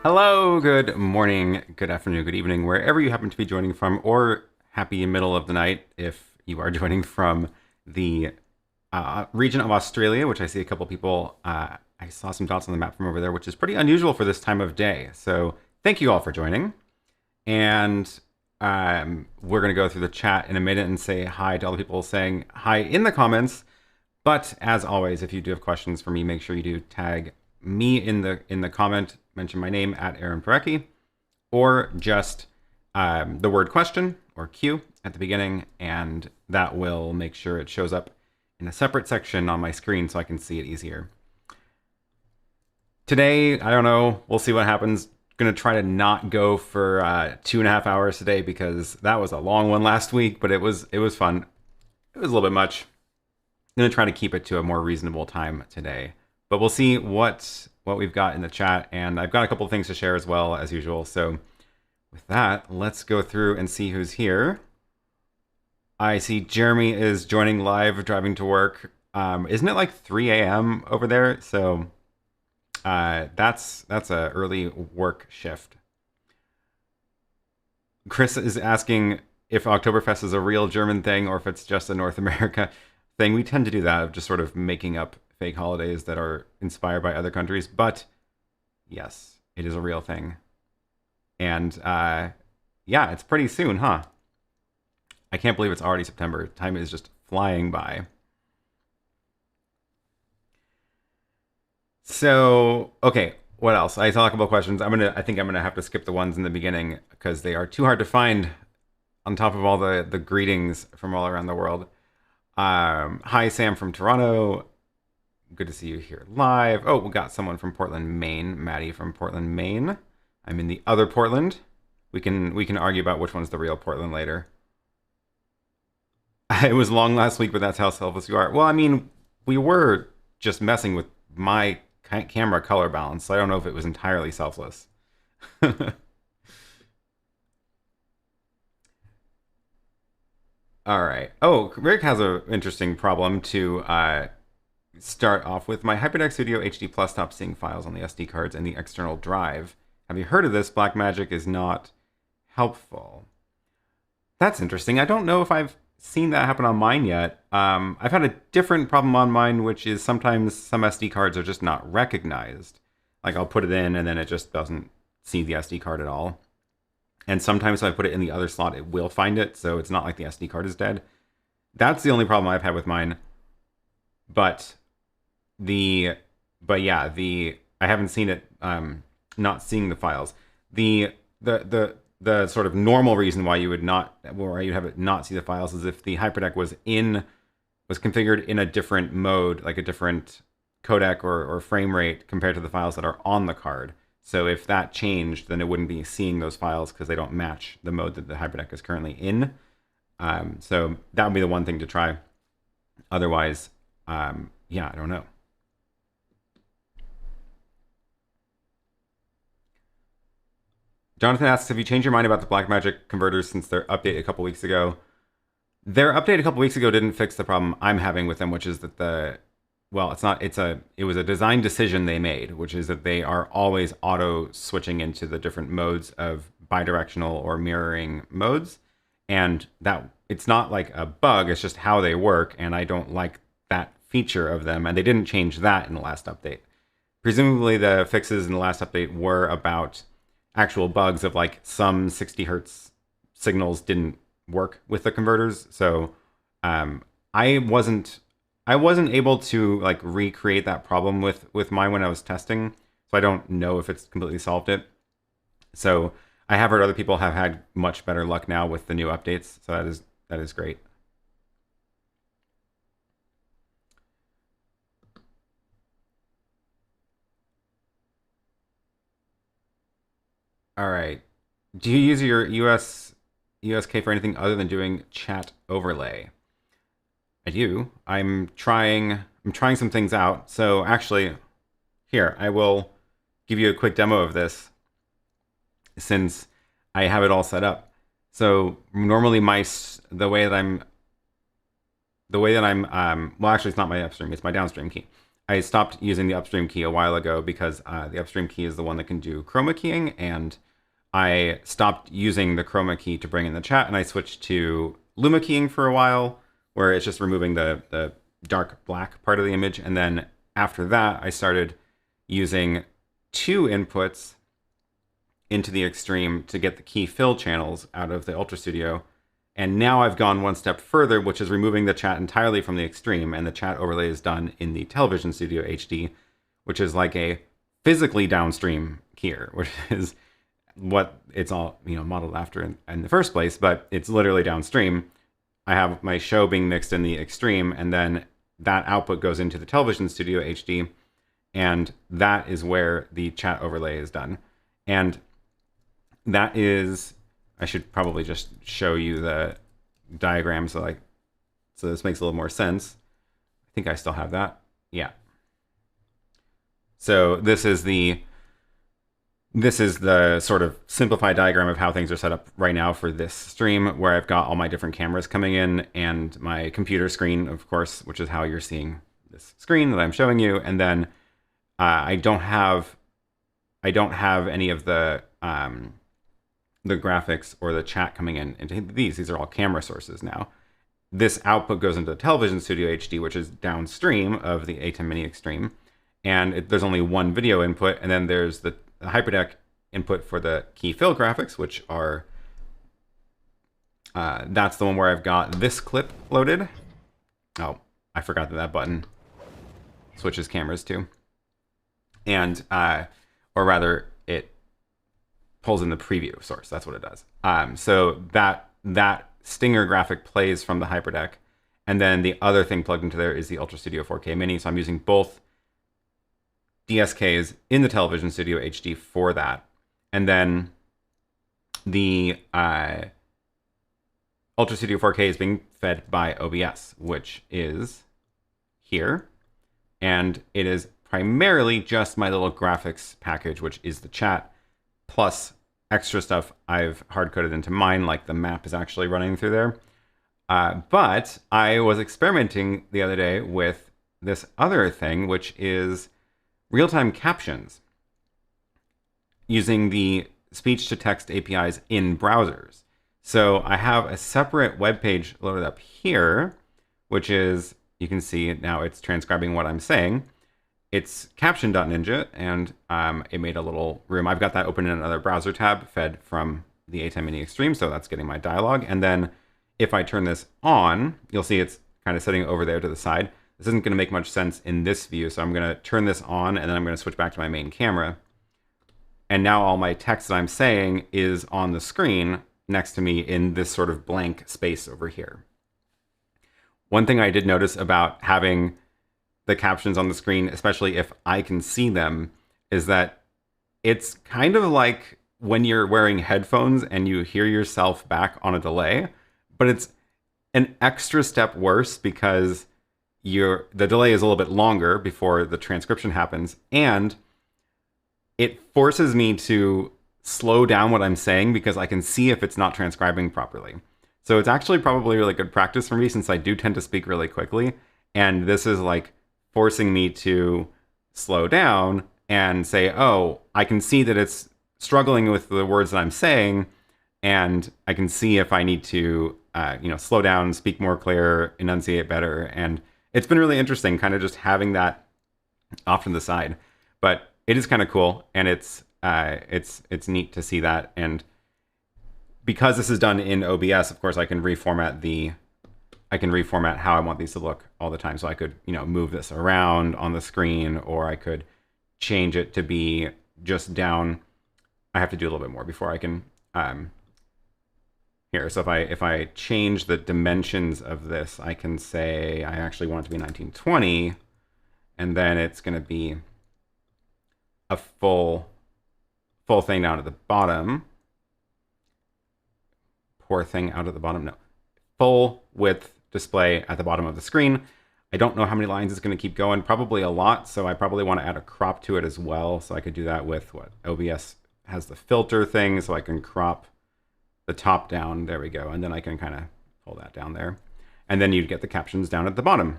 Hello, good morning, good afternoon, good evening, wherever you happen to be joining from, or happy middle of the night if you are joining from the region of Australia, which I see a couple people. I saw some dots on the map from over there, which is pretty unusual for this time of day. So thank you all for joining. And we're going to go through the chat in a minute and say hi to all the people saying hi in the comments. But as always, if you do have questions for me, make sure you do tag me in the comment, mention my name at Aaron Parecki, or just the word question or Q at the beginning, and that will make sure it shows up in a separate section on my screen so I can see it easier. Today, I don't know, we'll see what happens. Gonna try to not go for 2.5 hours today because that was a long one last week, but it was fun. It was a little bit much. I'm gonna try to keep it to a more reasonable time today. But we'll see what we've got in the chat, and I've got a couple of things to share as well, as usual. So with that, let's go through and see who's here. I see Jeremy is joining live, driving to work. Isn't it like 3 a.m. over there? So that's a early work shift. Chris is asking if Oktoberfest is a real German thing or if it's just a North America thing. We tend to do that, of just sort of making up fake holidays that are inspired by other countries, but yes, it is a real thing. And yeah, it's pretty soon, huh? I can't believe it's already September. Time is just flying by. So, okay, what else? I saw a couple of questions. I think I'm gonna have to skip the ones in the beginning because they are too hard to find on top of all the greetings from all around the world. Hi, Sam from Toronto. Good to see you here live. Oh, we got someone from Portland, Maine. Maddie from Portland, Maine. I'm in the other Portland. We can argue about which one's the real Portland later. It was long last week, but that's how selfless you are. Well, I mean, we were just messing with my camera color balance, so I don't know if it was entirely selfless. All right. Oh, Rick has an interesting problem to start off with. My HyperDeck Studio HD Plus stopped seeing files on the SD cards and the external drive. Have you heard of this? Blackmagic is not helpful. That's interesting. I don't know if I've seen that happen on mine yet. I've had a different problem on mine, which is sometimes some SD cards are just not recognized. Like I'll put it in and then it just doesn't see the SD card at all. And sometimes if I put it in the other slot, it will find it, so it's not like the SD card is dead. That's the only problem I've had with mine. But yeah, I haven't seen it not seeing the files. The sort of normal reason why you would have it not see the files is if the HyperDeck was configured in a different mode, like a different codec or frame rate compared to the files that are on the card. So if that changed, then it wouldn't be seeing those files because they don't match the mode that the HyperDeck is currently in. So that would be the one thing to try. Otherwise, yeah, I don't know. Jonathan asks, have you changed your mind about the Blackmagic converters since their update a couple weeks ago? Their update a couple weeks ago didn't fix the problem I'm having with them, which is that it was a design decision they made, which is that they are always auto switching into the different modes of bidirectional or mirroring modes. And that it's not like a bug, it's just how they work. And I don't like that feature of them. And they didn't change that in the last update. Presumably the fixes in the last update were about actual bugs of like some 60 hertz signals didn't work with the converters. So I wasn't able to like recreate that problem with mine when I was testing. So I don't know if it's completely solved it. So I have heard other people have had much better luck now with the new updates. So that is great. All right. Do you use your USK for anything other than doing chat overlay? I do. I'm trying some things out. So actually, here, I will give you a quick demo of this since I have it all set up. So normally the way that I'm, well, actually it's not my upstream, it's my downstream key. I stopped using the upstream key a while ago because the upstream key is the one that can do chroma keying, and I stopped using the chroma key to bring in the chat, and I switched to luma keying for a while, where it's just removing the dark black part of the image. And then after that, I started using 2 inputs into the extreme to get the key fill channels out of the Ultra Studio. And now I've gone one step further, which is removing the chat entirely from the extreme, and the chat overlay is done in the Television Studio HD, which is like a physically downstream keyer, which is what it's all modeled after in the first place, but it's literally downstream. I have my show being mixed in the extreme, and then that output goes into the Television Studio HD, and that is where the chat overlay is done. And that is, I should probably just show you the diagram so this makes a little more sense. I think I still have that. Yeah. So this is the sort of simplified diagram of how things are set up right now for this stream, where I've got all my different cameras coming in and my computer screen, of course, which is how you're seeing this screen that I'm showing you. And then I don't have any of the graphics or the chat coming in into these. These are all camera sources now. This output goes into the Television Studio HD, which is downstream of the ATEM Mini Extreme. And there's only one video input, and then there's the HyperDeck input for the key fill graphics, which are, that's the one where I've got this clip loaded. Oh, I forgot that button switches cameras too. And, or rather, it pulls in the preview source. That's what it does. So that stinger graphic plays from the HyperDeck. And then the other thing plugged into there is the Ultra Studio 4K Mini. So I'm using both DSKs in the Television Studio HD for that. And then the Ultra Studio 4K is being fed by OBS, which is here. And it is primarily just my little graphics package, which is the chat, plus extra stuff I've hard-coded into mine, like the map is actually running through there. But I was experimenting the other day with this other thing, which is real-time captions using the speech-to-text APIs in browsers. So I have a separate web page loaded up here, which is, you can see now it's transcribing what I'm saying. It's caption.ninja, and it made a little room. I've got that open in another browser tab fed from the ATEM Mini Extreme, so that's getting my dialogue. And then if I turn this on, you'll see it's kind of sitting over there to the side. This isn't going to make much sense in this view, so I'm going to turn this on, and then I'm going to switch back to my main camera. And now all my text that I'm saying is on the screen next to me in this sort of blank space over here. One thing I did notice about having the captions on the screen, especially if I can see them, is that it's kind of like when you're wearing headphones and you hear yourself back on a delay, but it's an extra step worse because the delay is a little bit longer before the transcription happens, and it forces me to slow down what I'm saying because I can see if it's not transcribing properly. So it's actually probably really good practice for me since I do tend to speak really quickly, and this is like forcing me to slow down and say, oh, I can see that it's struggling with the words that I'm saying, and I can see if I need to slow down, speak more clear, enunciate better. And it's been really interesting kind of just having that off to the side. But it is kind of cool, and it's neat to see that. And because this is done in OBS, of course, I can reformat how I want these to look all the time. So I could, move this around on the screen, or I could change it to be just down. I have to do a little bit more before I can, here. So if I change the dimensions of this, I can say I actually want it to be 1920, and then it's going to be a full thing down at the bottom. Poor thing out at the bottom. No, full width display at the bottom of the screen. I don't know how many lines it's going to keep going. Probably a lot. So I probably want to add a crop to it as well. So I could do that with what OBS has, the filter thing, so I can crop the top down. There we go. And then I can kind of pull that down there. And then you'd get the captions down at the bottom.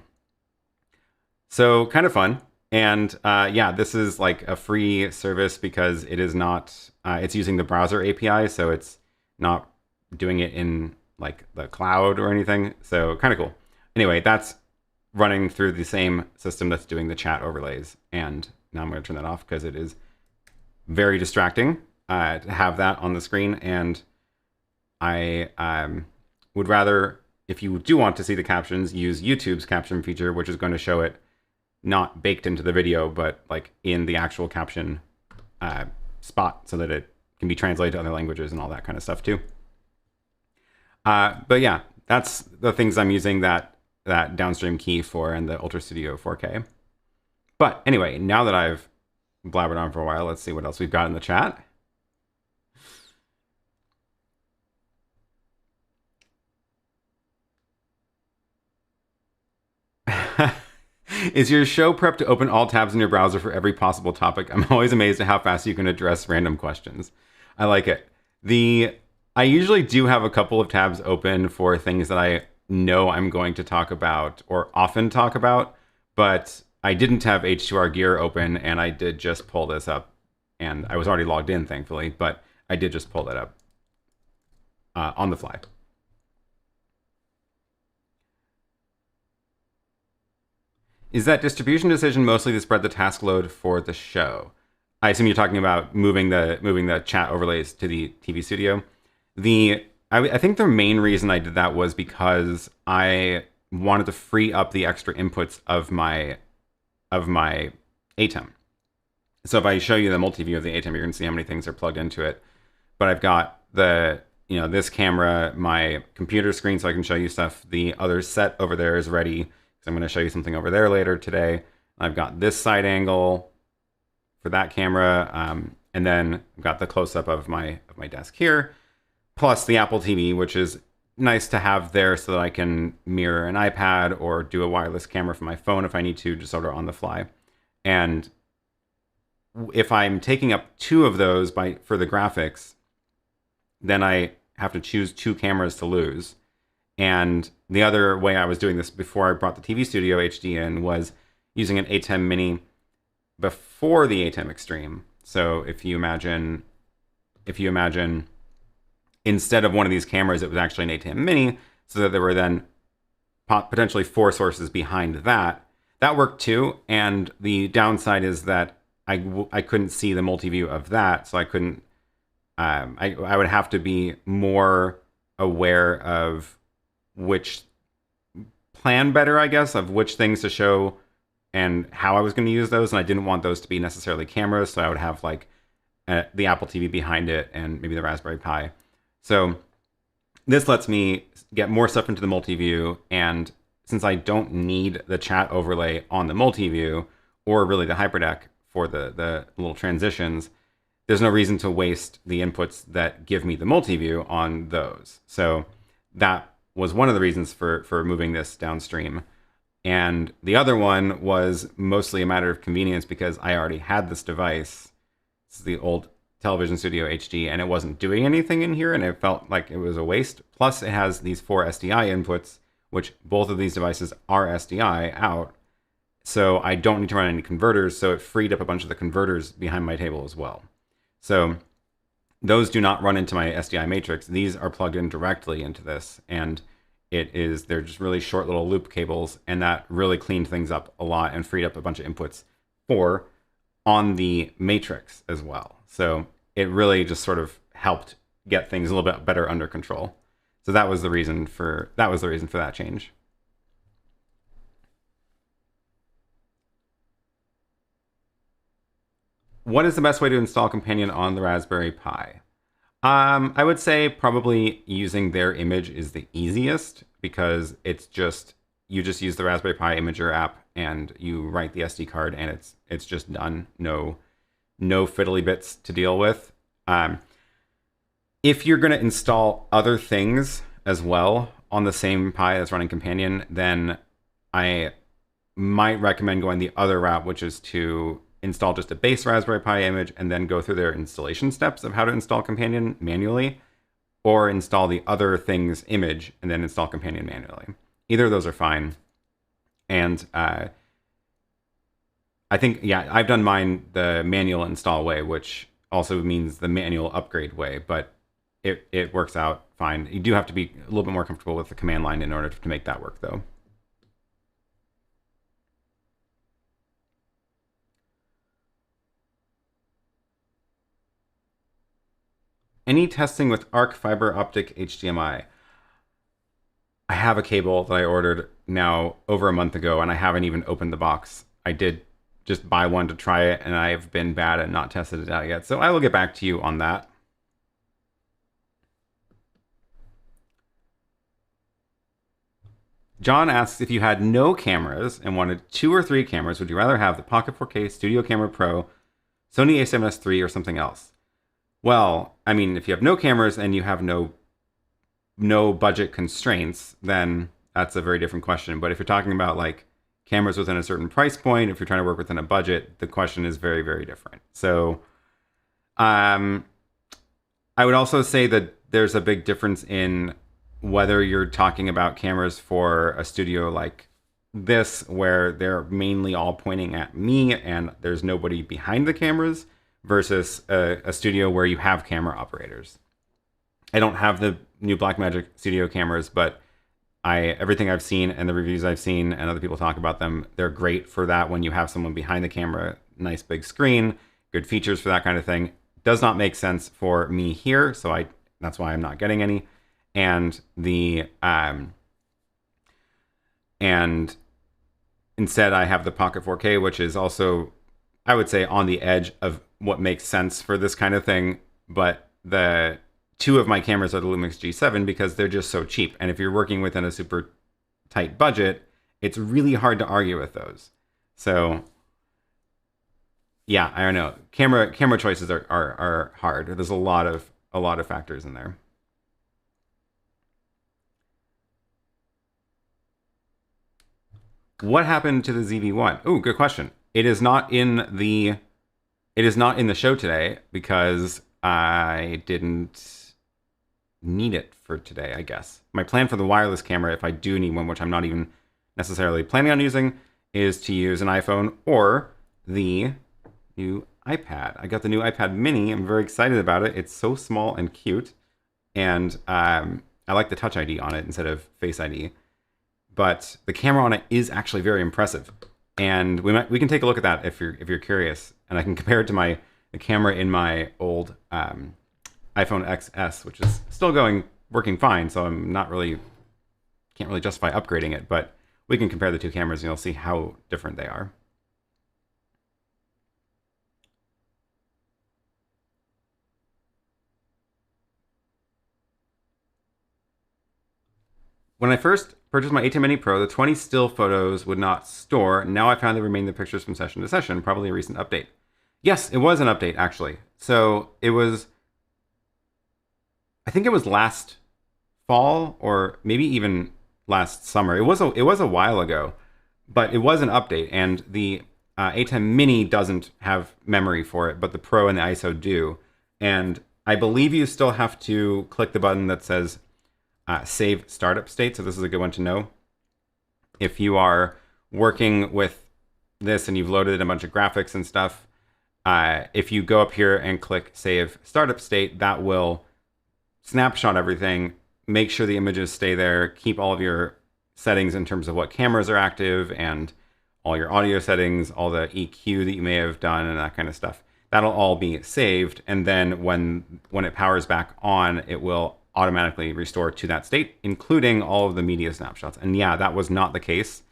So kind of fun. And yeah, this is like a free service because it is not, it's using the browser API, so it's not doing it in like the cloud or anything. So kind of cool. Anyway, that's running through the same system that's doing the chat overlays. And now I'm going to turn that off because it is very distracting to have that on the screen. And I would rather, if you do want to see the captions, use YouTube's caption feature, which is going to show it not baked into the video, but like in the actual caption spot so that it can be translated to other languages and all that kind of stuff too. But yeah, that's the things I'm using that downstream key for and the Ultra Studio 4K. But anyway, now that I've blabbered on for a while, let's see what else we've got in the chat. Is your show prep to open all tabs in your browser for every possible topic? I'm always amazed at how fast you can address random questions. I like it. I usually do have a couple of tabs open for things that I know I'm going to talk about or often talk about, but I didn't have H2R Gear open, and I did just pull this up, and I was already logged in, thankfully, but I did just pull that up on the fly. Is that distribution decision mostly to spread the task load for the show? I assume you're talking about moving the chat overlays to the TV Studio. I think the main reason I did that was because I wanted to free up the extra inputs of my ATEM. So if I show you the multi-view of the ATEM, you're going to see how many things are plugged into it. But I've got this camera, my computer screen, so I can show you stuff. The other set over there is ready. I'm going to show you something over there later today. I've got this side angle for that camera, and then I've got the close-up of my desk here, plus the Apple TV, which is nice to have there so that I can mirror an iPad or do a wireless camera from my phone if I need to, just sort of on the fly. And if I'm taking up two of those for the graphics, then I have to choose two cameras to lose. And the other way I was doing this before I brought the TV Studio HD in was using an ATEM Mini before the ATEM Extreme. So if you imagine instead of one of these cameras, it was actually an ATEM Mini, so that there were then potentially 4 sources behind that. That worked too, and the downside is that I couldn't see the multi-view of that, so I couldn't. I would have to be more aware of which plan better, I guess, of which things to show and how I was going to use those. And I didn't want those to be necessarily cameras, so I would have like the Apple TV behind it and maybe the Raspberry Pi. So this lets me get more stuff into the multi-view, and since I don't need the chat overlay on the multi-view or really the hyperdeck for the little transitions, there's no reason to waste the inputs that give me the multi-view on those. So that was one of the reasons for moving this downstream. And the other one was mostly a matter of convenience because I already had this device. This is the old Television Studio HD, and it wasn't doing anything in here, and it felt like it was a waste. Plus, it has these 4 SDI inputs, which both of these devices are SDI out. So I don't need to run any converters, so it freed up a bunch of the converters behind my table as well. So those do not run into my SDI matrix. These are plugged in directly into this, and they're just really short little loop cables, and that really cleaned things up a lot and freed up a bunch of inputs on the matrix as well. So it really just sort of helped get things a little bit better under control. So that was the reason for that change. What is the best way to install Companion on the Raspberry Pi? I would say probably using their image is the easiest, because you just use the Raspberry Pi Imager app and you write the SD card and it's just done. No fiddly bits to deal with. If you're going to install other things as well on the same Pi that's running Companion, then I might recommend going the other route, which is to install just a base Raspberry Pi image and then go through their installation steps of how to install Companion manually, or install the other things image and then install Companion manually. Either of those are fine. And I I think, yeah, I've done mine the manual install way, which also means the manual upgrade way, but it works out fine. You do have to be a little bit more comfortable with the command line in order to make that work, though. Any testing with arc fiber optic HDMI? I have a cable that I ordered now over a month ago, and I haven't even opened the box. I did just buy one to try it, and I have been bad and not tested it out yet. So I will get back to you on that. John asks, if you had no cameras and wanted 2 or 3 cameras, would you rather have the Pocket 4K Studio Camera Pro, Sony a7S III, or something else? Well, I mean, if you have no cameras and you have no budget constraints, then that's a very different question. But if you're talking about like cameras within a certain price point, if you're trying to work within a budget, the question is very, very different. So I would also say that there's a big difference in whether you're talking about cameras for a studio like this, where they're mainly all pointing at me and there's nobody behind the cameras, versus a studio where you have camera operators. I don't have the new Blackmagic studio cameras, but everything I've seen and the reviews I've seen and other people talk about them, they're great for that when you have someone behind the camera, nice big screen, good features for that kind of thing. Does not make sense for me here, so that's why I'm not getting any. And and instead I have the Pocket 4K, which is also, I would say, on the edge of what makes sense for this kind of thing. But the 2 of my cameras are the Lumix G7 because they're just so cheap. And if you're working within a super tight budget, it's really hard to argue with those. So yeah, I don't know. Camera choices are hard. There's a lot of factors in there. What happened to the ZV-1? Oh, good question. It is not in the show today because I didn't need it for today, I guess. My plan for the wireless camera, if I do need one, which I'm not even necessarily planning on using, is to use an iPhone or the new iPad. I got the new iPad Mini. I'm very excited about it. It's so small and cute, and I like the Touch ID on it instead of Face ID. But the camera on it is actually very impressive, and we can take a look at that if you're curious, and I can compare it to the camera in my old iPhone XS, which is still working fine. So I'm can't really justify upgrading it, but we can compare the 2 cameras and you'll see how different they are. When I first purchased my ATEM Mini Pro, the 20 still photos would not store. Now I found they remain the pictures from session to session, probably a recent update. Yes, it was an update, actually. So it was, I think it was last fall or maybe even last summer. It was a while ago, but it was an update, and the ATEM Mini doesn't have memory for it, but the Pro and the ISO do. And I believe you still have to click the button that says save startup state. So this is a good one to know. If you are working with this and you've loaded in a bunch of graphics and stuff, if you go up here and click save startup state, that will snapshot everything, make sure the images stay there, keep all of your settings in terms of what cameras are active and all your audio settings, all the EQ that you may have done and that kind of stuff. That'll all be saved, and then when it powers back on, it will automatically restore to that state, including all of the media snapshots. And yeah, that was not the case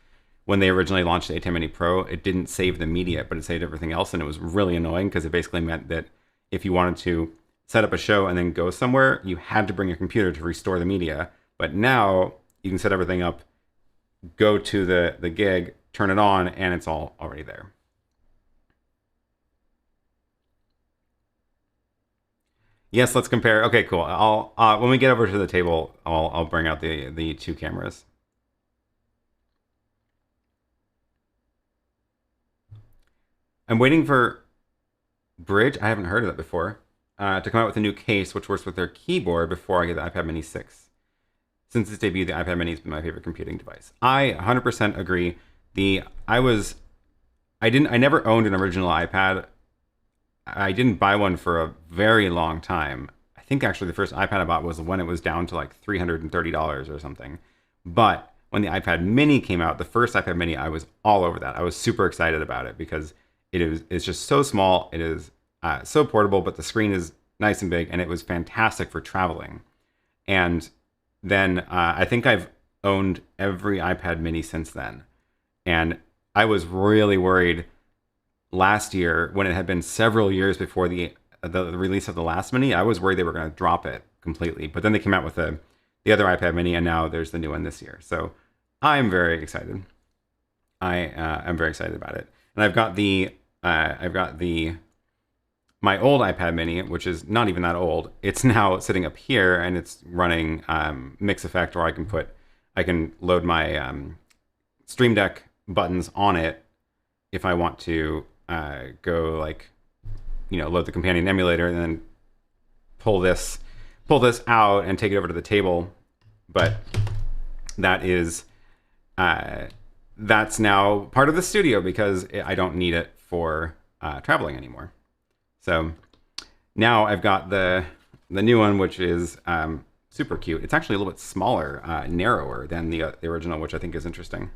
when they originally launched the ATEM Mini Pro. It didn't save the media, but it saved everything else, and it was really annoying because it basically meant that if you wanted to set up a show and then go somewhere, you had to bring a computer to restore the media. But now you can set everything up, go to the gig, turn it on, and it's all already there. Yes, let's compare. Okay, cool. I'll when we get over to the table, I'll bring out the 2 cameras. I'm waiting for Bridge. I haven't heard of that before. To come out with a new case which works with their keyboard before I get the iPad Mini 6. Since its debut, the iPad Mini has been my favorite computing device. I 100% agree. I I never owned an original iPad. I didn't buy one for a very long time. I think actually the first iPad I bought was when it was down to like $330 or something. But when the iPad Mini came out, the first iPad Mini, I was all over that. I was super excited about it because it's just so small. It is so portable, but the screen is nice and big, and it was fantastic for traveling. And then I think I've owned every iPad Mini since then. And I was really worried last year when it had been several years before the release of the last Mini. I was worried they were going to drop it completely. But then they came out with the other iPad Mini, and now there's the new one this year. So I'm very excited. I'm very excited about it. And I've got my old iPad Mini, which is not even that old. It's now sitting up here, and it's running Mix Effect, or I can load my Stream Deck buttons on it if I want to go like, load the companion emulator and then pull this out and take it over to the table. But that's now part of the studio because I don't need it for traveling anymore. So now I've got the new one, which is super cute. It's actually a little bit smaller, narrower than the original, which I think is interesting.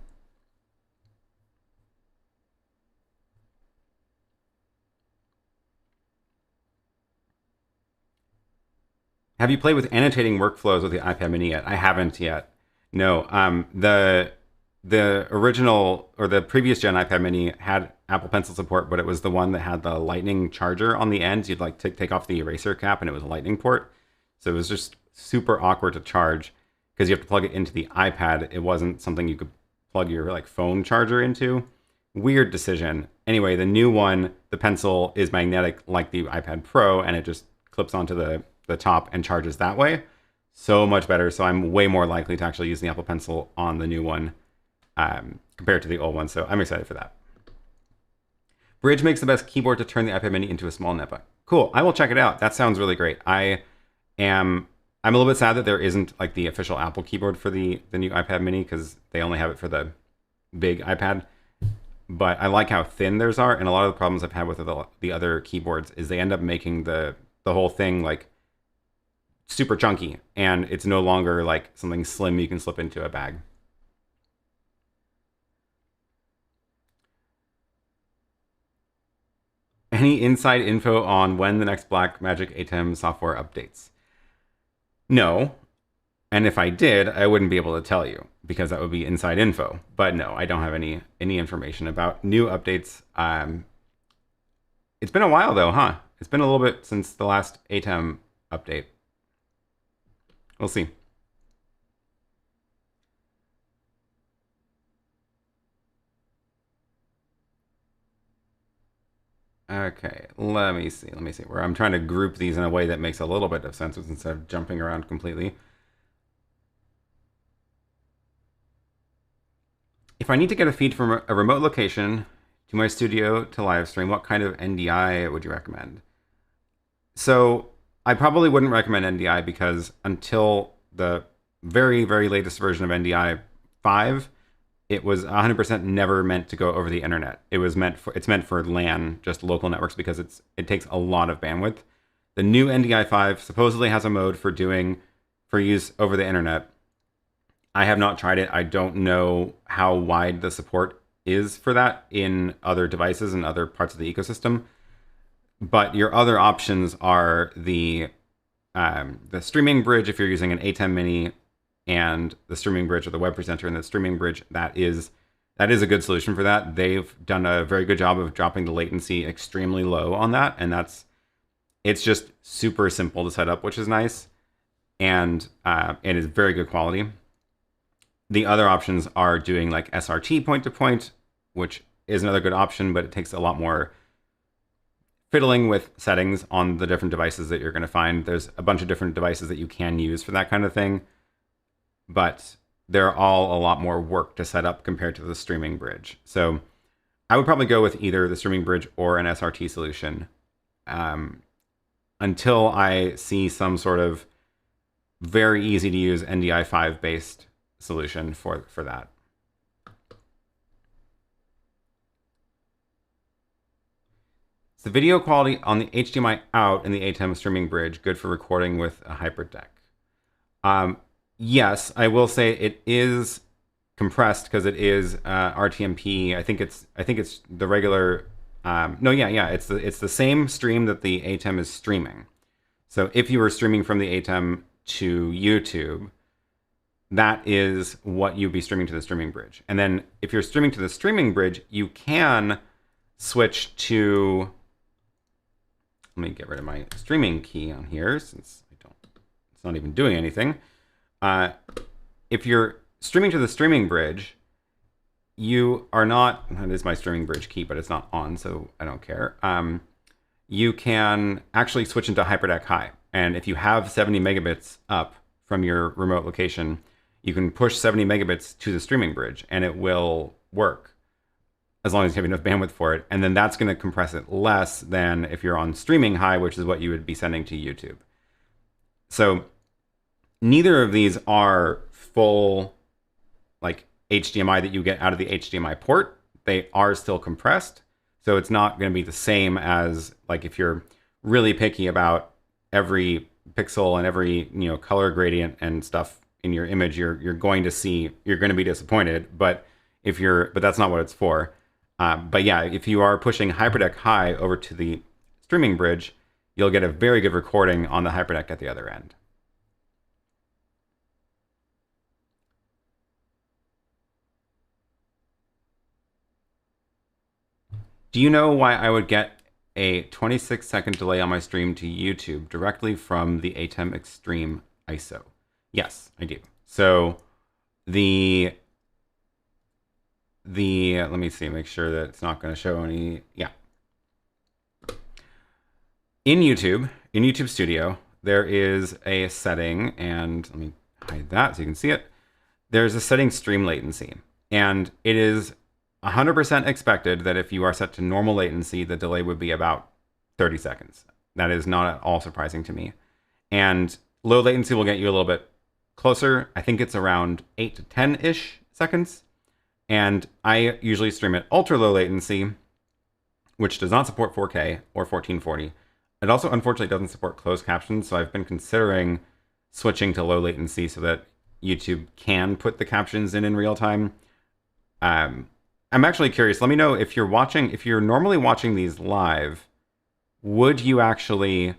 Have you played with annotating workflows with the iPad Mini yet? I haven't yet. No. The original or the previous gen iPad Mini had Apple Pencil support, but it was the one that had the lightning charger on the end. You'd like take off the eraser cap, and it was a lightning port. So it was just super awkward to charge because you have to plug it into the iPad. It wasn't something you could plug your like phone charger into. Weird decision. Anyway, the new one, the Pencil, is magnetic like the iPad Pro, and it just clips onto the top and charges that way. So much better. So I'm way more likely to actually use the Apple Pencil on the new one compared to the old one. So I'm excited for that. Bridge makes the best keyboard to turn the iPad Mini into a small netbook. Cool. I will check it out. That sounds really great. I'm a little bit sad that there isn't like the official Apple keyboard for the new iPad Mini because they only have it for the big iPad. But I like how thin theirs are, and a lot of the problems I've had with the other keyboards is they end up making the whole thing like super chunky, and it's no longer like something slim you can slip into a bag. Any inside info on when the next Blackmagic ATEM software updates? No. And if I did, I wouldn't be able to tell you because that would be inside info. But no, I don't have any information about new updates. It's been a while though, huh? It's been a little bit since the last ATEM update. We'll see. Okay, let me see. Where I'm trying to group these in a way that makes a little bit of sense instead of jumping around completely. If I need to get a feed from a remote location to my studio to live stream, what kind of NDI would you recommend? So I probably wouldn't recommend NDI because until the very, very latest version of NDI 5, it was 100% never meant to go over the internet. It's meant for LAN, just local networks, because it takes a lot of bandwidth. The new NDI 5 supposedly has a mode for use over the internet. I have not tried it. I don't know how wide the support is for that in other devices and other parts of the ecosystem. But your other options are the streaming bridge if you're using an ATEM Mini, and the streaming bridge or the web presenter and the streaming bridge. That is a good solution for that. They've done a very good job of dropping the latency extremely low on that, and it's just super simple to set up, which is nice, and it is very good quality. The other options are doing like SRT point-to-point, which is another good option, but it takes a lot more fiddling with settings on the different devices that you're going to find. There's a bunch of different devices that you can use for that kind of thing, but they're all a lot more work to set up compared to the streaming bridge. So I would probably go with either the streaming bridge or an SRT solution until I see some sort of very easy to use NDI 5 based solution for that. Is the video quality on the HDMI out in the ATEM streaming bridge good for recording with a hyperdeck? Yes, I will say it is compressed because it is RTMP. I think it's the regular. No, yeah, it's the same stream that the ATEM is streaming. So if you were streaming from the ATEM to YouTube, that is what you'd be streaming to the streaming bridge. And then if you're streaming to the streaming bridge, you can switch to. Let me get rid of my streaming key on here since it's not even doing anything. If you're streaming to the streaming bridge, you are not, that is my streaming bridge key, but it's not on, so I don't care. You can actually switch into HyperDeck High. And if you have 70 megabits up from your remote location, you can push 70 megabits to the streaming bridge and it will work as long as you have enough bandwidth for it. And then that's going to compress it less than if you're on streaming high, which is what you would be sending to YouTube. So neither of these are full like HDMI that you get out of the HDMI port. They are still compressed. So it's not going to be the same as like if you're really picky about every pixel and every, you know, color gradient and stuff in your image, you're going to be disappointed. But that's not what it's for. But yeah, if you are pushing HyperDeck High over to the streaming bridge, you'll get a very good recording on the HyperDeck at the other end. Do you know why I would get a 26-second delay on my stream to YouTube directly from the ATEM Extreme ISO? Yes, I do. So the let me see, make sure that it's not going to show any. Yeah. In YouTube Studio, there is a setting, and let me hide that so you can see it. There's a setting stream latency, and it is 100% expected that if you are set to normal latency, the delay would be about 30 seconds. That is not at all surprising to me. And low latency will get you a little bit closer. I think it's around 8 to 10-ish seconds. And I usually stream at ultra low latency, which does not support 4K or 1440. It also unfortunately doesn't support closed captions, so I've been considering switching to low latency so that YouTube can put the captions in real time. I'm actually curious. Let me know if you're normally watching these live, would you actually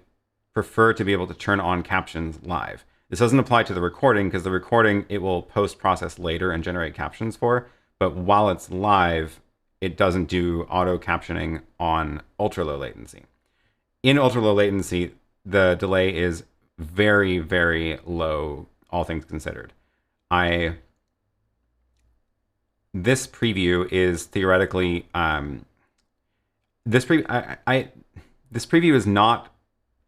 prefer to be able to turn on captions live? This doesn't apply to the recording because the recording it will post-process later and generate captions for. But while it's live, it doesn't do auto captioning on ultra low latency. In ultra low latency, the delay is very, very low, all things considered. This preview is theoretically this preview is not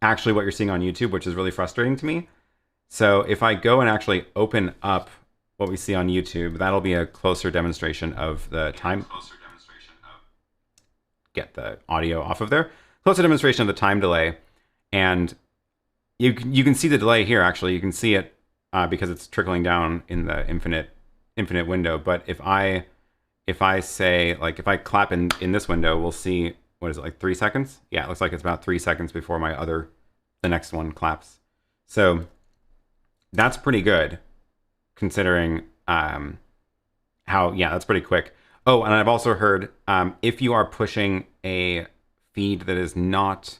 actually what you're seeing on YouTube, which is really frustrating to me. So if I go and actually open up what we see on YouTube, that'll be a closer demonstration of the time. Get the audio off of there. Closer demonstration of the time delay, and you can see the delay here. Actually, you can see it because it's trickling down in the infinite window. But if I say, like, if I clap in this window, we'll see, what is it, like 3 seconds? Yeah, it looks like it's about 3 seconds before the next one claps. So that's pretty good, considering that's pretty quick. Oh, and I've also heard if you are pushing a feed that is not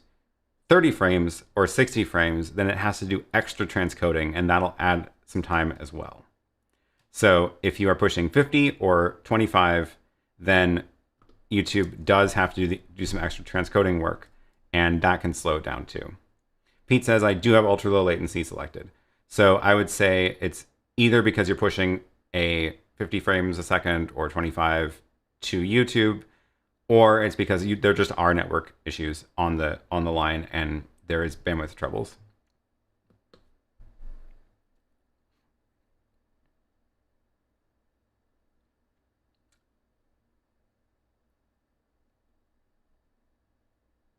30 frames or 60 frames, then it has to do extra transcoding, and that'll add some time as well. So if you are pushing 50 or 25, then YouTube does have to do some extra transcoding work, and that can slow it down too. Pete says, I do have ultra low latency selected. So I would say it's either because you're pushing a 50 frames a second or 25 to YouTube, or it's because there just are network issues on the line and there is bandwidth troubles.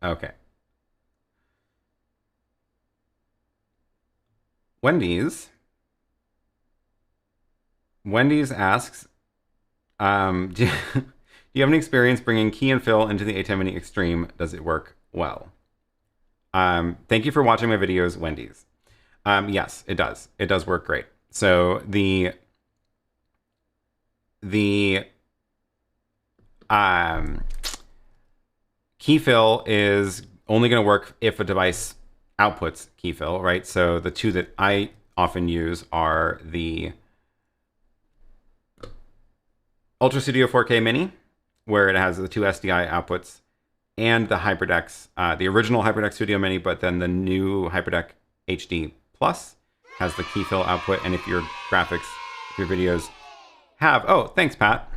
Okay. Wendy's asks, do you have any experience bringing key and fill into the ATEM Mini Extreme? Does it work well. Thank you for watching my videos, Wendy's. Yes, it does. It does work great. So the key fill is only going to work if a device outputs key fill, right? So the two that I often use are the Ultra Studio 4K Mini, where it has the two SDI outputs, and the HyperDeck, the original HyperDeck Studio Mini, but then the new HyperDeck HD Plus has the key fill output. And if your graphics, if your videos have, oh, thanks, Pat.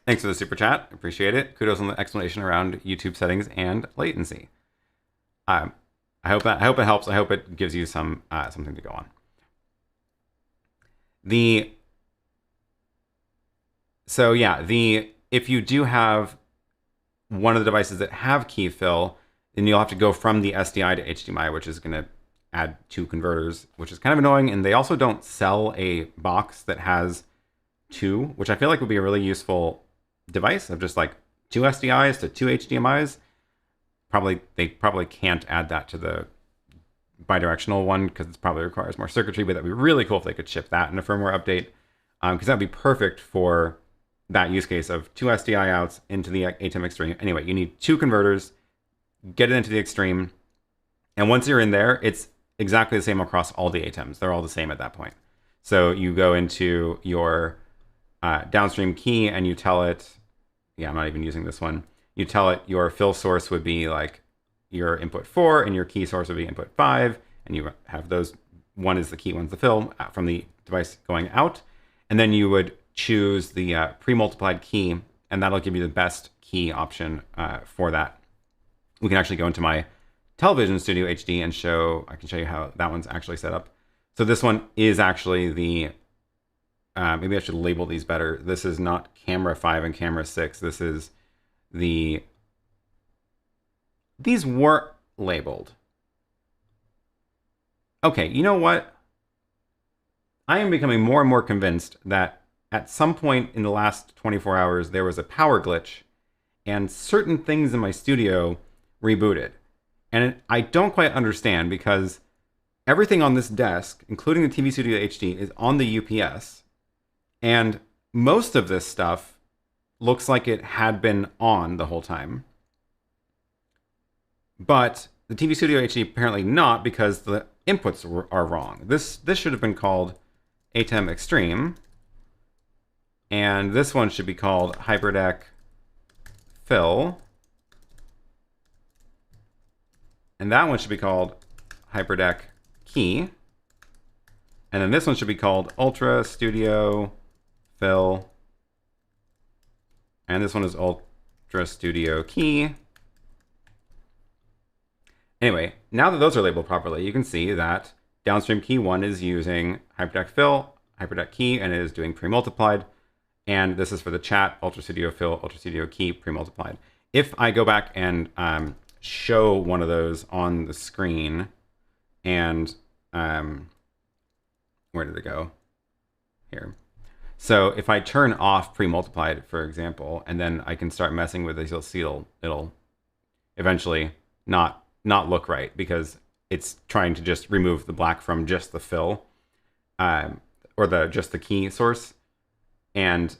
Thanks for the super chat. Appreciate it. Kudos on the explanation around YouTube settings and latency. I hope it helps. I hope it gives you some something to go on. So yeah, if you do have one of the devices that have key fill, then you'll have to go from the SDI to HDMI, which is going to add two converters, which is kind of annoying. And they also don't sell a box that has two, which I feel like would be a really useful device of just like two SDIs to two HDMIs. They probably can't add that to the bidirectional one because it probably requires more circuitry, but that'd be really cool if they could ship that in a firmware update, because that'd be perfect for that use case of two SDI outs into the ATEM Extreme. Anyway, you need two converters, get it into the Extreme, and once you're in there, it's exactly the same across all the ATEMs. They're all the same at that point. So you go into your downstream key and you tell it, yeah, I'm not even using this one. You tell it your fill source would be like your input 4 and your key source would be input 5. And you have those, one is the key, one's the fill from the device going out. And then you would choose the pre-multiplied key, and that'll give you the best key option for that. We can actually go into my Television Studio HD and I can show you how that one's actually set up. So this one is actually the, maybe I should label these better. This is not camera 5 and camera 6. This is these were labeled. Okay, you know what? I am becoming more and more convinced that at some point in the last 24 hours, there was a power glitch and certain things in my studio rebooted. And I don't quite understand because everything on this desk, including the TV Studio HD, is on the UPS. And most of this stuff looks like it had been on the whole time. But the TV Studio HD apparently not, because the inputs are wrong. This should have been called ATEM Extreme. And this one should be called HyperDeck Fill. And that one should be called HyperDeck Key. And then this one should be called Ultra Studio Fill. And this one is Ultra Studio Key. Anyway, now that those are labeled properly, you can see that downstream key 1 is using HyperDeck Fill, HyperDeck Key, and it is doing pre-multiplied. And this is for the chat, Ultra Studio Fill, Ultra Studio Key, pre-multiplied. If I go back and show one of those on the screen, and where did it go? Here. So if I turn off pre-multiplied, for example, and then I can start messing with this, you'll see it'll eventually not look right because it's trying to just remove the black from just the fill, or just the key source. And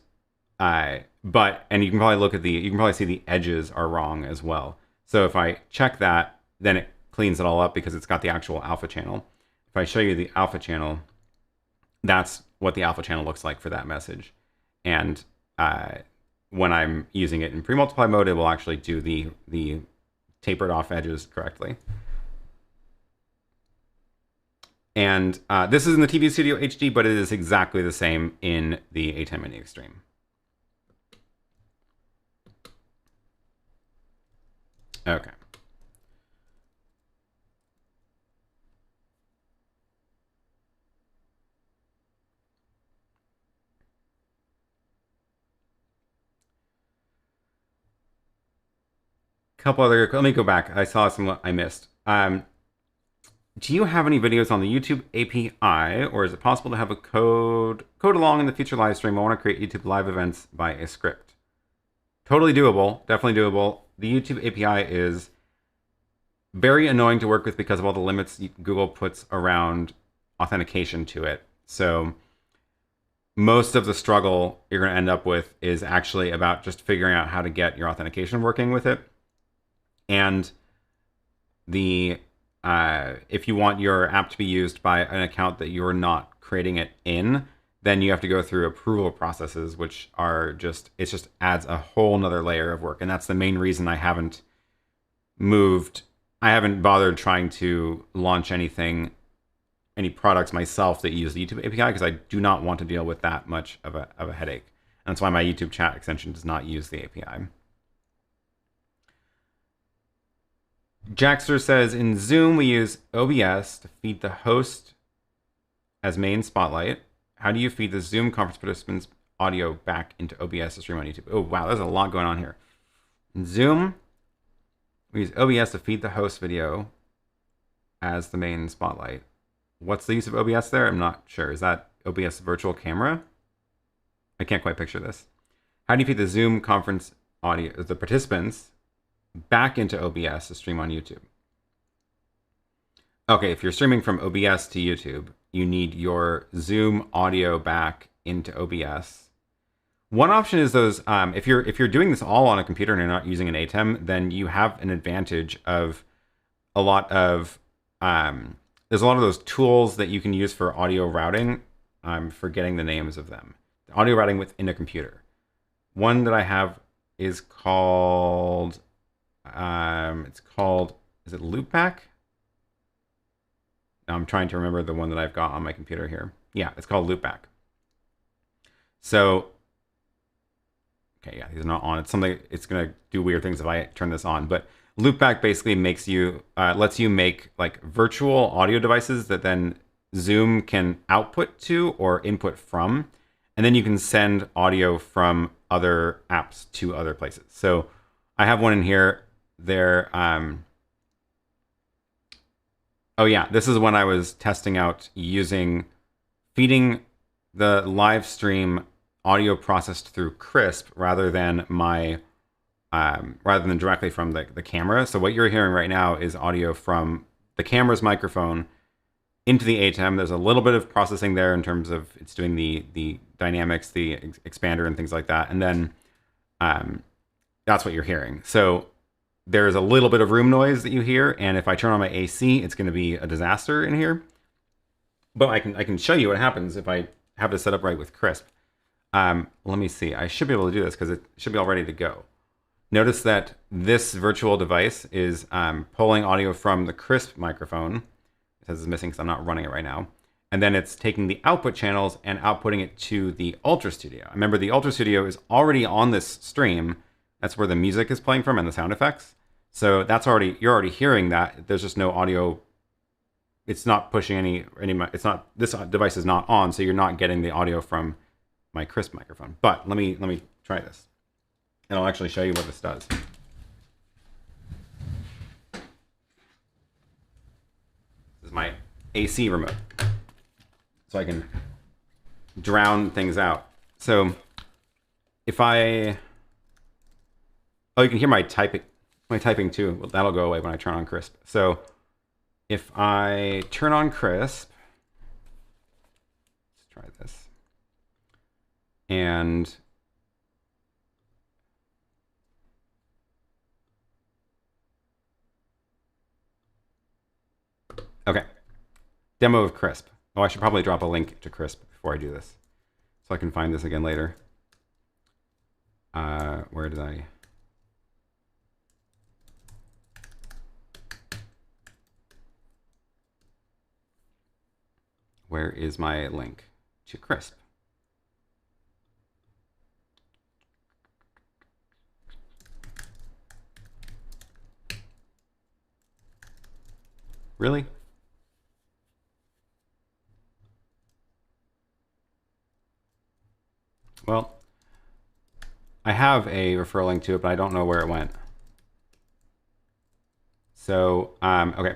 you can probably look at you can probably see the edges are wrong as well. So if I check that, then it cleans it all up because it's got the actual alpha channel. If I show you the alpha channel, that's what the alpha channel looks like for that message. And when I'm using it in pre-multiply mode, it will actually do the tapered off edges correctly. And this is in the TV Studio HD, but it is exactly the same in the ATEM Mini Extreme. Okay. Let me go back. I saw some I missed. Do you have any videos on the YouTube API, or is it possible to have a code along in the future live stream? I want to create YouTube live events by a script. Totally doable, definitely doable. The YouTube API is very annoying to work with because of all the limits Google puts around authentication to it. So most of the struggle you're going to end up with is actually about just figuring out how to get your authentication working with it. And the if you want your app to be used by an account that you're not creating it in, then you have to go through approval processes, which are just, it just adds a whole nother layer of work. And that's the main reason I haven't bothered trying to launch any products myself that use the YouTube API, because I do not want to deal with that much of a headache. And that's why my YouTube chat extension does not use the API. Jackster says, in Zoom, we use OBS to feed the host as main spotlight. How do you feed the Zoom conference participants' audio back into OBS to stream on YouTube? Oh, wow, there's a lot going on here. In Zoom, we use OBS to feed the host video as the main spotlight. What's the use of OBS there? I'm not sure. Is that OBS virtual camera? I can't quite picture this. How do you feed the Zoom conference audio, the participants, back into OBS to stream on YouTube? Okay, if you're streaming from OBS to YouTube, you need your Zoom audio back into OBS. One option is those, if you're doing this all on a computer and you're not using an ATEM, then you have an advantage of a lot of, there's a lot of those tools that you can use for audio routing. I'm forgetting the names of them. Audio routing within a computer. One that I have is called, is it Loopback? I'm trying to remember the one that I've got on my computer here. Yeah, it's called Loopback. So, okay, yeah, these are not on. It's something, it's gonna do weird things if I turn this on, but Loopback basically makes you, lets you make like virtual audio devices that then Zoom can output to or input from, and then you can send audio from other apps to other places. So I have one in here. There, oh yeah, this is when I was testing out using, feeding the live stream audio processed through Krisp rather than my, rather than directly from the camera. So what you're hearing right now is audio from the camera's microphone into the ATEM. There's a little bit of processing there in terms of it's doing the dynamics, the expander and things like that. And then that's what you're hearing. So there's a little bit of room noise that you hear, and if I turn on my AC, it's going to be a disaster in here. But I can show you what happens if I have this set up right with Krisp. Let me see. I should be able to do this because it should be all ready to go. Notice that this virtual device is pulling audio from the Krisp microphone. It says it's missing because I'm not running it right now. And then it's taking the output channels and outputting it to the Ultra Studio. Remember, the Ultra Studio is already on this stream. That's where the music is playing from and the sound effects. So that's already, you're already hearing that. There's just no audio. It's not pushing any, it's not, this device is not on, so you're not getting the audio from my Krisp microphone. But let me try this. And I'll actually show you what this does. This is my AC remote. So I can drown things out. So if I, oh, you can hear my typing too. Well, that'll go away when I turn on Krisp. So if I turn on Krisp, let's try this. And okay, demo of Krisp. Oh, I should probably drop a link to Krisp before I do this, so I can find this again later. Where did I? Where is my link to Krisp? Really? Well, I have a referral link to it, but I don't know where it went. So, okay.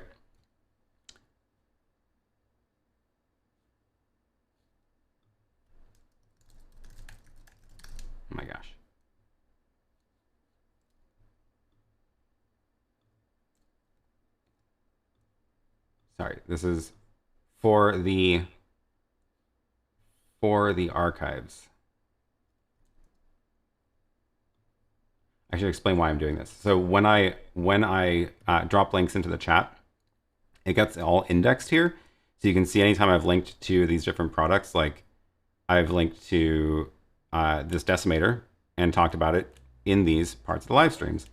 Oh my gosh. sorry, this is for the archives. I should explain why I'm doing this. So when I drop links into the chat, it gets all indexed here. So you can see anytime I've linked to these different products, like I've linked to this decimator and talked about it in these parts of the live streams.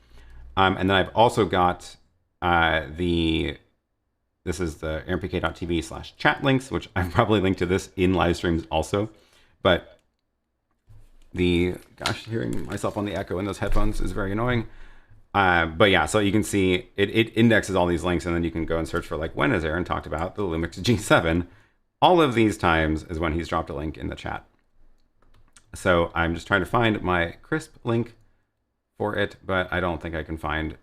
And then I've also got this is the rmpk.tv/chat links, which I've probably linked to this in live streams also. But gosh, hearing myself on the echo in those headphones is very annoying. But yeah, so you can see it indexes all these links, and then you can go and search for, like, when has Aaron talked about the Lumix G7? All of these times is when he's dropped a link in the chat. So I'm just trying to find my Krisp link for it, but I don't think I can find it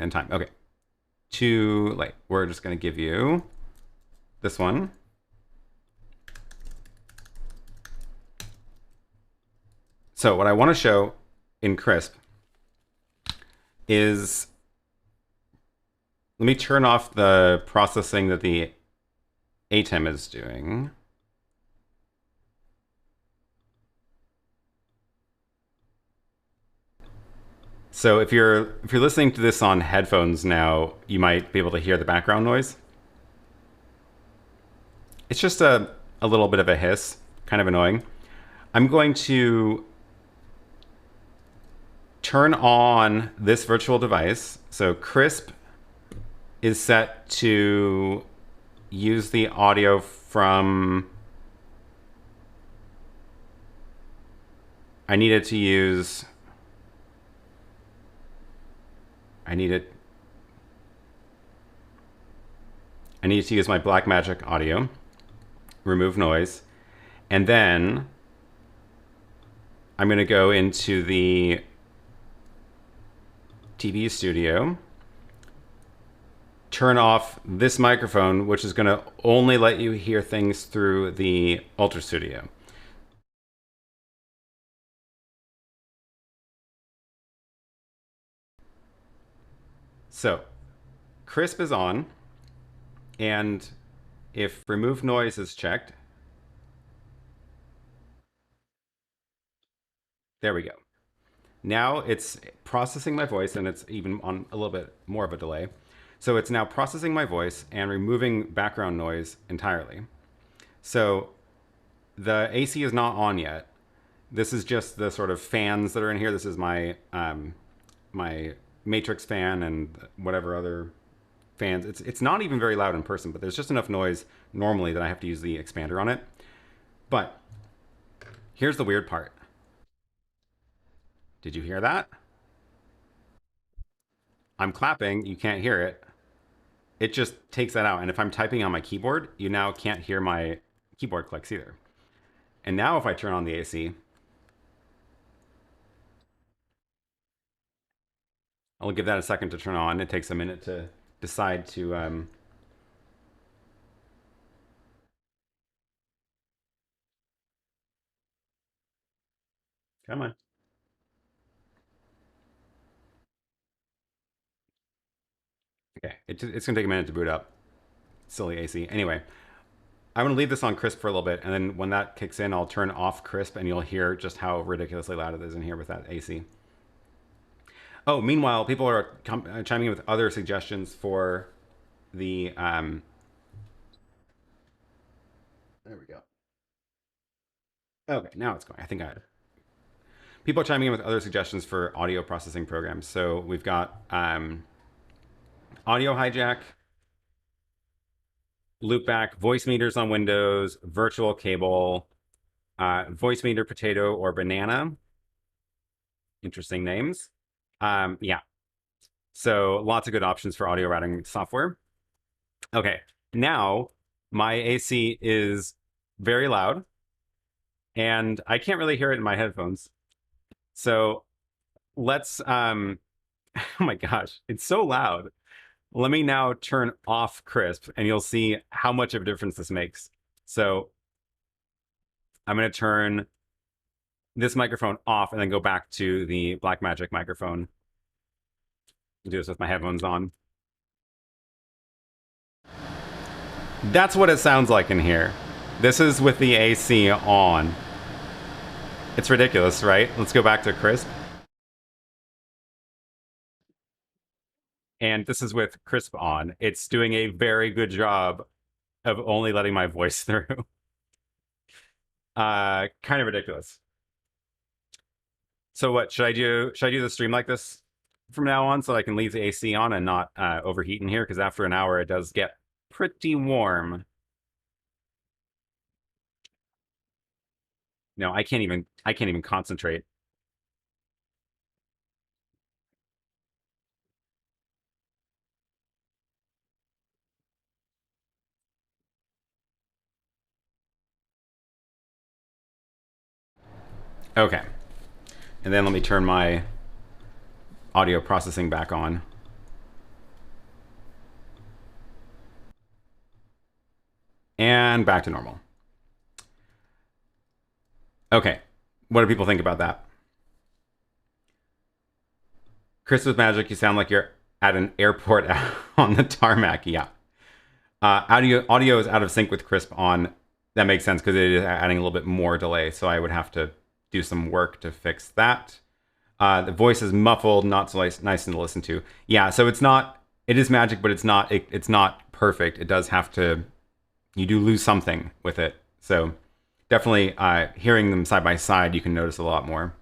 in time. Okay, too late. We're just going to give you this one. So what I want to show in Krisp is, let me turn off the processing that the ATEM is doing. So if you're listening to this on headphones now, you might be able to hear the background noise. It's just a little bit of a hiss, kind of annoying. I'm going to turn on this virtual device. So Krisp is set to use the audio from, I need to use my Blackmagic audio, remove noise, and then I'm going to go into the TV Studio, turn off this microphone, which is going to only let you hear things through the Ultra Studio. So Krisp is on, and if remove noise is checked, there we go. Now it's processing my voice, and it's even on a little bit more of a delay. So it's now processing my voice and removing background noise entirely. So the AC is not on yet. This is just the sort of fans that are in here. This is my my Matrix fan and whatever other fans. It's not even very loud in person, but there's just enough noise normally that I have to use the expander on it. But here's the weird part. Did you hear that? I'm clapping, you can't hear it. It just takes that out. And if I'm typing on my keyboard, you now can't hear my keyboard clicks either. And now if I turn on the AC, I'll give that a second to turn on. It takes a minute to decide to come on. Okay, it's gonna take a minute to boot up. Silly AC. Anyway, I'm gonna leave this on Krisp for a little bit, and then when that kicks in, I'll turn off Krisp, and you'll hear just how ridiculously loud it is in here with that AC. Oh, meanwhile, people are chiming in with other suggestions for the there we go. Okay, now it's going. I think I had. People are chiming in with other suggestions for audio processing programs. So we've got Audio Hijack, Loopback, voice meters on Windows, virtual cable, voice meter potato or banana. Interesting names. Yeah. So lots of good options for audio routing software. Okay, now my AC is very loud, and I can't really hear it in my headphones. So let's, oh my gosh, it's so loud. Let me now turn off Krisp, and you'll see how much of a difference this makes. So I'm going to turn this microphone off and then go back to the Blackmagic microphone. Do this with my headphones on. That's what it sounds like in here. This is with the AC on. It's ridiculous, right? Let's go back to Krisp. And this is with Krisp on. It's doing a very good job of only letting my voice through. Kind of ridiculous. So what should I do? Should I do the stream like this from now on so I can leave the AC on and not overheat in here? Because after an hour, it does get pretty warm. No, I can't even concentrate. Okay. And then let me turn my audio processing back on. And back to normal. Okay. What do people think about that? Chris with Magic, you sound like you're at an airport on the tarmac. Yeah. Audio is out of sync with Krisp on. That makes sense because it is adding a little bit more delay. So I would have to do some work to fix that. The voice is muffled, not so nice to listen to. Yeah, so it is Magic, but it's not perfect. It does have to, you do lose something with it. So definitely hearing them side by side, you can notice a lot more.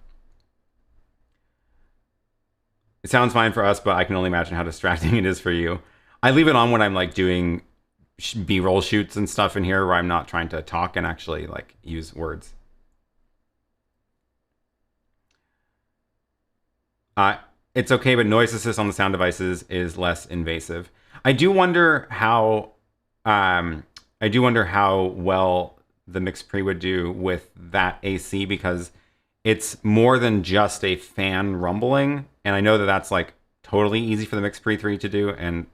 It sounds fine for us, but I can only imagine how distracting it is for you. I leave it on when I'm like doing B-roll shoots and stuff in here where I'm not trying to talk and actually like use words. It's okay, but noise assist on the sound devices is less invasive. I do wonder how well the MKII would do with that AC because it's more than just a fan rumbling, and I know that that's like totally easy for the MKII 3 to do and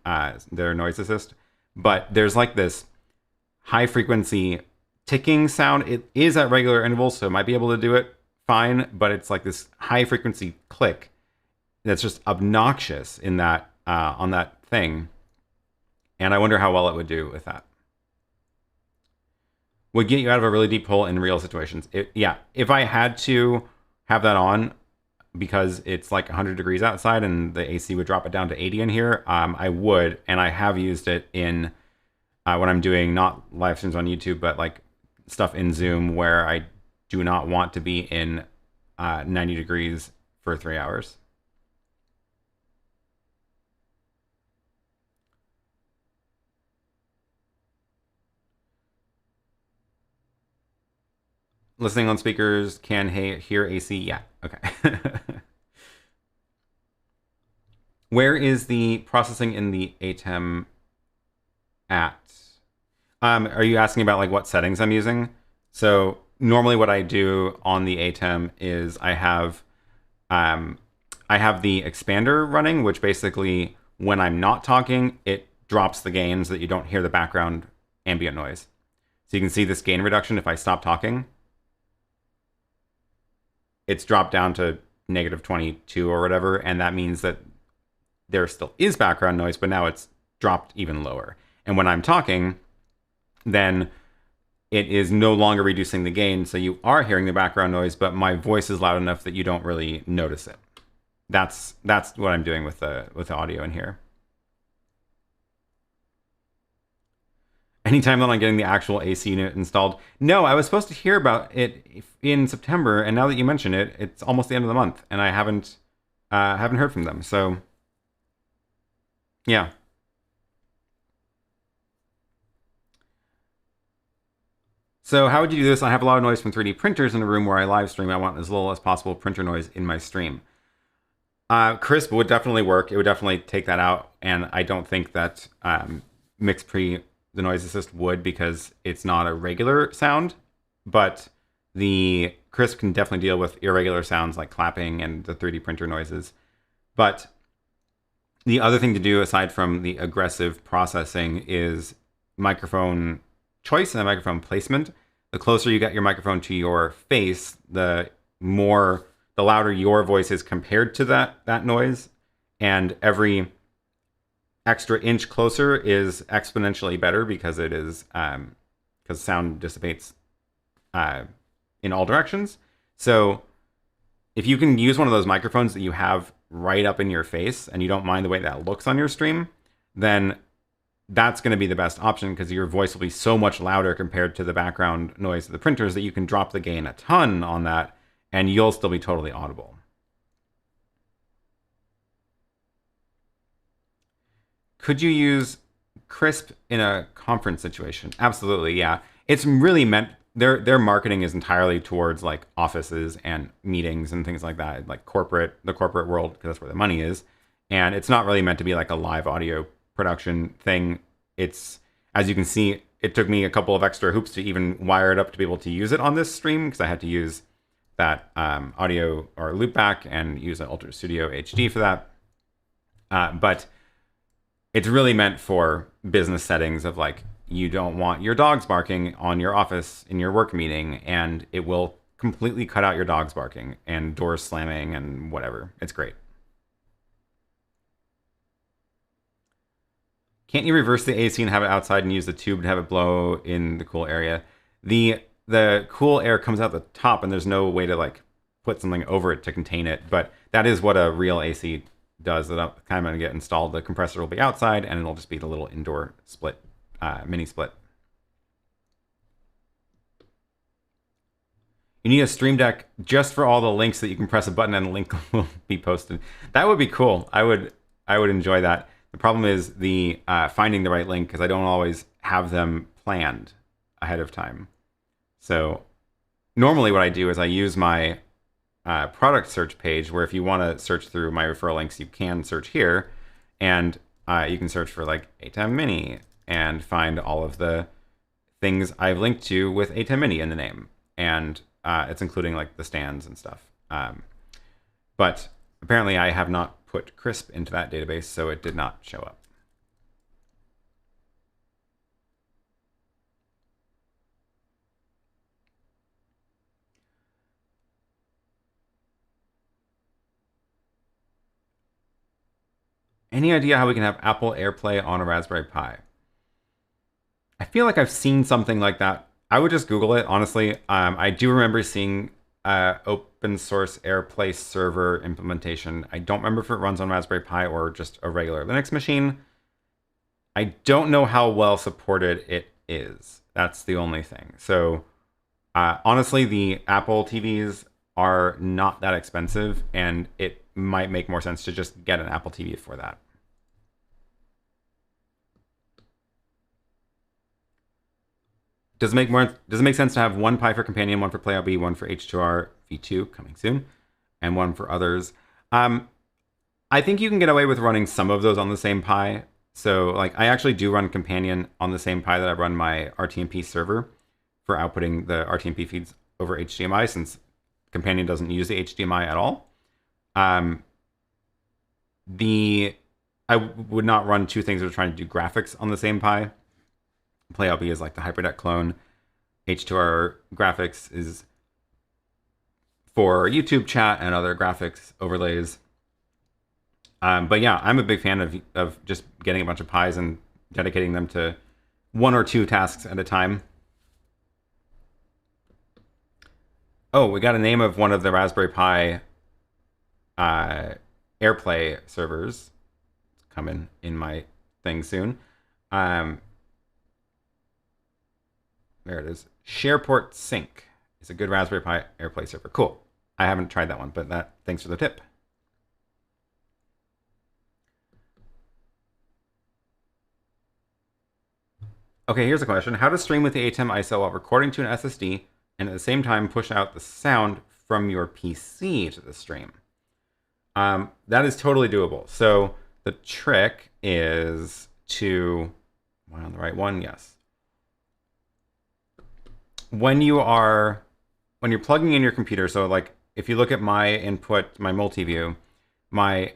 their noise assist, but there's like this high frequency ticking sound. It is at regular intervals, so it might be able to do it fine, but it's like this high frequency click that's just obnoxious in that on that thing, and I wonder how well it would do with that. Would get you out of a really deep hole in real situations. Yeah, if I had to have that on because it's like 100 degrees outside and the AC would drop it down to 80 in here, I would, and I have used it in when I'm doing not live streams on YouTube, but like stuff in Zoom where I do not want to be in 90 degrees for 3 hours. Listening on speakers can hear AC. Yeah. Okay. Where is the processing in the ATEM at? Are you asking about like what settings I'm using? So normally what I do on the ATEM is I have the expander running, which basically when I'm not talking, it drops the gain so that you don't hear the background ambient noise. So you can see this gain reduction if I stop talking. It's dropped down to -22 or whatever, and that means that there still is background noise, but now it's dropped even lower. And when I'm talking, then it is no longer reducing the gain, so you are hearing the background noise, but my voice is loud enough that you don't really notice it. That's what I'm doing with the audio in here. Anytime that I'm getting the actual AC unit installed. No, I was supposed to hear about it in September, and now that you mention it, it's almost the end of the month, and I haven't heard from them. So, yeah. So how would you do this? I have a lot of noise from 3D printers in a room where I live stream. I want as little as possible printer noise in my stream. Krisp would definitely work. It would definitely take that out, and I don't think that MKII, the noise assist, would, because it's not a regular sound, but the Krisp can definitely deal with irregular sounds like clapping and the 3D printer noises. But the other thing to do aside from the aggressive processing is microphone choice and microphone placement. The closer you get your microphone to your face, the louder your voice is compared to that noise, And every extra inch closer is exponentially better because it is because sound dissipates in all directions. So if you can use one of those microphones that you have right up in your face and you don't mind the way that looks on your stream, then that's going to be the best option because your voice will be so much louder compared to the background noise of the printers that you can drop the gain a ton on that and you'll still be totally audible. Could you use Krisp in a conference situation? Absolutely, yeah. It's really meant, their marketing is entirely towards like offices and meetings and things like that, like the corporate world, because that's where the money is. And it's not really meant to be like a live audio production thing. It's, as you can see, it took me a couple of extra hoops to even wire it up to be able to use it on this stream because I had to use that audio or Loopback and use an Ultra Studio HD for that. But it's really meant for business settings of like, you don't want your dogs barking on your office in your work meeting, and it will completely cut out your dogs barking and doors slamming and whatever. It's great. Can't you reverse the AC and have it outside and use the tube to have it blow in the cool area? The cool air comes out the top and there's no way to like put something over it to contain it, but that is what a real AC does. That I'm kind of going to get installed. The compressor will be outside and it'll just be the little indoor split, mini split. You need a Stream Deck just for all the links that you can press a button and a link will be posted. That would be cool. I would enjoy that. The problem is the finding the right link because I don't always have them planned ahead of time. So normally what I do is I use my product search page where if you want to search through my referral links, you can search here and you can search for like ATEM Mini and find all of the things I've linked to with ATEM Mini in the name. And it's including like the stands and stuff. But apparently I have not put Krisp into that database, so it did not show up. Any idea how we can have Apple AirPlay on a Raspberry Pi? I feel like I've seen something like that. I would just Google it, honestly. I do remember seeing open source AirPlay server implementation. I don't remember if it runs on Raspberry Pi or just a regular Linux machine. I don't know how well supported it is. That's the only thing. So honestly, the Apple TVs are not that expensive, and it might make more sense to just get an Apple TV for that. Does it make sense to have one Pi for companion, one for PlayLB, one for H2R V2 coming soon, and one for others? I think you can get away with running some of those on the same Pi. So like I actually do run companion on the same Pi that I run my RTMP server for outputting the RTMP feeds over HDMI, since companion doesn't use the HDMI at all. I would not run two things that are trying to do graphics on the same Pi. PlayLB is like the HyperDeck clone. H2R graphics is for YouTube chat and other graphics overlays. But yeah, I'm a big fan of just getting a bunch of Pis and dedicating them to one or two tasks at a time. Oh, we got a name of one of the Raspberry Pi AirPlay servers. It's coming in my thing soon. There it is. SharePort Sync is a good Raspberry Pi AirPlay server. Cool. I haven't tried that one, but thanks for the tip. Okay, here's a question. How to stream with the ATEM ISO while recording to an SSD and at the same time push out the sound from your PC to the stream? That is totally doable. So the trick is to... Am I on the right one? Yes. When you're plugging in your computer, so like if you look at my input, my multi-view, my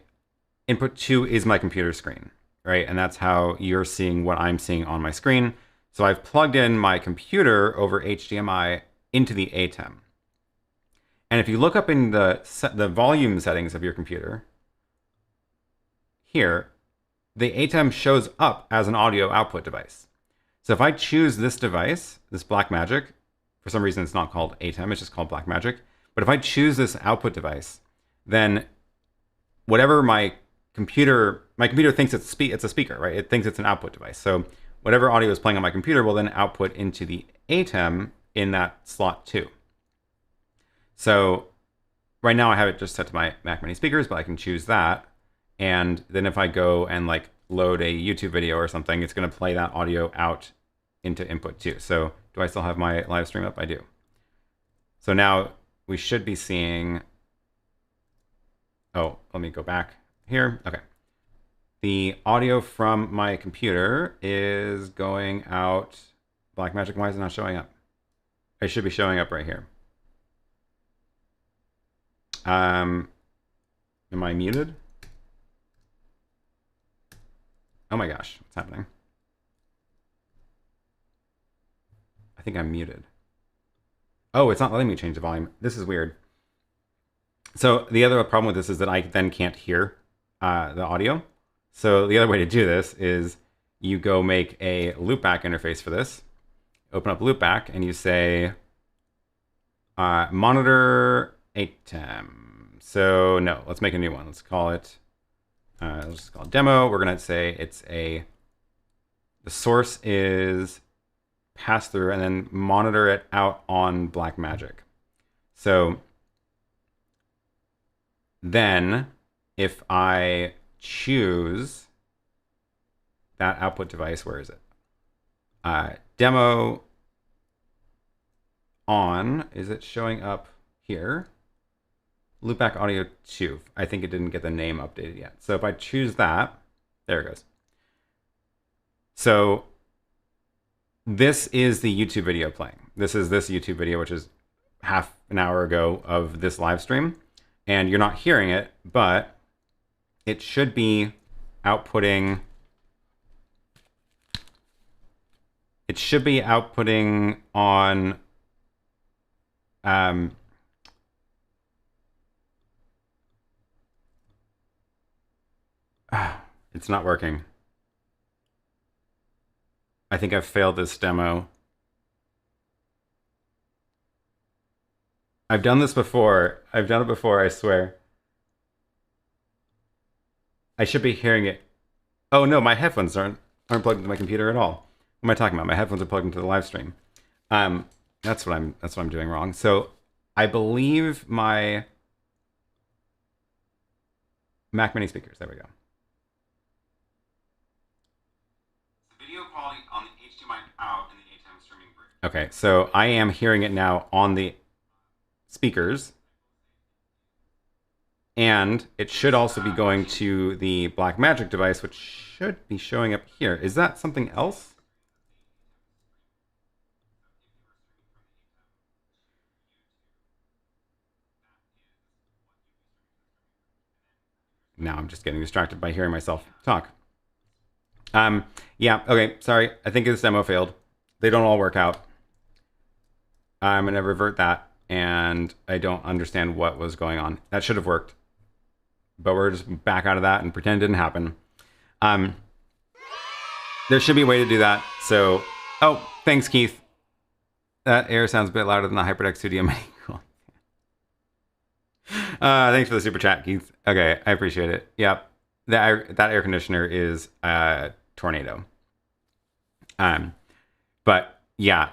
input 2 is my computer screen, right? And that's how you're seeing what I'm seeing on my screen. So I've plugged in my computer over HDMI into the ATEM. And if you look up in the volume settings of your computer, here, the ATEM shows up as an audio output device. So if I choose this device, this Blackmagic, for some reason it's not called ATEM, it's just called Blackmagic. But if I choose this output device, then whatever my computer thinks it's a speaker, right? It thinks it's an output device. So whatever audio is playing on my computer will then output into the ATEM in that slot too. So right now I have it just set to my Mac Mini speakers, but I can choose that. And then if I go and like load a YouTube video or something, it's going to play that audio out into input too. So do I still have my live stream up? I do. So now we should be seeing, oh, let me go back here. Okay. The audio from my computer is going out. Blackmagic, why is it not showing up? It should be showing up right here. Am I muted? Oh my gosh, what's happening? I think I'm muted. Oh, it's not letting me change the volume. This is weird. So the other problem with this is that I then can't hear the audio. So the other way to do this is you go make a Loopback interface for this. Open up Loopback and you say monitor ATEM. So no, let's make a new one. Let's call it, let's just call it demo. We're gonna say it's the source is pass through and then monitor it out on Blackmagic. So then if I choose that output device, where is it? Demo on, is it showing up here? Loopback Audio 2. I think it didn't get the name updated yet. So if I choose that, there it goes. So this is the YouTube video playing. This is this YouTube video, which is half an hour ago of this live stream. And you're not hearing it, but it should be outputting. It should be outputting on it's not working. I think I've failed this demo. I've done this before. I've done it before, I swear. I should be hearing it. Oh no, my headphones aren't plugged into my computer at all. What am I talking about? My headphones are plugged into the live stream. That's what I'm doing wrong. So I believe my Mac Mini speakers. There we go. Video quality on the HDMI out in the ATEM streaming bridge. Okay, so I am hearing it now on the speakers, and it should also be going to the Blackmagic device, which should be showing up here. Is that something else? Now I'm just getting distracted by hearing myself talk. Yeah, okay, sorry. I think this demo failed. They don't all work out. I'm gonna revert that, and I don't understand what was going on. That should have worked, but we're just back out of that and pretend it didn't happen. There should be a way to do that. So, oh, thanks, Keith. That air sounds a bit louder than the HyperDeck Studio Mini. Cool. Thanks for the super chat, Keith. Okay, I appreciate it. Yep, that air conditioner is a tornado. But yeah,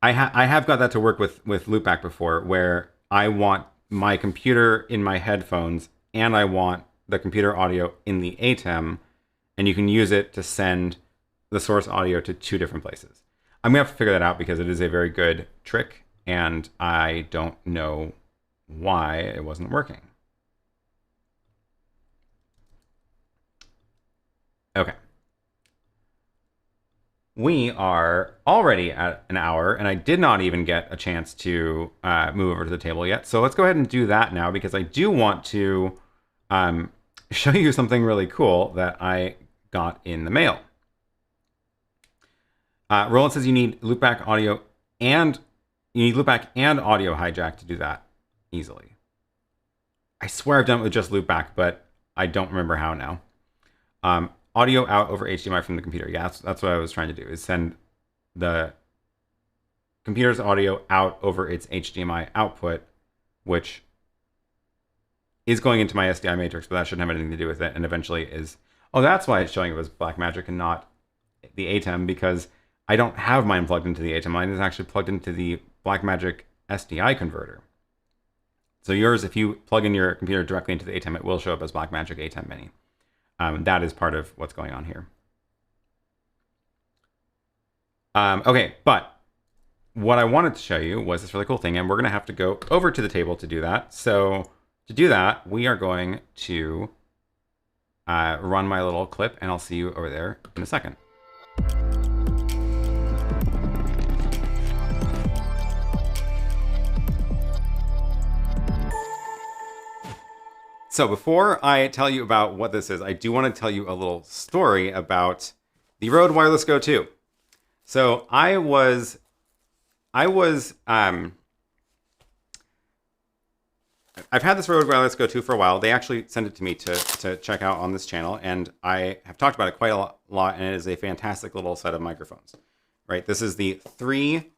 I have got that to work with Loopback before, where I want my computer in my headphones and I want the computer audio in the ATEM, and you can use it to send the source audio to two different places. I'm gonna have to figure that out because it is a very good trick, and I don't know why it wasn't working. Okay. We are already at an hour, and I did not even get a chance to move over to the table yet. So let's go ahead and do that now, because I do want to show you something really cool that I got in the mail. Roland says you need Loopback audio and Loopback and audio hijack to do that easily. I swear I've done it with just Loopback, but I don't remember how now. audio out over HDMI from the computer. Yeah, that's what I was trying to do, is send the computer's audio out over its HDMI output, which is going into my SDI matrix, but that shouldn't have anything to do with it. And eventually is, oh, that's why it's showing it was Blackmagic and not the ATEM, because I don't have mine plugged into the ATEM. Mine is actually plugged into the Blackmagic SDI converter. So yours, if you plug in your computer directly into the ATEM, it will show up as Blackmagic ATEM Mini. That is part of what's going on here. Okay, but what I wanted to show you was this really cool thing, and we're going to have to go over to the table to do that. So to do that, we are going to run my little clip, and I'll see you over there in a second. So before I tell you about what this is, I do want to tell you a little story about the Røde Wireless Go 2. So I've had this Røde Wireless Go 2 for a while. They actually sent it to me to check out on this channel, and I have talked about it quite a lot, and it is a fantastic little set of microphones. Right, this is the three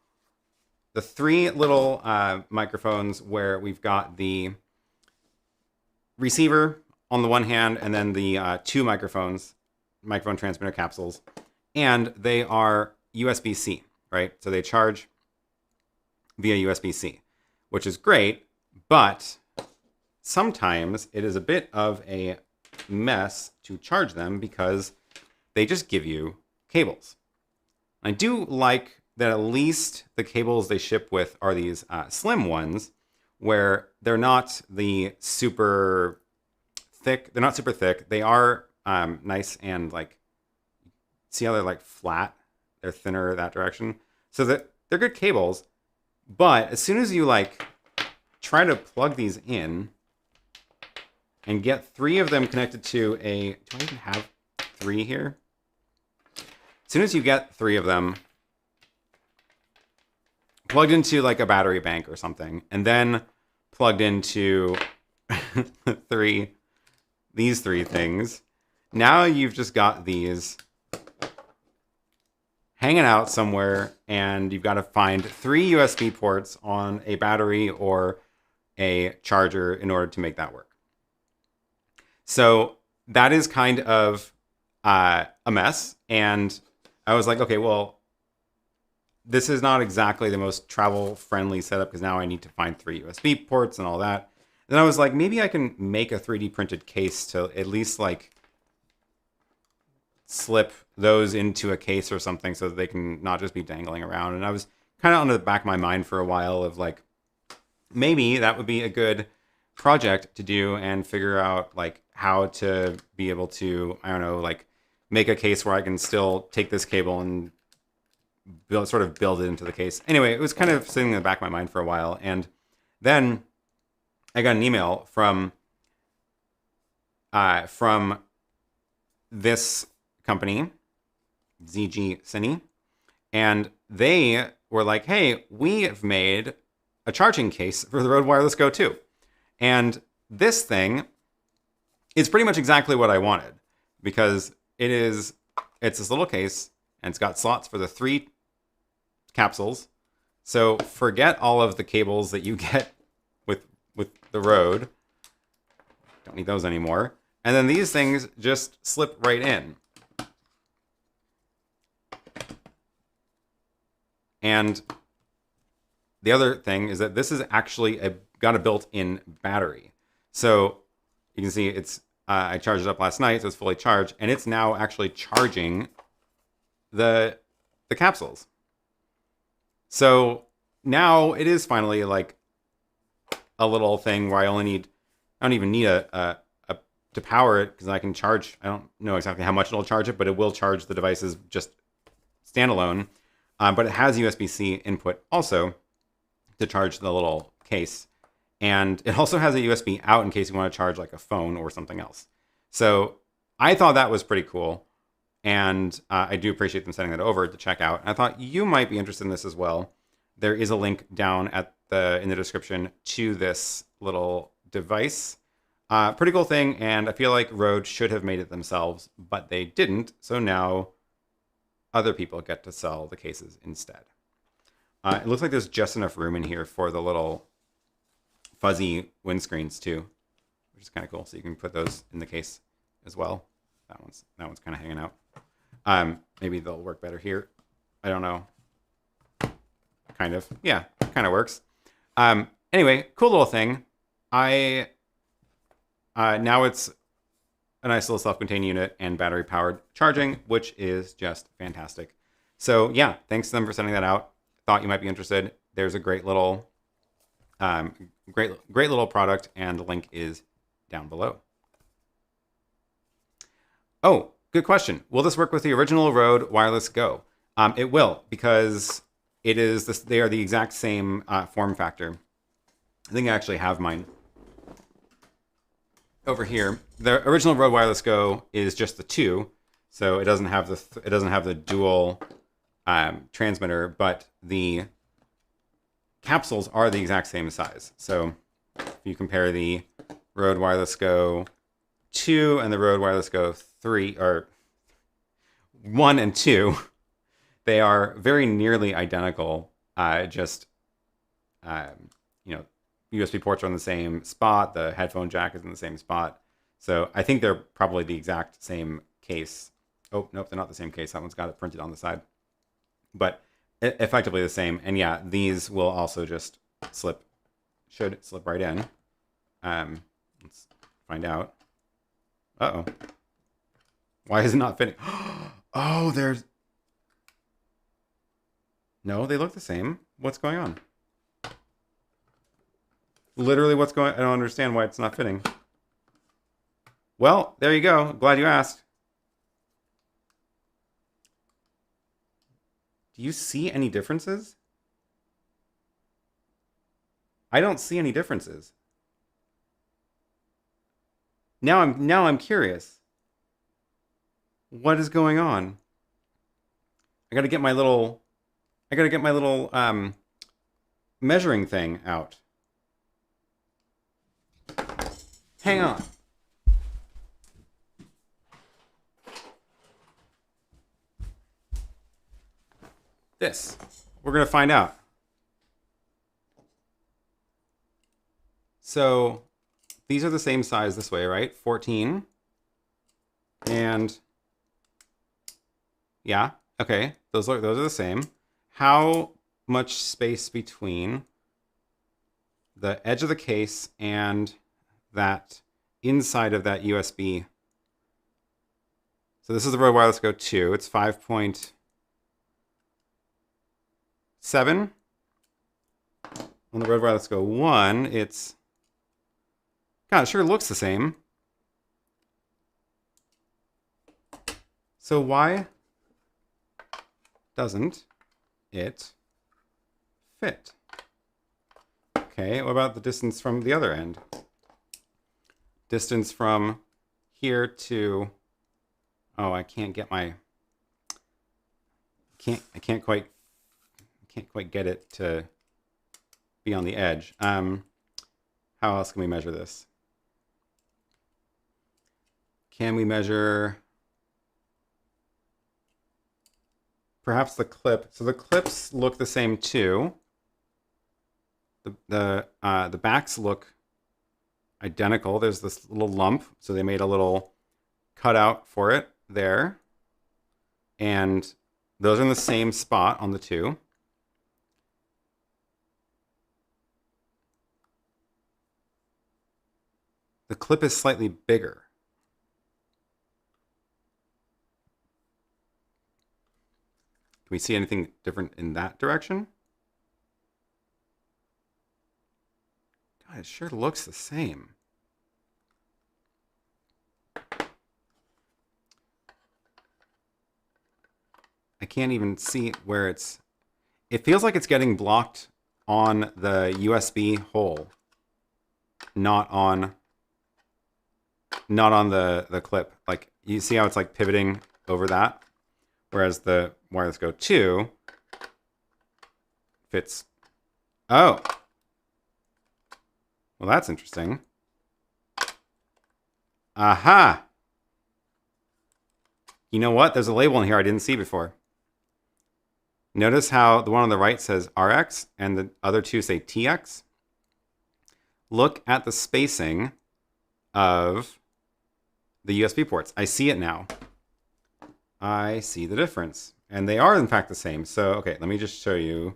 little microphones where we've got the receiver on the one hand, and then the two microphone transmitter capsules, and they are USB-C, right? So they charge via USB-C, which is great, but sometimes it is a bit of a mess to charge them because they just give you cables. I do like that at least the cables they ship with are these slim ones, where they're not the super thick. They're not super thick. They are nice and like, see how they're like flat? They're thinner that direction. So that they're good cables. But as soon as you like try to plug these in and get three of them connected to a, do I even have three here? As soon as you get three of them plugged into like a battery bank or something, and then plugged into these three things, now you've just got these hanging out somewhere, and you've got to find three USB ports on a battery or a charger in order to make that work. So that is kind of a mess, and I was like, okay, well, this is not exactly the most travel-friendly setup, because now I need to find three USB ports and all that. Then I was like, maybe I can make a 3D printed case to at least like slip those into a case or something so that they can not just be dangling around. And I was kind of on the back of my mind for a while of like, maybe that would be a good project to do and figure out like how to be able to, I don't know, like make a case where I can still take this cable and sort of build it into the case. Anyway, it was kind of sitting in the back of my mind for a while. And then I got an email from this company, ZG Cine, and they were like, hey, we have made a charging case for the Røde Wireless Go 2. And this thing is pretty much exactly what I wanted, because it's this little case, and it's got slots for the three capsules. So forget all of the cables that you get with the Røde. Don't need those anymore. And then these things just slip right in. And the other thing is that this is actually got a built-in battery. So you can see it's I charged it up last night, so it's fully charged, and it's now actually charging the capsules. So now it is finally like a little thing where I don't even need to power it, because I can charge, I don't know exactly how much it'll charge it, but it will charge the devices just standalone. But it has USB-C input also to charge the little case. And it also has a USB out in case you want to charge like a phone or something else. So I thought that was pretty cool. And I do appreciate them sending that over to check out. And I thought you might be interested in this as well. There is a link down in the description to this little device. Pretty cool thing, and I feel like Røde should have made it themselves, but they didn't, so now other people get to sell the cases instead. It looks like there's just enough room in here for the little fuzzy windscreens too, which is kind of cool. So you can put those in the case as well. That one's kind of hanging out. Maybe they'll work better here. I don't know. Kind of. Yeah, kind of works. Anyway, cool little thing. Now it's a nice little self-contained unit and battery-powered charging, which is just fantastic. So yeah, thanks to them for sending that out. Thought you might be interested. There's a great little product, and the link is down below. Oh, good question. Will this work with the original Røde Wireless Go? It will, because it is this, they are the exact same form factor. I think I actually have mine over here. The original Røde Wireless Go is just the 2, so it doesn't have the dual transmitter, but the capsules are the exact same size. So if you compare the Røde Wireless Go 2 and the Røde Wireless Go 3, or 1 and 2, they are very nearly identical. You know, USB ports are in the same spot. The headphone jack is in the same spot. So I think they're probably the exact same case. Oh, nope, they're not the same case. That one's got it printed on the side. But effectively the same. And yeah, these will also just should slip right in. Let's find out. Uh-oh. Why is it not fitting? Oh, there's... No, they look the same. What's going on? Literally what's going on? I don't understand why it's not fitting. Well, there you go. Glad you asked. Do you see any differences? I don't see any differences. Now I'm curious. What is going on? I gotta get my little measuring thing out. Hang on. We're gonna find out. So these are the same size this way, right? 14. And yeah, okay. Those are the same. How much space between the edge of the case and that inside of that USB? So this is the Røde Wireless Go 2. It's 5.7. On the Røde Wireless Go 1, it's... God, it sure looks the same. So why doesn't it fit? Okay, what about the distance from the other end? Distance from here to... Oh, I can't get my... I can't quite get it to be on the edge. How else can we measure this? Can we measure perhaps the clip? So the clips look the same too. The backs look identical. There's this little lump, so they made a little cutout for it there. And those are in the same spot on the 2. The clip is slightly bigger. Can we see anything different in that direction? God, it sure looks the same. I can't even see where it's... It feels like it's getting blocked on the USB hole, not on the clip. Like, you see how it's like pivoting over that? Whereas the Wireless Go 2 fits... Oh! Well, that's interesting. Aha! You know what? There's a label in here I didn't see before. Notice how the one on the right says RX and the other two say TX? Look at the spacing of the USB ports. I see it now. I see the difference. And they are, in fact, the same. So, okay, let me just show you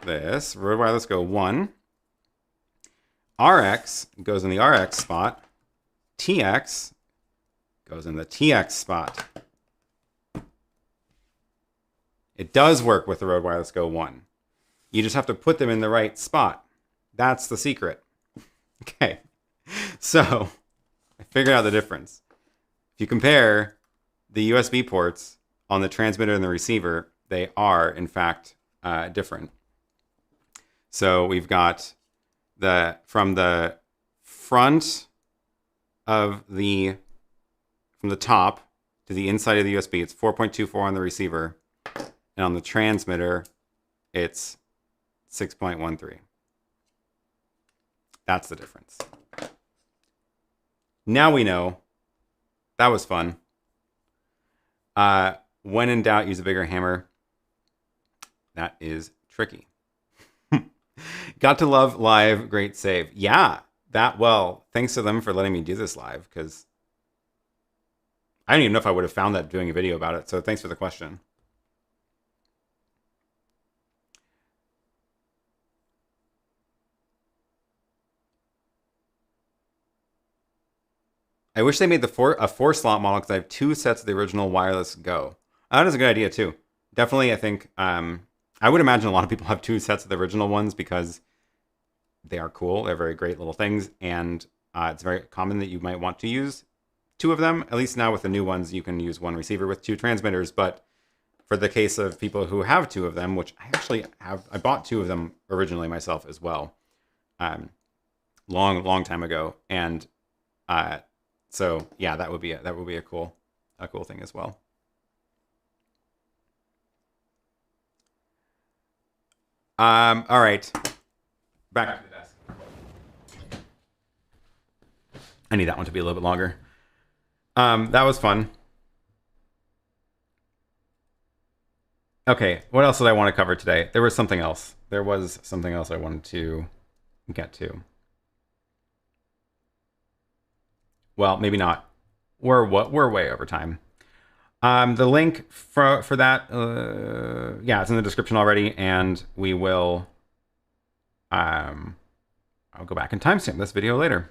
this. Rode Wireless Go 1. RX goes in the RX spot. TX goes in the TX spot. It does work with the Rode Wireless Go 1. You just have to put them in the right spot. That's the secret. Okay, so I figured out the difference. If you compare the USB ports on the transmitter and the receiver, they are, in fact, different. So we've got from the front of from the top to the inside of the USB, it's 4.24 on the receiver. And on the transmitter, it's 6.13. That's the difference. Now we know. That was fun. When in doubt, use a bigger hammer. That is tricky. Got to love live. Great save. Yeah, well, thanks to them for letting me do this live, because I don't even know if I would have found that doing a video about it. So thanks for the question. I wish they made a 4-slot model because I have 2 sets of the original wireless Go. That is a good idea too. Definitely, I think I would imagine a lot of people have 2 sets of the original ones because they are cool. They're very great little things, and it's very common that you might want to use 2 of them. At least now with the new ones, you can use 1 receiver with 2 transmitters. But for the case of people who have 2 of them, which I actually have, I bought 2 of them originally myself as well, long time ago, and so yeah, that would be a cool thing as well. All right, back to the desk. I need that one to be a little bit longer. That was fun. Okay, what else did I want to cover today? There was something else. I wanted to get to. Well, maybe not. We're way over time. The link for that, yeah, it's in the description already, and we will. I'll go back and timestamp this video later.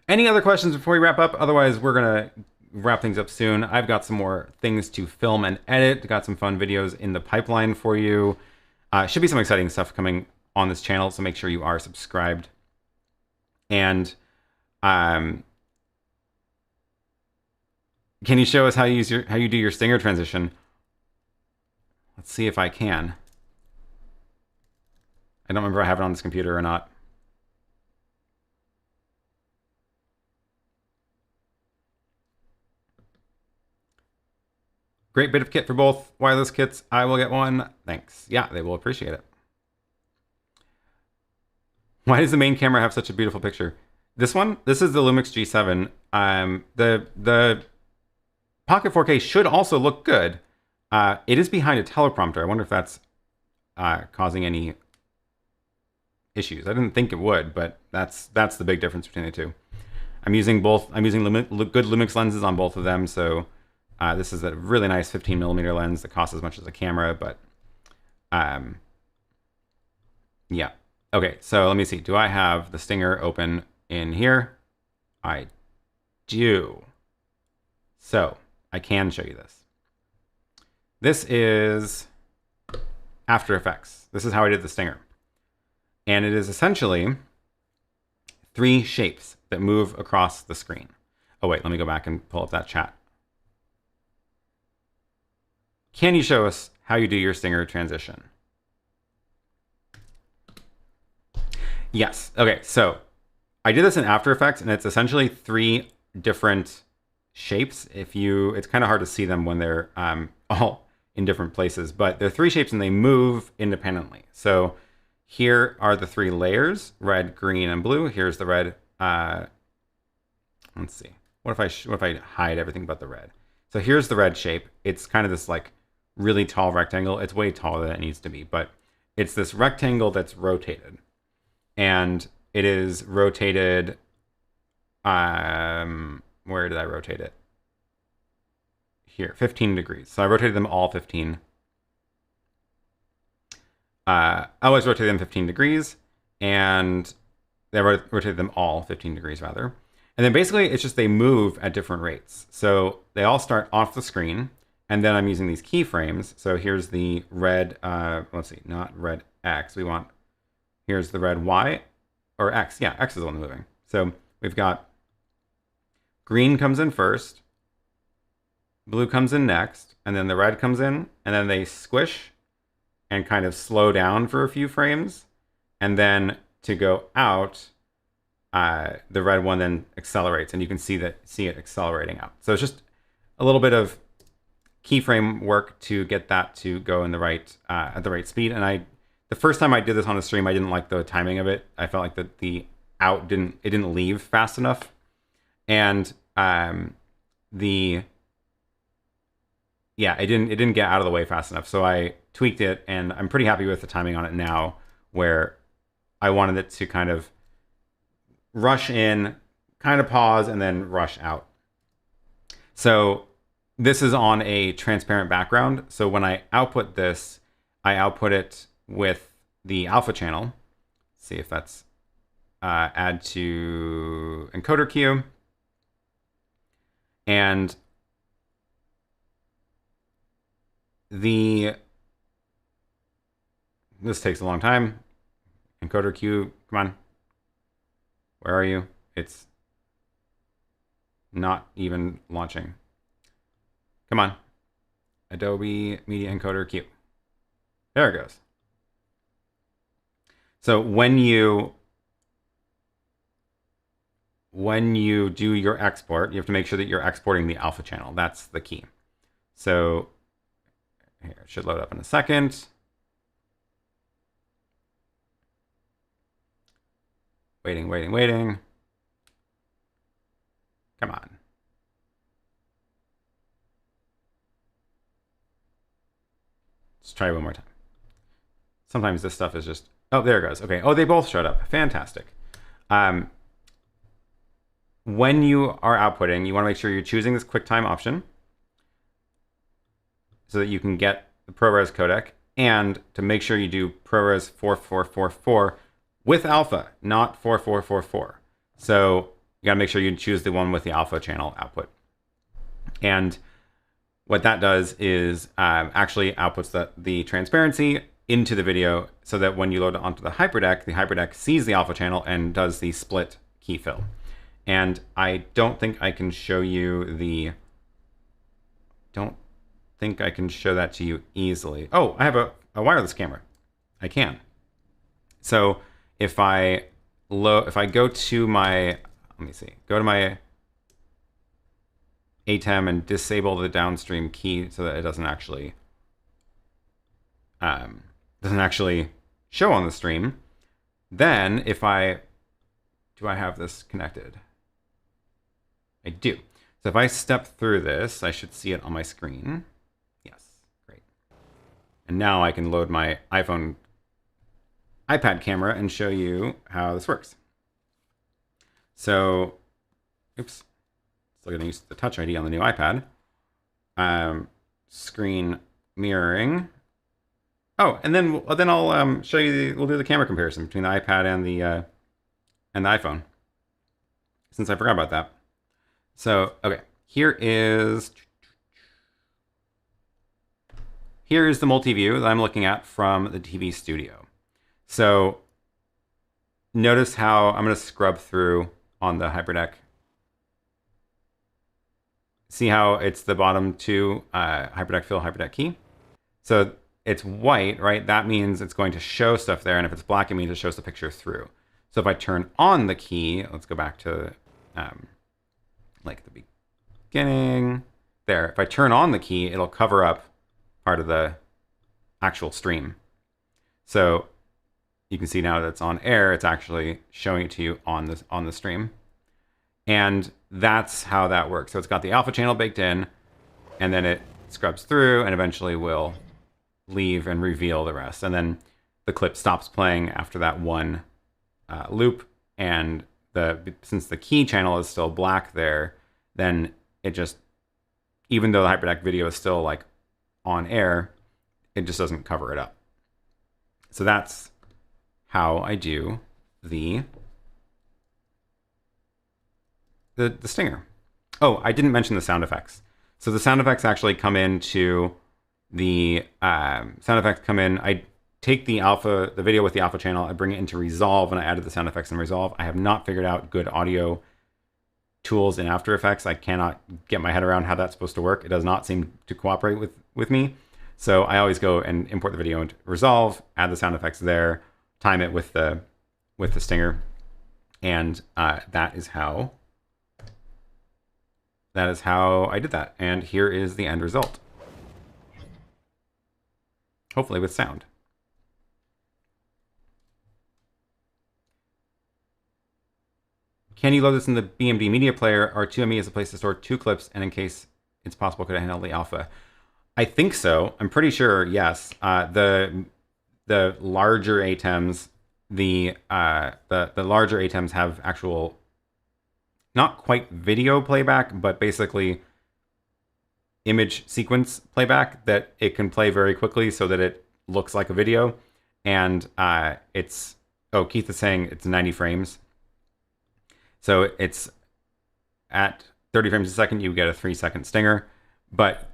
Any other questions before we wrap up? Otherwise, we're gonna wrap things up soon. I've got some more things to film and edit. Got some fun videos in the pipeline for you. Should be some exciting stuff coming on this channel, so make sure you are subscribed. And can you show us how you do your stinger transition? Let's see if I can. I don't remember if I have it on this computer or not. Great bit of kit for both wireless kits. I will get one. Thanks. Yeah, they will appreciate it. Why does the main camera have such a beautiful picture? This one, this is the Lumix G7. The Pocket 4K should also look good. It is behind a teleprompter. I wonder if that's causing any issues. I didn't think it would, but that's the big difference between the two. I'm using good Lumix lenses on both of them, so this is a really nice 15mm lens that costs as much as a camera, but yeah. Okay, so let me see. Do I have the stinger open in here? I do. So I can show you this. This is After Effects. This is how I did the stinger. And it is essentially 3 shapes that move across the screen. Oh wait, let me go back and pull up that chat. Can you show us how you do your stinger transition? Yes. Okay, so I did this in After Effects, and it's essentially 3 different shapes. It's kind of hard to see them when they're all in different places, but they're 3 shapes and they move independently. So here are the 3 layers: red, green, and blue. Here's the red, let's see. What if I hide everything but the red? So here's the red shape. It's kind of this like really tall rectangle. It's way taller than it needs to be, but it's this rectangle that's rotated. And it is rotated, where did I rotate it? Here, 15 degrees. So I rotated them all 15. I always rotated them 15 degrees, and they rotated them all 15 degrees rather. And then basically it's just they move at different rates. So they all start off the screen, and then I'm using these keyframes. So here's the red, let's see, not red X. Here's the red Y, or X. Yeah, X is the one moving. So we've got green comes in first, blue comes in next, and then the red comes in, and then they squish and kind of slow down for a few frames. And then to go out, the red one then accelerates, and you can see it accelerating out. So it's just a little bit of keyframe work to get that to go in the right at the right speed. And the first time I did this on a stream, I didn't like the timing of it. I felt like that the out didn't leave fast enough, and it didn't get out of the way fast enough. So I tweaked it, and I'm pretty happy with the timing on it now, where I wanted it to kind of rush in, kind of pause, and then rush out. So this is on a transparent background. So when I output this, I output it with the alpha channel. Let's see if that's add to encoder queue. And this takes a long time. Encoder queue, come on. Where are you? It's not even launching. Come on. Adobe Media Encoder queue. There it goes. So when you do your export, you have to make sure that you're exporting the alpha channel. That's the key. So here, it should load up in a second. Waiting. Come on. Let's try one more time. Sometimes this stuff is just... Oh, there it goes. Okay. Oh, they both showed up. Fantastic. When you are outputting, you want to make sure you're choosing this QuickTime option so that you can get the ProRes codec, and to make sure you do ProRes 4444 with alpha, not 4444. So you got to make sure you choose the one with the alpha channel output. And what that does is actually outputs the transparency into the video, so that when you load it onto the hyperdeck sees the alpha channel and does the split key fill. And I don't think I can show you that to you easily. Oh, I have a wireless camera. I can. So if I go to my, go to my ATEM and disable the downstream key so that it doesn't actually show on the stream. Then do I have this connected? I do. So if I step through this, I should see it on my screen. Yes, great. And now I can load my iPad camera and show you how this works. So, oops, still gonna use the Touch ID on the new iPad. Screen mirroring. Oh, and then I'll show you. We'll do the camera comparison between the iPad and the iPhone, since I forgot about that. So, okay, here's the multi-view that I'm looking at from the TV Studio. So notice how I'm going to scrub through on the hyperdeck. See how it's the bottom two hyperdeck fill, hyperdeck key. So it's white, right? That means it's going to show stuff there. And if it's black, it means it shows the picture through. So if I turn on the key, let's go back to like the beginning there. If I turn on the key, it'll cover up part of the actual stream. So you can see now that it's on air, it's actually showing it to you on the stream. And that's how that works. So it's got the alpha channel baked in, and then it scrubs through and eventually will leave and reveal the rest. And then the clip stops playing after that one loop. And since the key channel is still black there, then it just, even though the HyperDeck video is still like on air, it just doesn't cover it up. So that's how I do the stinger. Oh, I didn't mention the sound effects. So the sound effects actually come into the I take the video with the alpha channel, I bring it into Resolve, and I added the sound effects in Resolve. I have not figured out good audio tools in After Effects. I cannot get my head around how that's supposed to work. It does not seem to cooperate with me. So I always go and import the video into Resolve, add the sound effects there, time it with the stinger, and that is how I did that. And here is the end result. Hopefully with sound. Can you load this in the BMD media player? R2ME is a place to store 2 clips, and in case it's possible, could I handle the alpha? I think so. I'm pretty sure, yes. The larger ATEMs, the larger ATEMs have actual, not quite video playback, but basically image sequence playback that it can play very quickly so that it looks like a video. And it's, oh, Keith is saying it's 90 frames. So it's at 30 frames a second, you get a 3-second stinger. But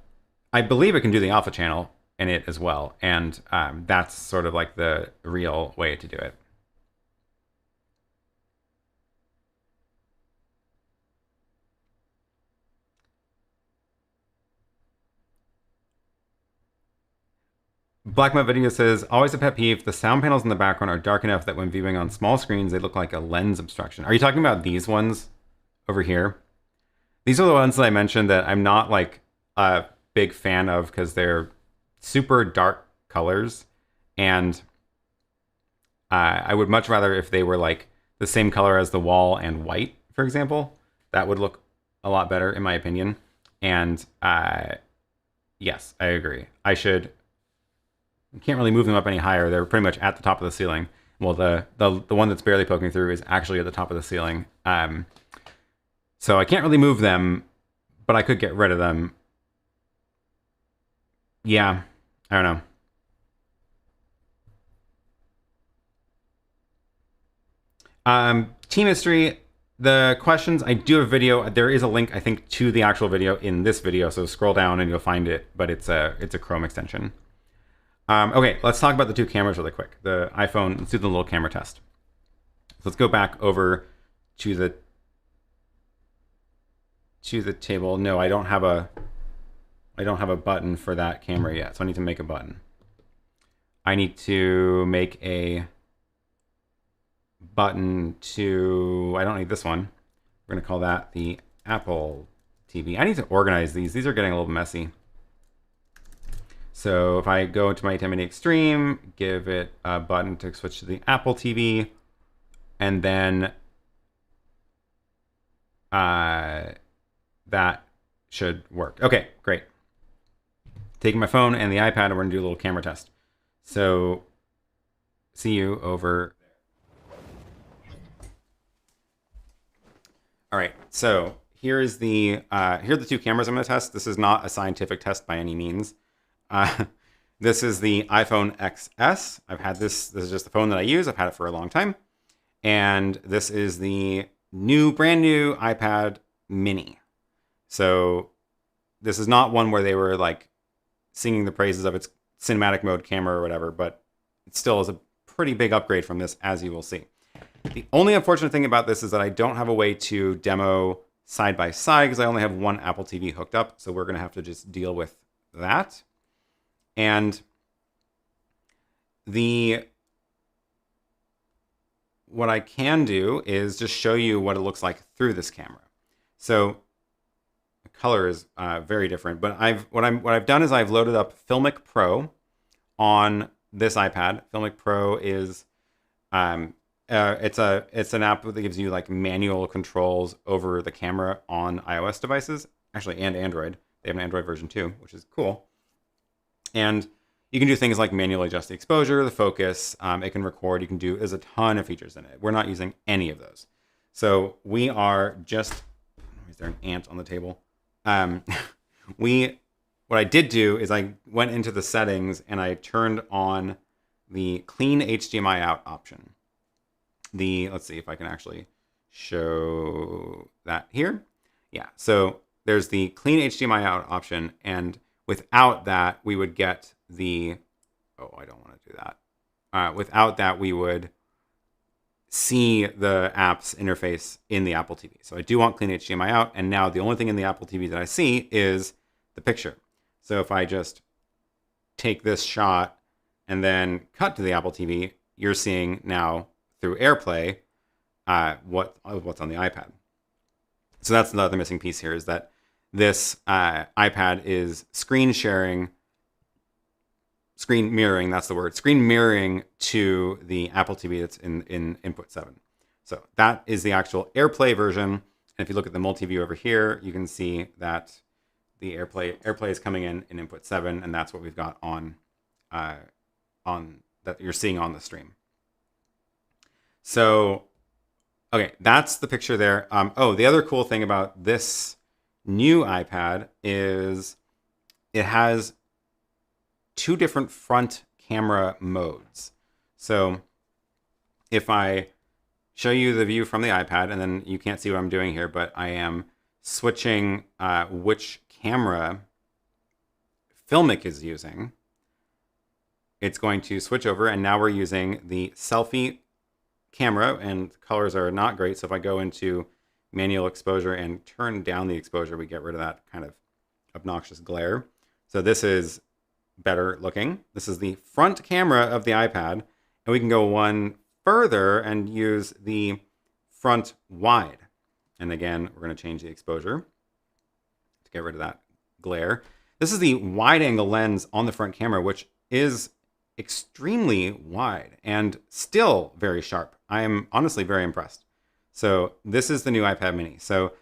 I believe it can do the alpha channel in it as well. And that's sort of like the real way to do it. Blackmut Video says, always a pet peeve, the sound panels in the background are dark enough that when viewing on small screens, they look like a lens obstruction. Are you talking about these ones over here? These are the ones that I mentioned that I'm not like a big fan of because they're super dark colors. And I would much rather if they were like the same color as the wall and white, for example. That would look a lot better in my opinion. And yes, I agree. You can't really move them up any higher. They're pretty much at the top of the ceiling. Well, the one that's barely poking through is actually at the top of the ceiling. So I can't really move them, but I could get rid of them. Yeah, I don't know. Team history, the questions, I do have a video. There is a link, I think, to the actual video in this video. So scroll down and you'll find it, but it's a Chrome extension. Okay, let's talk about the 2 cameras really quick. The iPhone, let's do the little camera test. So let's go back over to the table. No, I don't have a button for that camera yet, so I need to make a button. I need to make a button to, I don't need this one. We're gonna call that the Apple TV. I need to organize these. These are getting a little messy. So if I go into my ATEM Mini Extreme, give it a button to switch to the Apple TV, and then that should work. Okay, great. Taking my phone and the iPad, and we're gonna do a little camera test. So see you over there. All right, so here are the 2 cameras I'm gonna test. This is not a scientific test by any means. This is the iPhone XS. I've had this. This is just the phone that I use. I've had it for a long time. And this is the brand new iPad Mini. So this is not one where they were like singing the praises of its cinematic mode camera or whatever, but it still is a pretty big upgrade from this, as you will see. The only unfortunate thing about this is that I don't have a way to demo side by side because I only have one Apple TV hooked up. So we're going to have to just deal with that. And what I can do is just show you what it looks like through this camera. So the color is very different, but what I've done is I've loaded up Filmic Pro on this iPad. Filmic Pro is It's an app that gives you like manual controls over the camera on iOS devices, actually, and Android. They have an Android version too, which is cool. And you can do things like manually adjust the exposure, the focus. It can record. You can do. There's a ton of features in it. We're not using any of those. So we are just. Is there an ant on the table? What I did do is I went into the settings and I turned on the clean HDMI out option. Let's see if I can actually show that here. Yeah, so there's the clean HDMI out option, and without that, we would get the, oh, I don't want to do that. Without that, we would see the app's interface in the Apple TV. So I do want clean HDMI out, and now the only thing in the Apple TV that I see is the picture. So if I just take this shot and then cut to the Apple TV, you're seeing now through AirPlay what's on the iPad. So that's the other missing piece here, is that this iPad is screen mirroring to the Apple TV that's in input 7. So that is the actual AirPlay version. And if you look at the multi-view over here, you can see that the AirPlay is coming in input 7, and that's what we've got on that you're seeing on the stream. So, okay, that's the picture there. Oh, the other cool thing about this new iPad is it has 2 different front camera modes. So if I show you the view from the iPad, and then you can't see what I'm doing here, but I am switching which camera Filmic is using. It's going to switch over, and now we're using the selfie camera, and colors are not great. So if I go into manual exposure and turn down the exposure, we get rid of that kind of obnoxious glare. So this is better looking. This is the front camera of the iPad, and we can go one further and use the front wide. And again, we're going to change the exposure to get rid of that glare. This is the wide angle lens on the front camera, which is extremely wide and still very sharp. I am honestly very impressed. So this is the new iPad mini. So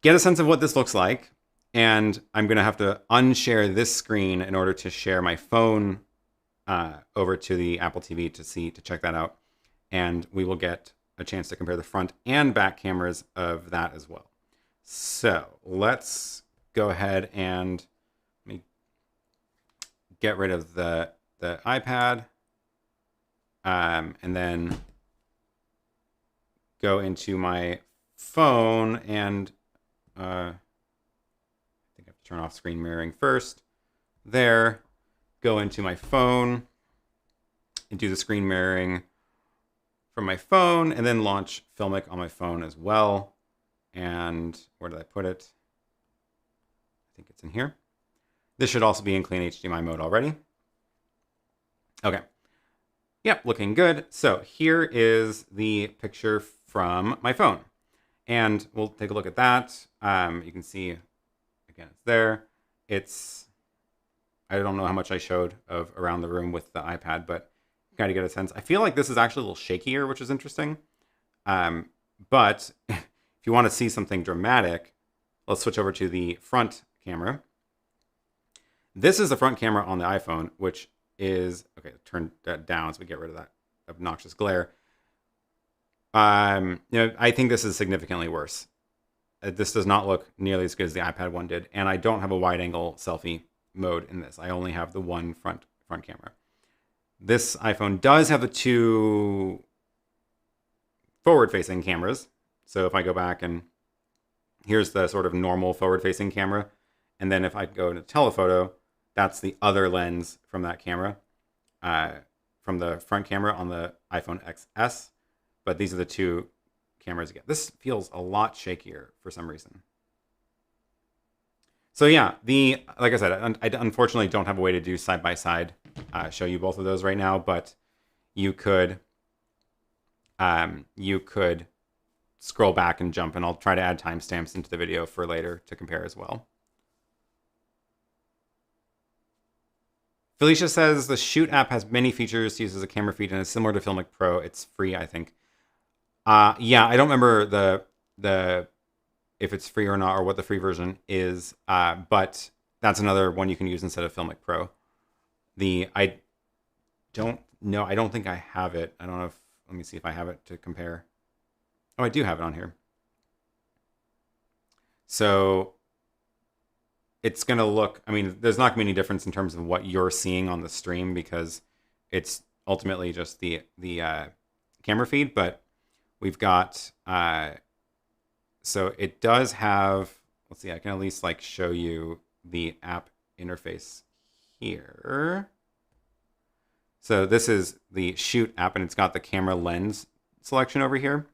get a sense of what this looks like. And I'm going to have to unshare this screen in order to share my phone over to the Apple TV to check that out. And we will get a chance to compare the front and back cameras of that as well. So let's go ahead and let me get rid of the iPad and then go into my phone and I think I have to turn off screen mirroring first. There, go into my phone and do the screen mirroring from my phone, and then launch Filmic on my phone as well. And where did I put it? I think it's in here. This should also be in clean HDMI mode already. Okay. Yep, looking good. So here is the picture from my phone. And we'll take a look at that. You can see, again, it's there. I don't know how much I showed of around the room with the iPad, but kind of get a sense. I feel like this is actually a little shakier, which is interesting. But if you want to see something dramatic, let's switch over to the front camera. This is the front camera on the iPhone, which is, okay, turn that down so we get rid of that obnoxious glare. I think this is significantly worse. This does not look nearly as good as the iPad 1 did. And I don't have a wide angle selfie mode in this. I only have the one front camera. This iPhone does have the 2 forward-facing cameras. So if I go back and here's the sort of normal forward-facing camera. And then if I go to telephoto, that's the other lens from that camera, from the front camera on the iPhone XS. But these are the 2 cameras again. This feels a lot shakier for some reason. So yeah, like I said, I unfortunately don't have a way to do side-by-side, show you both of those right now, but you could scroll back and jump, and I'll try to add timestamps into the video for later to compare as well. Felicia says the Shoot app has many features, uses a camera feed, and is similar to Filmic Pro. It's free, I think. Yeah, I don't remember the if it's free or not, or what the free version is. But that's another one you can use instead of Filmic Pro. I don't know. I don't think I have it. I don't know if. Let me see if I have it to compare. Oh, I do have it on here. So it's going to look, I mean, there's not going to be any difference in terms of what you're seeing on the stream because it's ultimately just the camera feed, but we've got, so it does have, let's see, I can at least like show you the app interface here. So this is the Shoot app, and it's got the camera lens selection over here.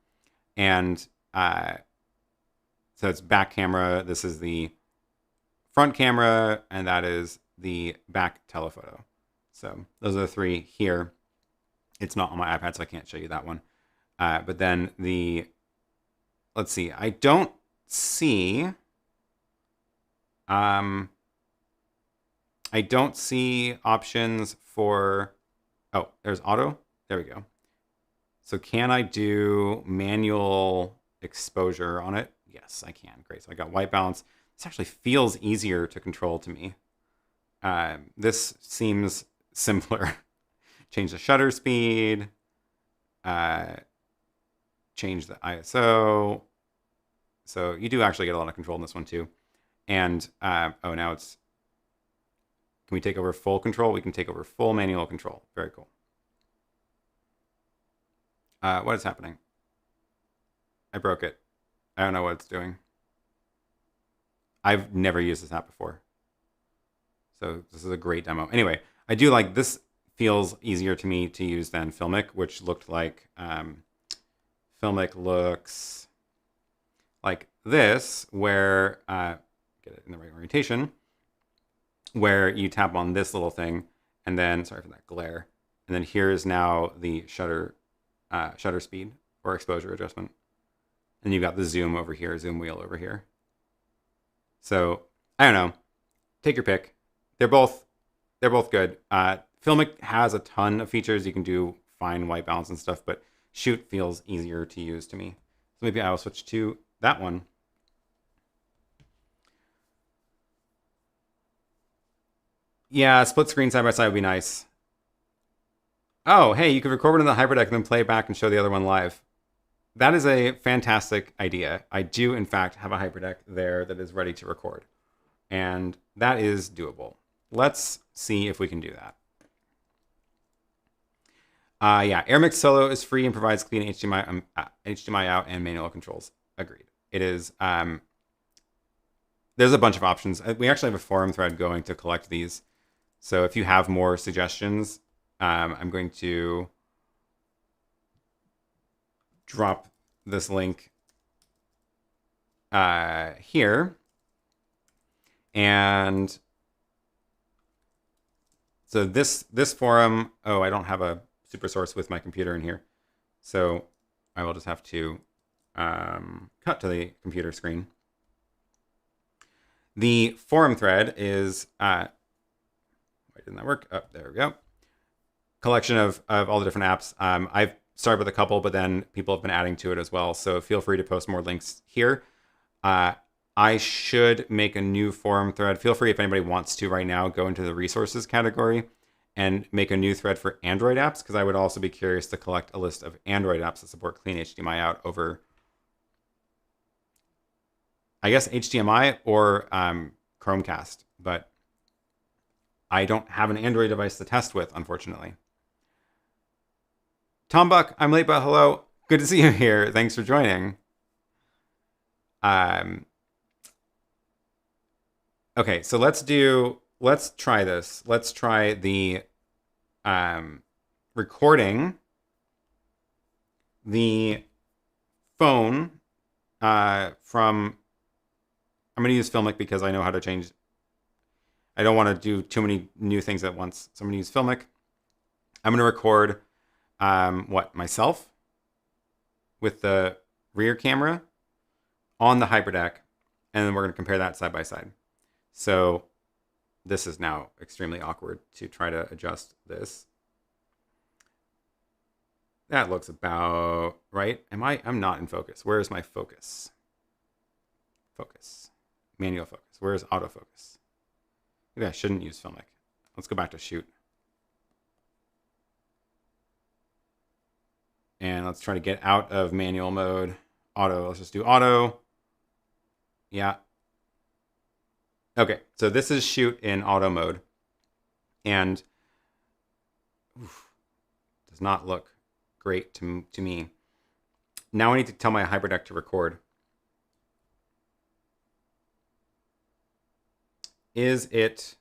And so it's back camera. This is the front camera, and that is the back telephoto. So those are the three here. It's not on my iPad, so I can't show you that one. But then let's see. I don't see options for, oh, there's auto. There we go. So can I do manual exposure on it? Yes, I can. Great. So I got white balance. This actually feels easier to control to me. This seems simpler. Change the shutter speed. Change the ISO. So you do actually get a lot of control in this one too. And, oh, now it's, can we take over full control? We can take over full manual control. Very cool. What is happening? I broke it. I don't know what it's doing. I've never used this app before. So this is a great demo. Anyway, I do like this. Feels easier to me to use than Filmic, which looked like, Filmic looks like this, where, get it in the right orientation, where you tap on this little thing, and then, sorry for that glare, and then here is now the shutter speed or exposure adjustment. And you've got the zoom over here, zoom wheel over here. So I don't know, take your pick. They're both good. Filmic has a ton of features. You can do fine white balance and stuff, but Shoot feels easier to use to me. So maybe I'll switch to that one. Yeah, split screen side by side would be nice. Oh, hey, you could record it in the HyperDeck and then play it back and show the other one live. That is a fantastic idea. I do, in fact, have a HyperDeck there that is ready to record. And that is doable. Let's see if we can do that. Yeah, AirMix Solo is free and provides clean HDMI out and manual controls. Agreed. It is. There's a bunch of options. We actually have a forum thread going to collect these. So if you have more suggestions, I'm going to drop this link here. And so this forum, oh, I don't have a super source with my computer in here. So I will just have to cut to the computer screen. The forum thread is, why didn't that work? Oh, there we go. Collection of all the different apps. I've started with a couple, but then people have been adding to it as well. So feel free to post more links here. I should make a new forum thread. Feel free, if anybody wants to right now, go into the resources category and make a new thread for Android apps, because I would also be curious to collect a list of Android apps that support clean HDMI out over, I guess, HDMI or Chromecast, but I don't have an Android device to test with, unfortunately. Tom Buck, I'm late, but hello. Good to see you here. Thanks for joining. Okay, so let's try this. Let's try the recording the phone from, I'm going to use Filmic because I know how to change. I don't want to do too many new things at once. So I'm going to use Filmic. I'm going to record myself with the rear camera on the HyperDeck, and then we're going to compare that side by side. So this is now extremely awkward to try to adjust this. That looks about right. I'm not in focus. Where is my focus? Focus. Manual focus. Where is autofocus? Maybe I shouldn't use filmic. Let's go back to shoot. And let's try to get out of manual mode. Auto. Let's just do auto. Yeah. Okay, so this is shoot in auto mode. And does not look great to me. Now I need to tell my HyperDeck to record. Is it,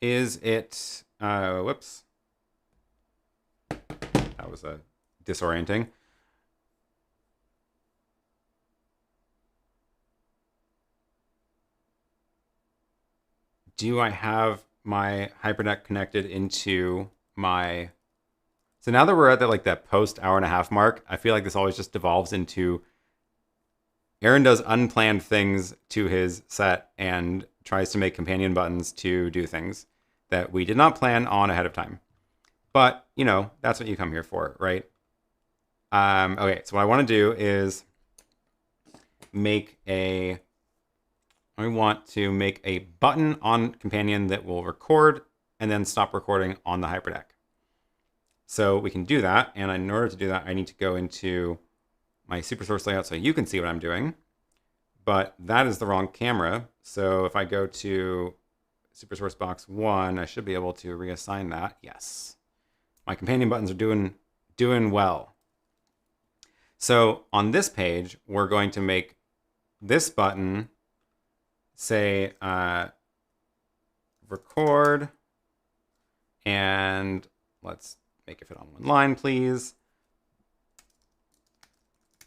whoops. That was disorienting. Do I have my HyperDeck connected into my... So now that we're at that post hour-and-a-half mark, I feel like this always just devolves into Aaron does unplanned things to his set and tries to make companion buttons to do things that we did not plan on ahead of time. But, you know, that's what you come here for, right? Okay, so what I want to do is I want to make a button on companion that will record and then stop recording on the HyperDeck. So we can do that, and in order to do that, I need to go into my SuperSource layout so you can see what I'm doing. But that is the wrong camera, so if I go to SuperSource box 1, I should be able to reassign that. Yes. My companion buttons are doing well. So on this page, we're going to make this button say record, and let's make it fit on one line, please.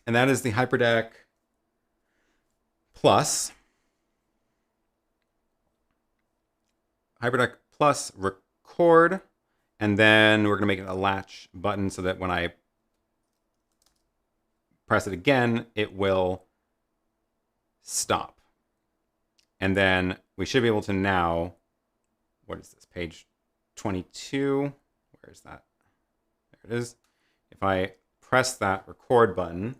And that is the HyperDeck Plus. HyperDeck Plus record, and then we're going to make it a latch button so that when I press it again, it will stop. And then we should be able to now, what is this, page 22? Where is that? There it is. If I press that record button,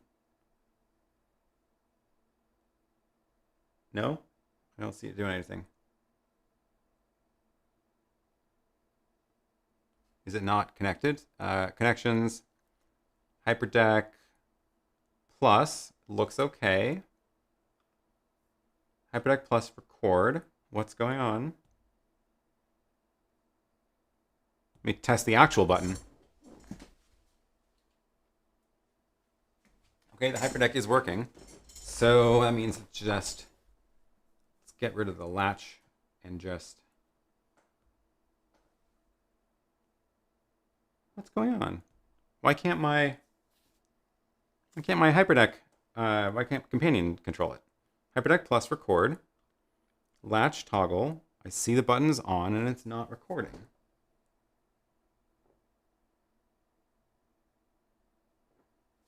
no, I don't see it doing anything. Is it not connected? Connections, HyperDeck Plus looks okay. HyperDeck Plus record. What's going on? Let me test the actual button. Okay, the HyperDeck is working. So that means just, let's get rid of the latch and just, what's going on? Why can't my HyperDeck, why can't companion control it? HyperDeck Plus record, latch toggle. I see the button's on and it's not recording.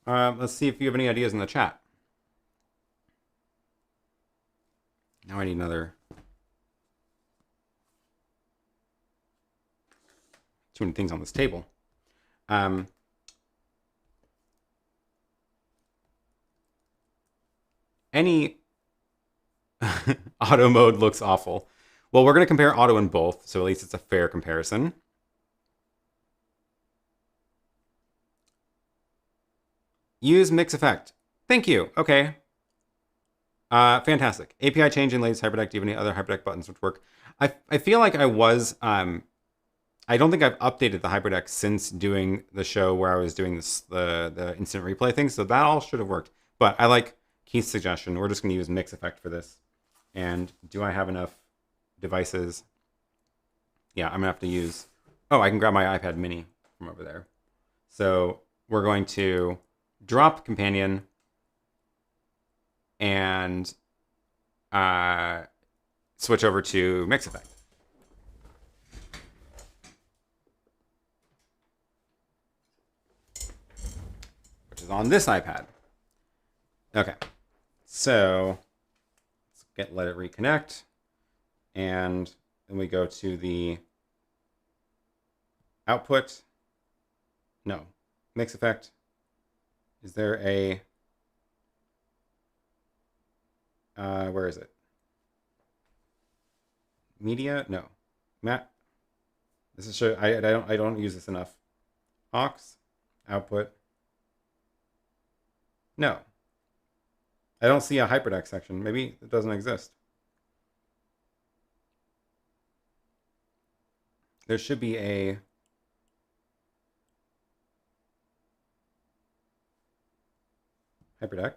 Let's see if you have any ideas in the chat. Now I need another. Too many things on this table. Any auto mode looks awful. Well, we're going to compare auto and both, so at least it's a fair comparison. Use mix effect. Thank you. Okay. Fantastic. API change in latest HyperDeck. Do you have any other HyperDeck buttons which work? I feel like I was... I don't think I've updated the HyperDeck since doing the show where I was doing this the instant replay thing, so that all should have worked. But I like Keith's suggestion. We're just going to use mix effect for this. And do I have enough devices? Yeah, I'm going to have to use... Oh, I can grab my iPad Mini from over there. So we're going to drop companion and switch over to mix effect. Which is on this iPad. Okay, so let's let it reconnect, and then we go to the output. No, Mix effect. Is there a... where is it? Media? No. Matt. This is sure I don't use this enough. Aux, output. No. I don't see a hyperdeck section. Maybe it doesn't exist. There should be a hyperdeck.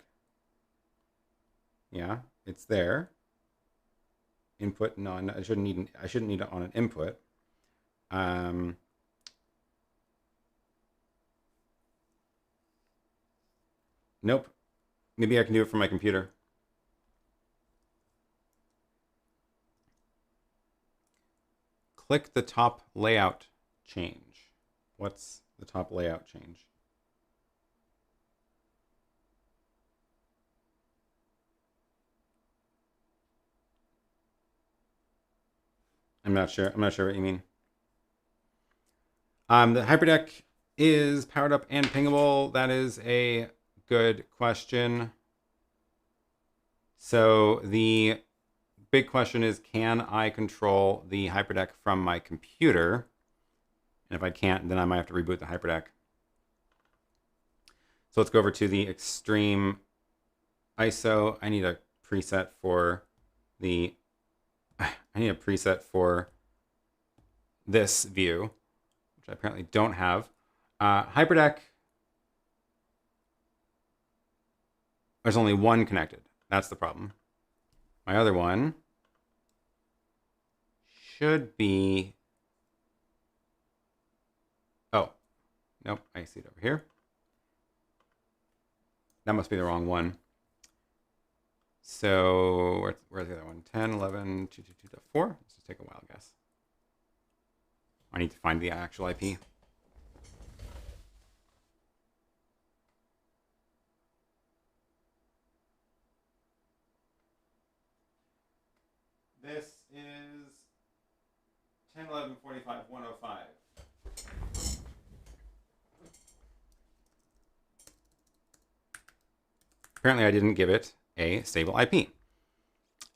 Yeah, it's there. Input none. I shouldn't need it on an input. Nope. Maybe I can do it from my computer. Click the top layout change. What's the top layout change? I'm not sure. I'm not sure what you mean. The hyperdeck is powered up and pingable. That is a good question. So the big question is, can I control the hyperdeck from my computer? And if I can't, then I might have to reboot the hyperdeck. So let's go over to the extreme ISO. I need a preset for this view, which I apparently don't have. Hyperdeck, there's only one connected. That's the problem. My other one should be, oh, nope, I see it over here. That must be the wrong one. So where's the other one? 10.11.222.4. Let's just take a wild guess. I need to find the actual IP. This is 10.11.45.105. Apparently I didn't give it a stable IP.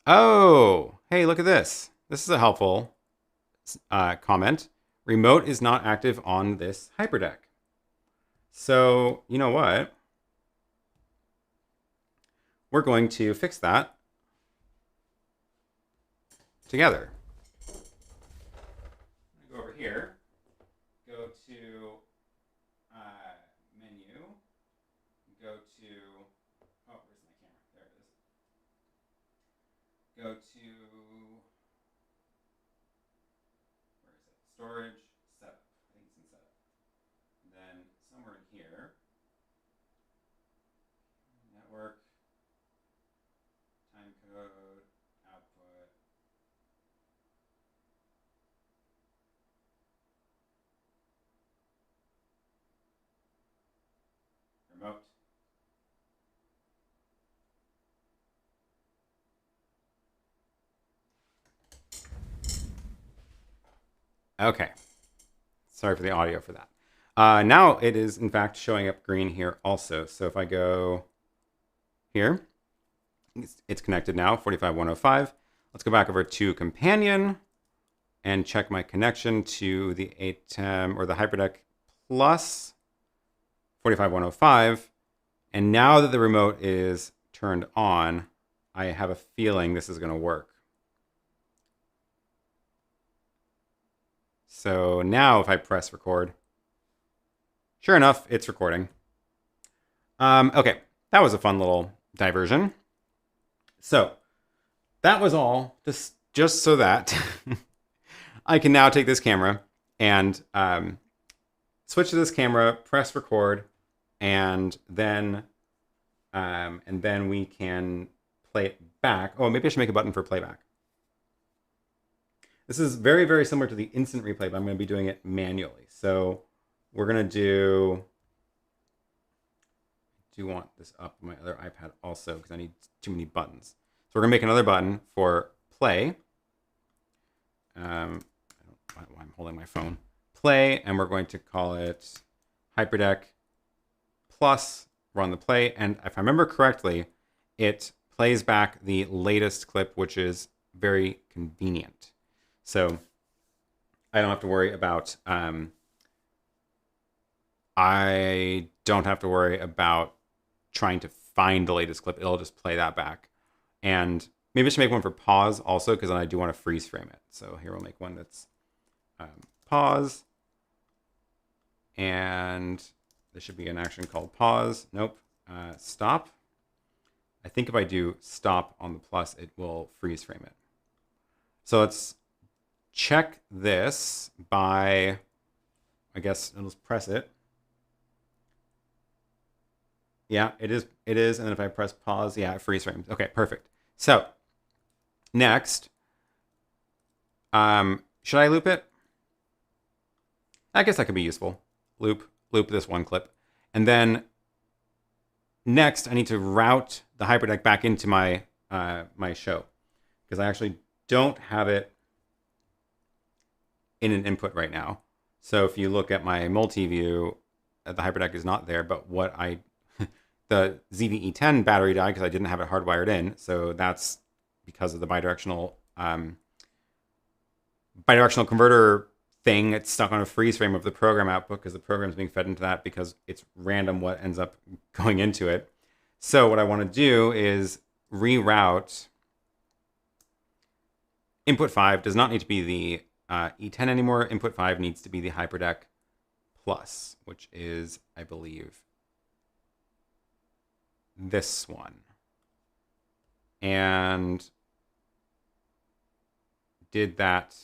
Oh, hey, look at this. This is a helpful comment. Remote is not active on this hyperdeck. So, you know what? We're going to fix that together. Go over here, go to menu, go to, oh, where's my camera? There it is. Go to, where is it? Storage, setup. I think it's in setup. Then somewhere in here, network, time code, output. Remote. Okay. Sorry for the audio for that. Now it is, in fact, showing up green here also. So if I go here, it's connected now, 45.105. Let's go back over to Companion and check my connection to the ATEM or the HyperDeck Plus 45.105. And now that the remote is turned on, I have a feeling this is going to work. So now if I press record, sure enough, it's recording. Okay, that was a fun little diversion. So that was all just so that I can now take this camera and switch to this camera, press record, and then we can play it back. Oh, maybe I should make a button for playback. This is very, very similar to the instant replay, but I'm going to be doing it manually. So we're going to do want this up on my other iPad also because I need too many buttons. So we're going to make another button for play. I don't know why I'm holding my phone. Play, and we're going to call it HyperDeck plus, run the play, and if I remember correctly, it plays back the latest clip, which is very convenient. So I don't have to worry about I don't have to worry about trying to find the latest clip. It'll just play that back. And maybe I should make one for pause also, because then I do want to freeze frame it. So here we'll make one that's pause. And there should be an action called pause. Nope. Stop. I think if I do stop on the plus, it will freeze frame it. So let's check this by, I guess I'll just press it. Yeah, it is. It is. And then if I press pause, yeah, it freeze frames. Okay, perfect. So next, should I loop it? I guess that could be useful. Loop this one clip. And then next, I need to route the hyperdeck back into my my show, because I actually don't have it in an input right now. So if you look at my multi-view, the hyperdeck is not there, but the ZV-E10 battery died because I didn't have it hardwired in. So that's because of the bidirectional converter thing. It's stuck on a freeze frame of the program output because the program is being fed into that, because it's random what ends up going into it. So what I want to do is reroute. Input 5 does not need to be the E10 anymore. Input 5 needs to be the HyperDeck Plus, which is, I believe, this one. And did that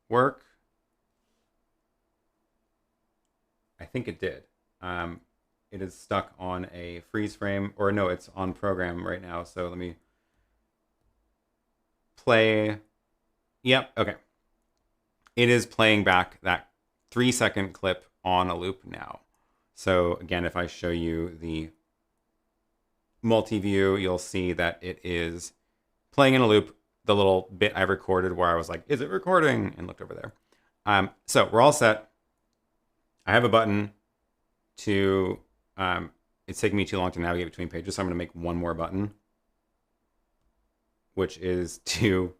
work? I think it did. It is stuck on a freeze frame, or no, it's on program right now. So let me play. Yep, okay. It is playing back that 3-second clip on a loop now. So again, if I show you the multi-view, you'll see that it is playing in a loop the little bit I recorded where I was like, is it recording? And looked over there. So we're all set. I have a button to, it's taking me too long to navigate between pages, so I'm going to make one more button, which is to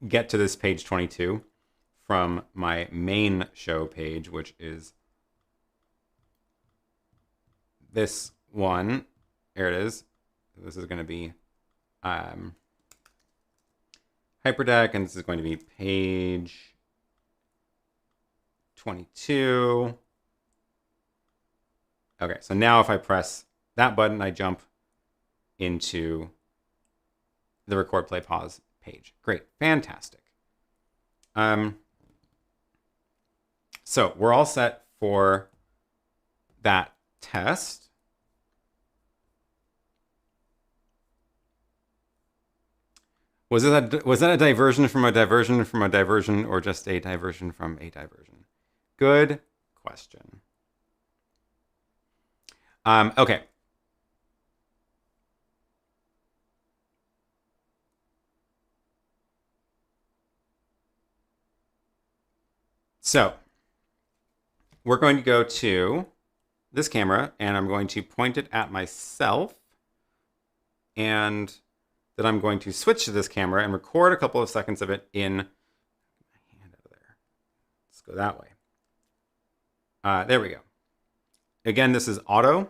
get to this page 22 from my main show page, which is this one. Here it is. This is going to be hyperdeck, and this is going to be page 22. Okay, so now if I press that button, I jump into the record, play, pause page. Great, fantastic. So we're all set for that test. Was that a diversion from a diversion from a diversion, or just a diversion from a diversion? Good question. Okay. So we're going to go to this camera, and I'm going to point it at myself, and then I'm going to switch to this camera and record a couple of seconds of it in. Get my hand out of there. Let's go that way. There we go. Again, this is auto. And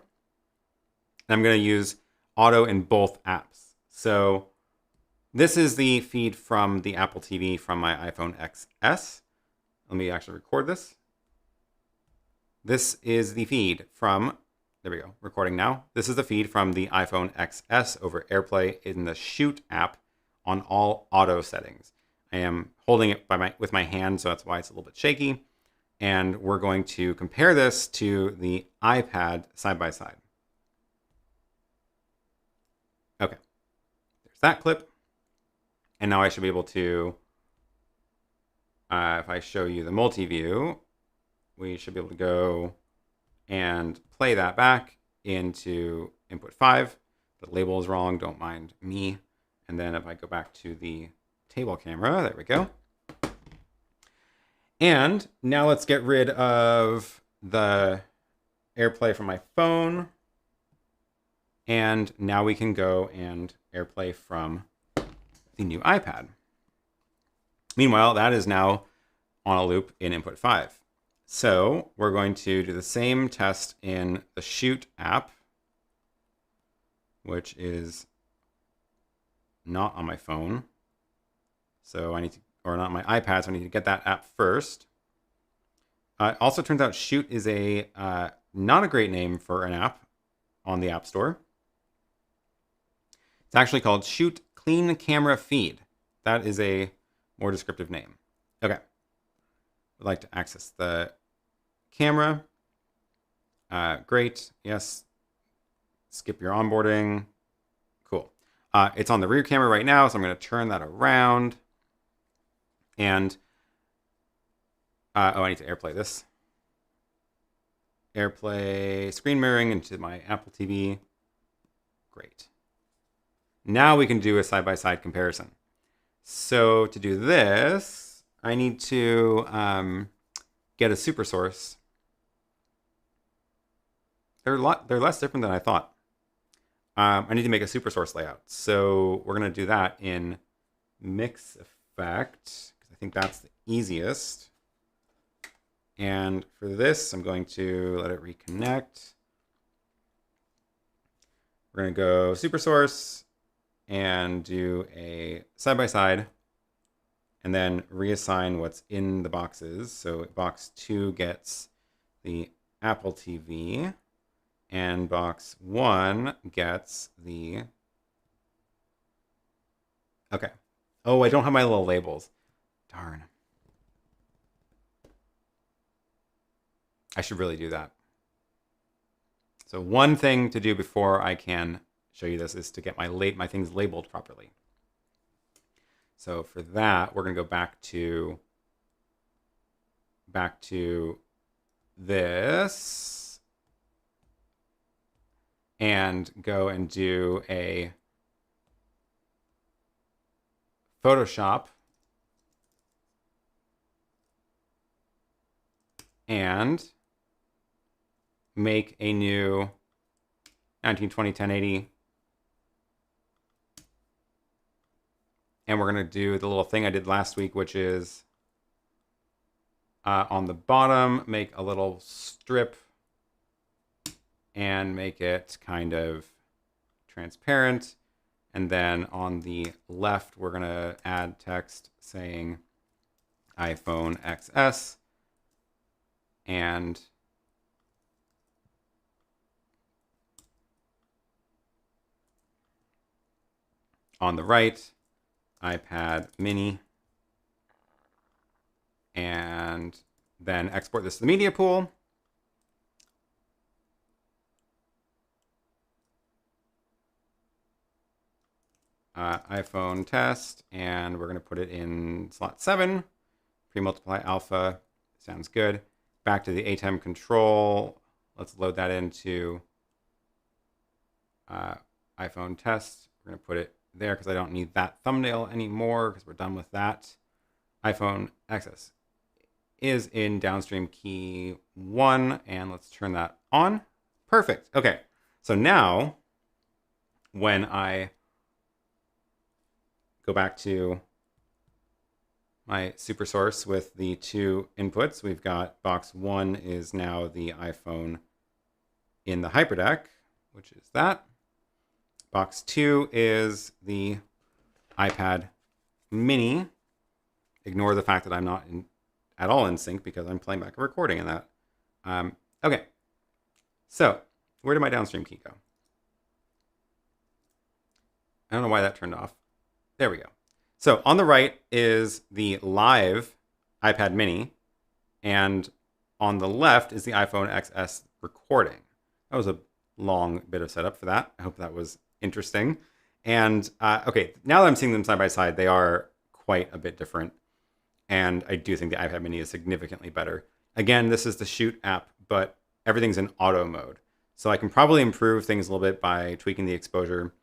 I'm going to use auto in both apps. So this is the feed from the Apple TV from my iPhone XS. Let me actually record this. This is the feed from, there we go, recording now. This is the feed from the iPhone XS over AirPlay in the Shoot app on all auto settings. I am holding it with my hand, so that's why it's a little bit shaky. And we're going to compare this to the iPad side by side. Okay, there's that clip. And now I should be able to, if I show you the multi-view, we should be able to go and play that back into input 5. The label is wrong, don't mind me. And then if I go back to the table camera, there we go. And now let's get rid of the AirPlay from my phone. And now we can go and AirPlay from the new iPad. Meanwhile, that is now on a loop in input 5. So we're going to do the same test in the Shoot app, which is not on my phone. So I need to, or not my iPad, so I need to get that app first. It also turns out Shoot is a not a great name for an app on the App Store. It's actually called Shoot Clean Camera Feed. That is a more descriptive name. Okay. I'd like to access the camera. Great. Yes. Skip your onboarding. Cool. It's on the rear camera right now, so I'm going to turn that around. And, I need to AirPlay this. AirPlay screen mirroring into my Apple TV. Great. Now we can do a side-by-side comparison. So to do this, I need to get a super source. They're less different than I thought. I need to make a super source layout. So we're going to do that in Mix Effect, because I think that's the easiest. And for this, I'm going to let it reconnect. We're going to go super source and do a side-by-side, and then reassign what's in the boxes. So box 2 gets the Apple TV, and box 1 gets the... Okay. Oh, I don't have my little labels. Darn. I should really do that. So one thing to do before I can show you this is to get my things labeled properly. So for that, we're going to go back to this and go and do a Photoshop and make a new 1920 1080. And we're going to do the little thing I did last week, which is on the bottom, make a little strip and make it kind of transparent. And then on the left, we're going to add text saying iPhone XS. And on the right, iPad Mini, and then export this to the media pool. iPhone test, and we're going to put it in slot 7. Pre-multiply alpha. Sounds good. Back to the ATEM control. Let's load that into iPhone test. We're going to put it there because I don't need that thumbnail anymore because we're done with that. iPhone XS is in downstream key 1, and let's turn that on. Perfect. Okay, so now when I go back to my super source with the 2 inputs, we've got box 1 is now the iPhone in the hyperdeck, which is that. Box 2 is the iPad Mini. Ignore the fact that I'm not at all in sync because I'm playing back a recording in that. Okay, so where did my downstream key go? I don't know why that turned off. There we go. So on the right is the live iPad Mini, and on the left is the iPhone XS recording. That was a long bit of setup for that. I hope that was interesting. And okay, now that I'm seeing them side by side, they are quite a bit different. And I do think the iPad Mini is significantly better. Again, this is the Shoot app, but everything's in auto mode. So I can probably improve things a little bit by tweaking the exposure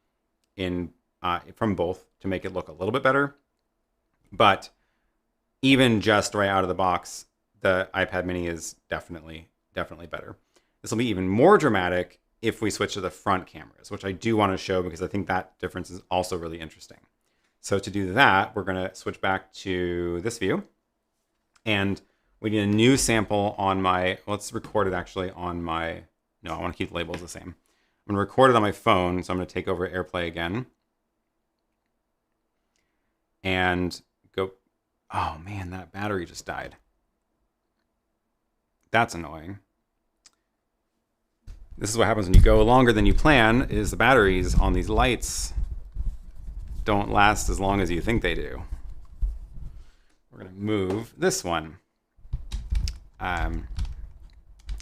in from both to make it look a little bit better. But even just right out of the box, the iPad Mini is definitely better. This will be even more dramatic if we switch to the front cameras, which I do want to show because I think that difference is also really interesting. So to do that, we're going to switch back to this view. And we need a new sample on my, let's record it actually on my, no, I want to keep the labels the same. I'm going to record it on my phone, so I'm going to take over AirPlay again. And go, oh man, that battery just died. That's annoying. This is what happens when you go longer than you plan, is the batteries on these lights don't last as long as you think they do. We're going to move this one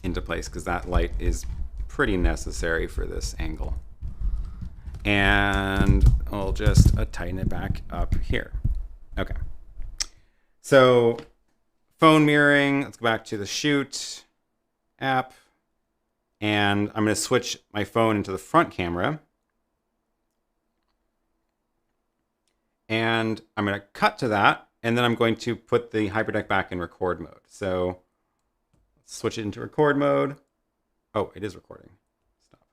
into place because that light is pretty necessary for this angle. And I'll just tighten it back up here. Okay. So phone mirroring, let's go back to the shoot app. And I'm going to switch my phone into the front camera. And I'm going to cut to that. And then I'm going to put the HyperDeck back in record mode. So let's switch it into record mode. Oh, it is recording. Stop.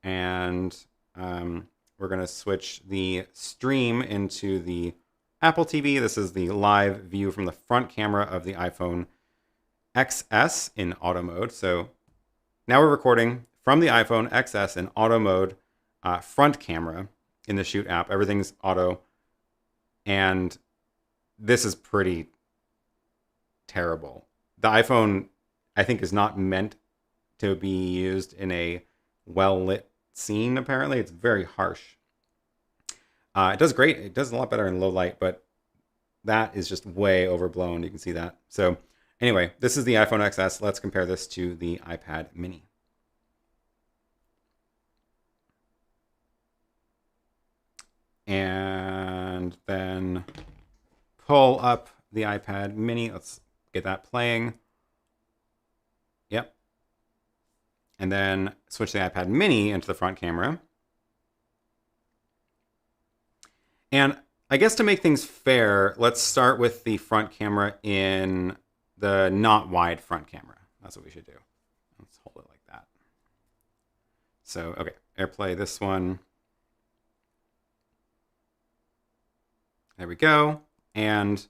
And we're going to switch the stream into the Apple TV. This is the live view from the front camera of the iPhone XS in auto mode. So now we're recording from the iPhone XS in auto mode, front camera in the Shoot app. Everything's auto. And this is pretty terrible. The iPhone, I think, is not meant to be used in a well-lit scene, apparently. It's very harsh. It does great. It does a lot better in low light, but that is just way overblown. You can see that. So anyway, this is the iPhone XS. Let's compare this to the iPad Mini. And then pull up the iPad Mini. Let's get that playing. Yep. And then switch the iPad Mini into the front camera. And I guess to make things fair, let's start with the front camera in the not wide front camera. That's what we should do. Let's hold it like that. So, okay, AirPlay this one. There we go. And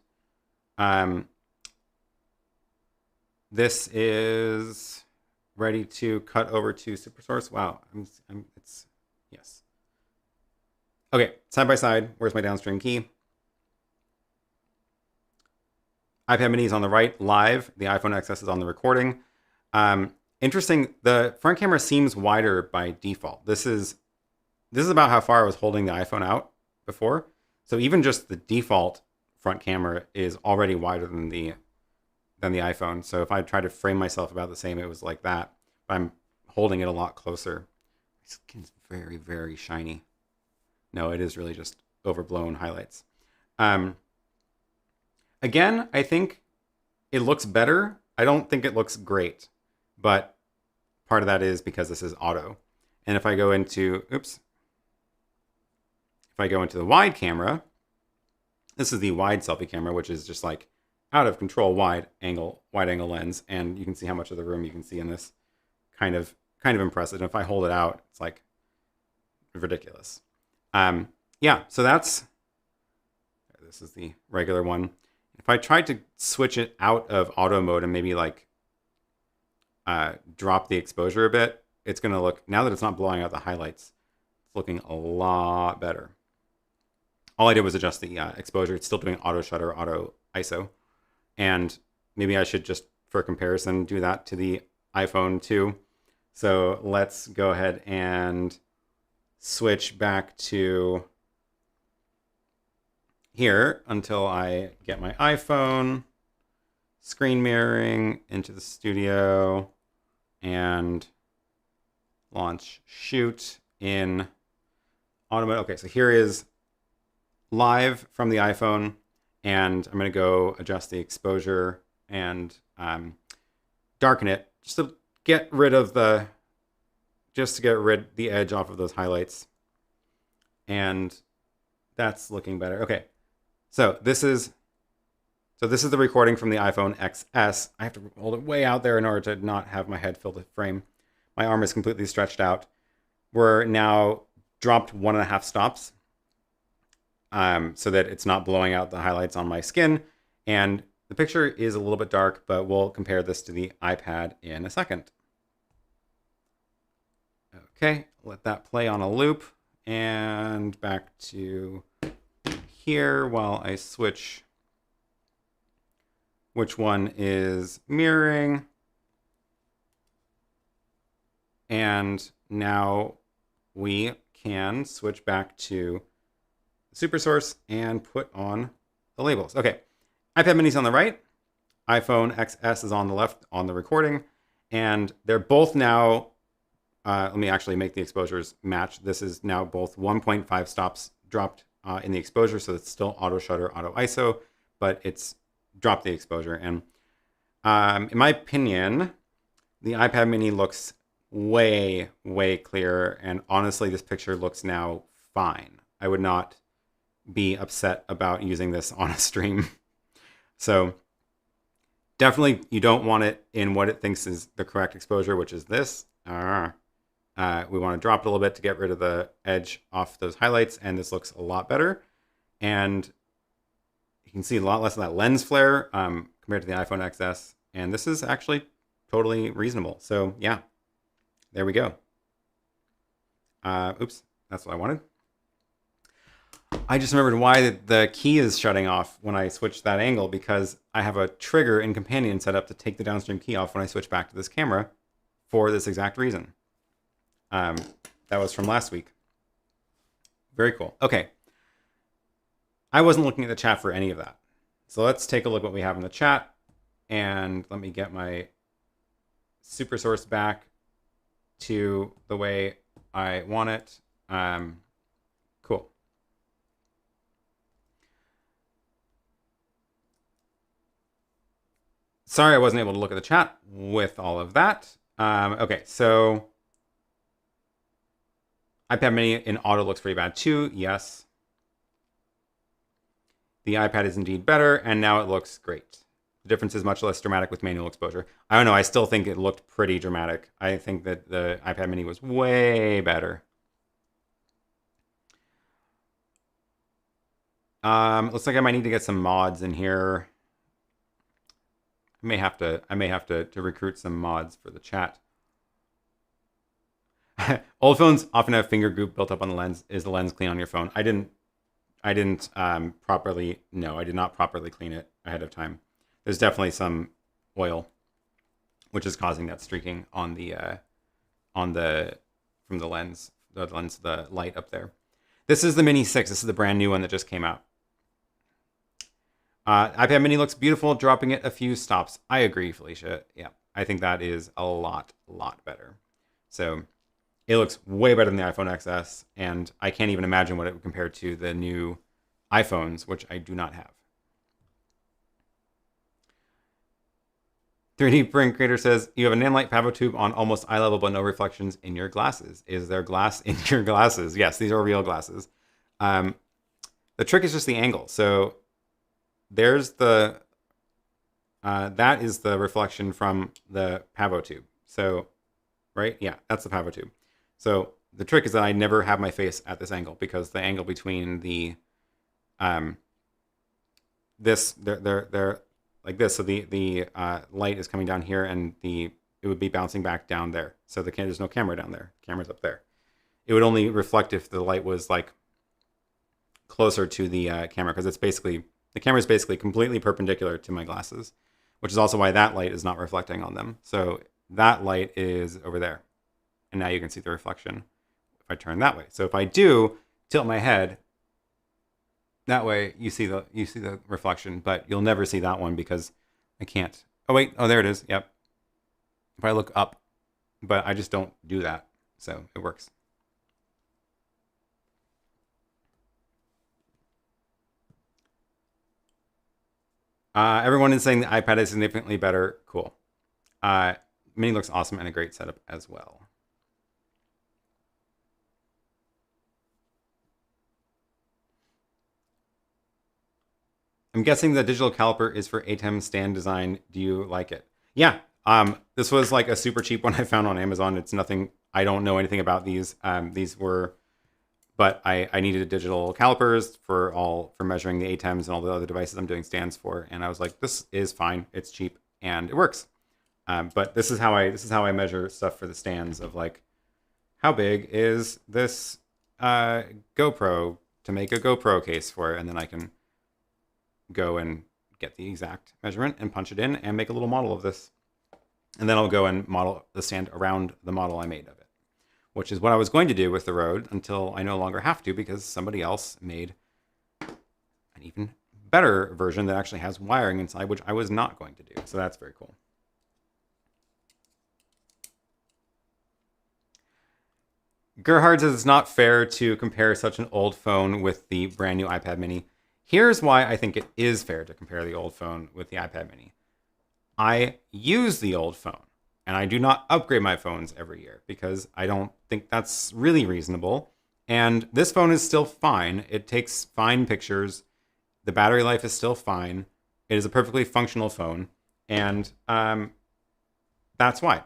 this is ready to cut over to SuperSource. Wow, it's, yes. Okay, side by side, where's my downstream key? iPad Mini is on the right, live. The iPhone XS is on the recording. Interesting, the front camera seems wider by default. This is about how far I was holding the iPhone out before. So even just the default front camera is already wider than the iPhone. So if I try to frame myself about the same, it was like that. But I'm holding it a lot closer. My skin's very, very shiny. No, it is really just overblown highlights. Again, I think it looks better. I don't think it looks great, but part of that is because this is auto. And if I go into, if I go into the wide camera, this is the wide selfie camera, which is just like out of control wide angle lens. And you can see how much of the room you can see in this. Kind of impressive. And if I hold it out, it's like ridiculous. Yeah, so this is the regular one. If I tried to switch it out of auto mode and maybe like drop the exposure a bit, it's going to look, now that it's not blowing out the highlights, it's looking a lot better. All I did was adjust the exposure. It's still doing auto shutter, auto ISO. And maybe I should just, for comparison, do that to the iPhone too. So let's go ahead and switch back to here until I get my iPhone, screen mirroring into the studio, and launch Shoot in auto mode. Okay, so here is live from the iPhone, and I'm going to go adjust the exposure and darken it just to get rid of the edge off of those highlights. And that's looking better. Okay, so this is So this is the recording from the iPhone XS. I have to hold it way out there in order to not have my head fill the frame. My arm is completely stretched out. We're now dropped 1.5 stops so that it's not blowing out the highlights on my skin. And the picture is a little bit dark, but we'll compare this to the iPad in a second. Okay, let that play on a loop. And back to here while I switch which one is mirroring. And now we can switch back to super source and put on the labels. Okay, iPad mini's on the right, iPhone XS is on the left on the recording, and they're both now, let me actually make the exposures match. This is now both 1.5 stops dropped in the exposure, so it's still auto shutter, auto ISO, but it's dropped the exposure. And in my opinion, the iPad mini looks way, way clearer, and honestly, this picture looks now fine. I would not be upset about using this on a stream. So definitely you don't want it in what it thinks is the correct exposure, which is this. We want to drop it a little bit to get rid of the edge off those highlights, and this looks a lot better. And you can see a lot less of that lens flare compared to the iPhone XS, and this is actually totally reasonable. So yeah, there we go. Oops, that's what I wanted. I just remembered why the key is shutting off when I switch that angle, because I have a trigger in Companion set up to take the downstream key off when I switch back to this camera for this exact reason. That was from last week. Very cool. Okay. I wasn't looking at the chat for any of that. So let's take a look at what we have in the chat. And let me get my super source back to the way I want it. Cool. Sorry I wasn't able to look at the chat with all of that. Okay, so iPad mini in auto looks pretty bad too. Yes. The iPad is indeed better, and now it looks great. The difference is much less dramatic with manual exposure. I don't know, I still think it looked pretty dramatic. I think that the iPad mini was way better. Looks like I might need to get some mods in here. I may have to recruit some mods for the chat. Old phones often have finger goop built up on the lens. Is the lens clean on your phone? I did not properly clean it ahead of time. There's definitely some oil, which is causing that streaking on the from the lens, the light up there. This is the Mini 6. This is the brand new one that just came out. iPad mini looks beautiful, dropping it a few stops. I agree, Felicia. Yeah, I think that is a lot better. So it looks way better than the iPhone XS, and I can't even imagine what it would compare to the new iPhones, which I do not have. 3D Print Creator says, you have a nanlite pavo tube on almost eye level, but no reflections in your glasses. Is there glass in your glasses? Yes, these are real glasses. The trick is just the angle. So there's the, that is the reflection from the pavo tube. So, right? Yeah, that's the pavo tube. So the trick is that I never have my face at this angle, because the angle between the, they're like this. So the light is coming down here, and it would be bouncing back down there. So there's no camera down there. Camera's up there. It would only reflect if the light was like closer to the camera, because it's basically, the camera is basically completely perpendicular to my glasses, which is also why that light is not reflecting on them. So that light is over there. And now you can see the reflection if I turn that way. So if I do tilt my head that way, you see the reflection, but you'll never see that one because I can't. Oh wait, oh there it is. Yep. If I look up, but I just don't do that, so it works. Everyone is saying the iPad is significantly better. Cool. Mini looks awesome and a great setup as well. I'm guessing the digital caliper is for ATEM stand design. Do you like it? Yeah. This was like a super cheap one I found on Amazon. It's nothing. I don't know anything about these. These were, but I needed digital calipers for measuring the ATEMs and all the other devices I'm doing stands for. And I was like, this is fine. It's cheap and it works. But this is how I measure stuff for the stands of like, how big is this GoPro to make a GoPro case for it, and then I can go and get the exact measurement and punch it in and make a little model of this. And then I'll go and model the stand around the model I made of it, which is what I was going to do with the Røde until I no longer have to because somebody else made an even better version that actually has wiring inside, which I was not going to do. So that's very cool. Gerhard says it's not fair to compare such an old phone with the brand new iPad mini. Here's why I think it is fair to compare the old phone with the iPad mini. I use the old phone, and I do not upgrade my phones every year because I don't think that's really reasonable. And this phone is still fine. It takes fine pictures. The battery life is still fine. It is a perfectly functional phone. And that's why.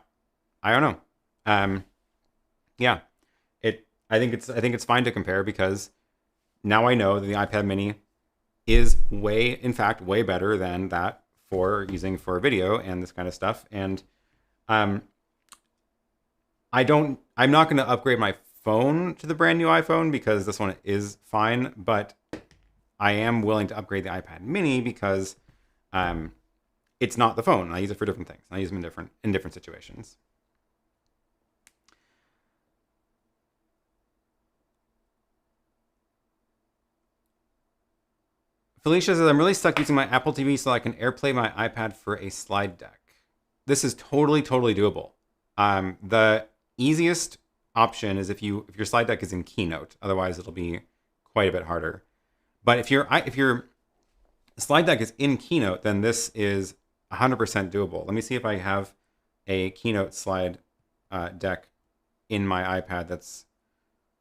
I don't know. Yeah. I think it's fine to compare because now I know that the iPad mini is in fact way better than that for using for video and this kind of stuff. And I'm not going to upgrade my phone to the brand new iPhone because this one is fine, but I am willing to upgrade the iPad mini because it's not the phone. I use it for different things. I use them in different situations. Felicia says, I'm really stuck using my Apple TV so I can AirPlay my iPad for a slide deck. This is totally doable. The easiest option is if your slide deck is in Keynote. Otherwise, it'll be quite a bit harder. But if your slide deck is in Keynote, then this is 100% doable. Let me see if I have a Keynote slide deck in my iPad that's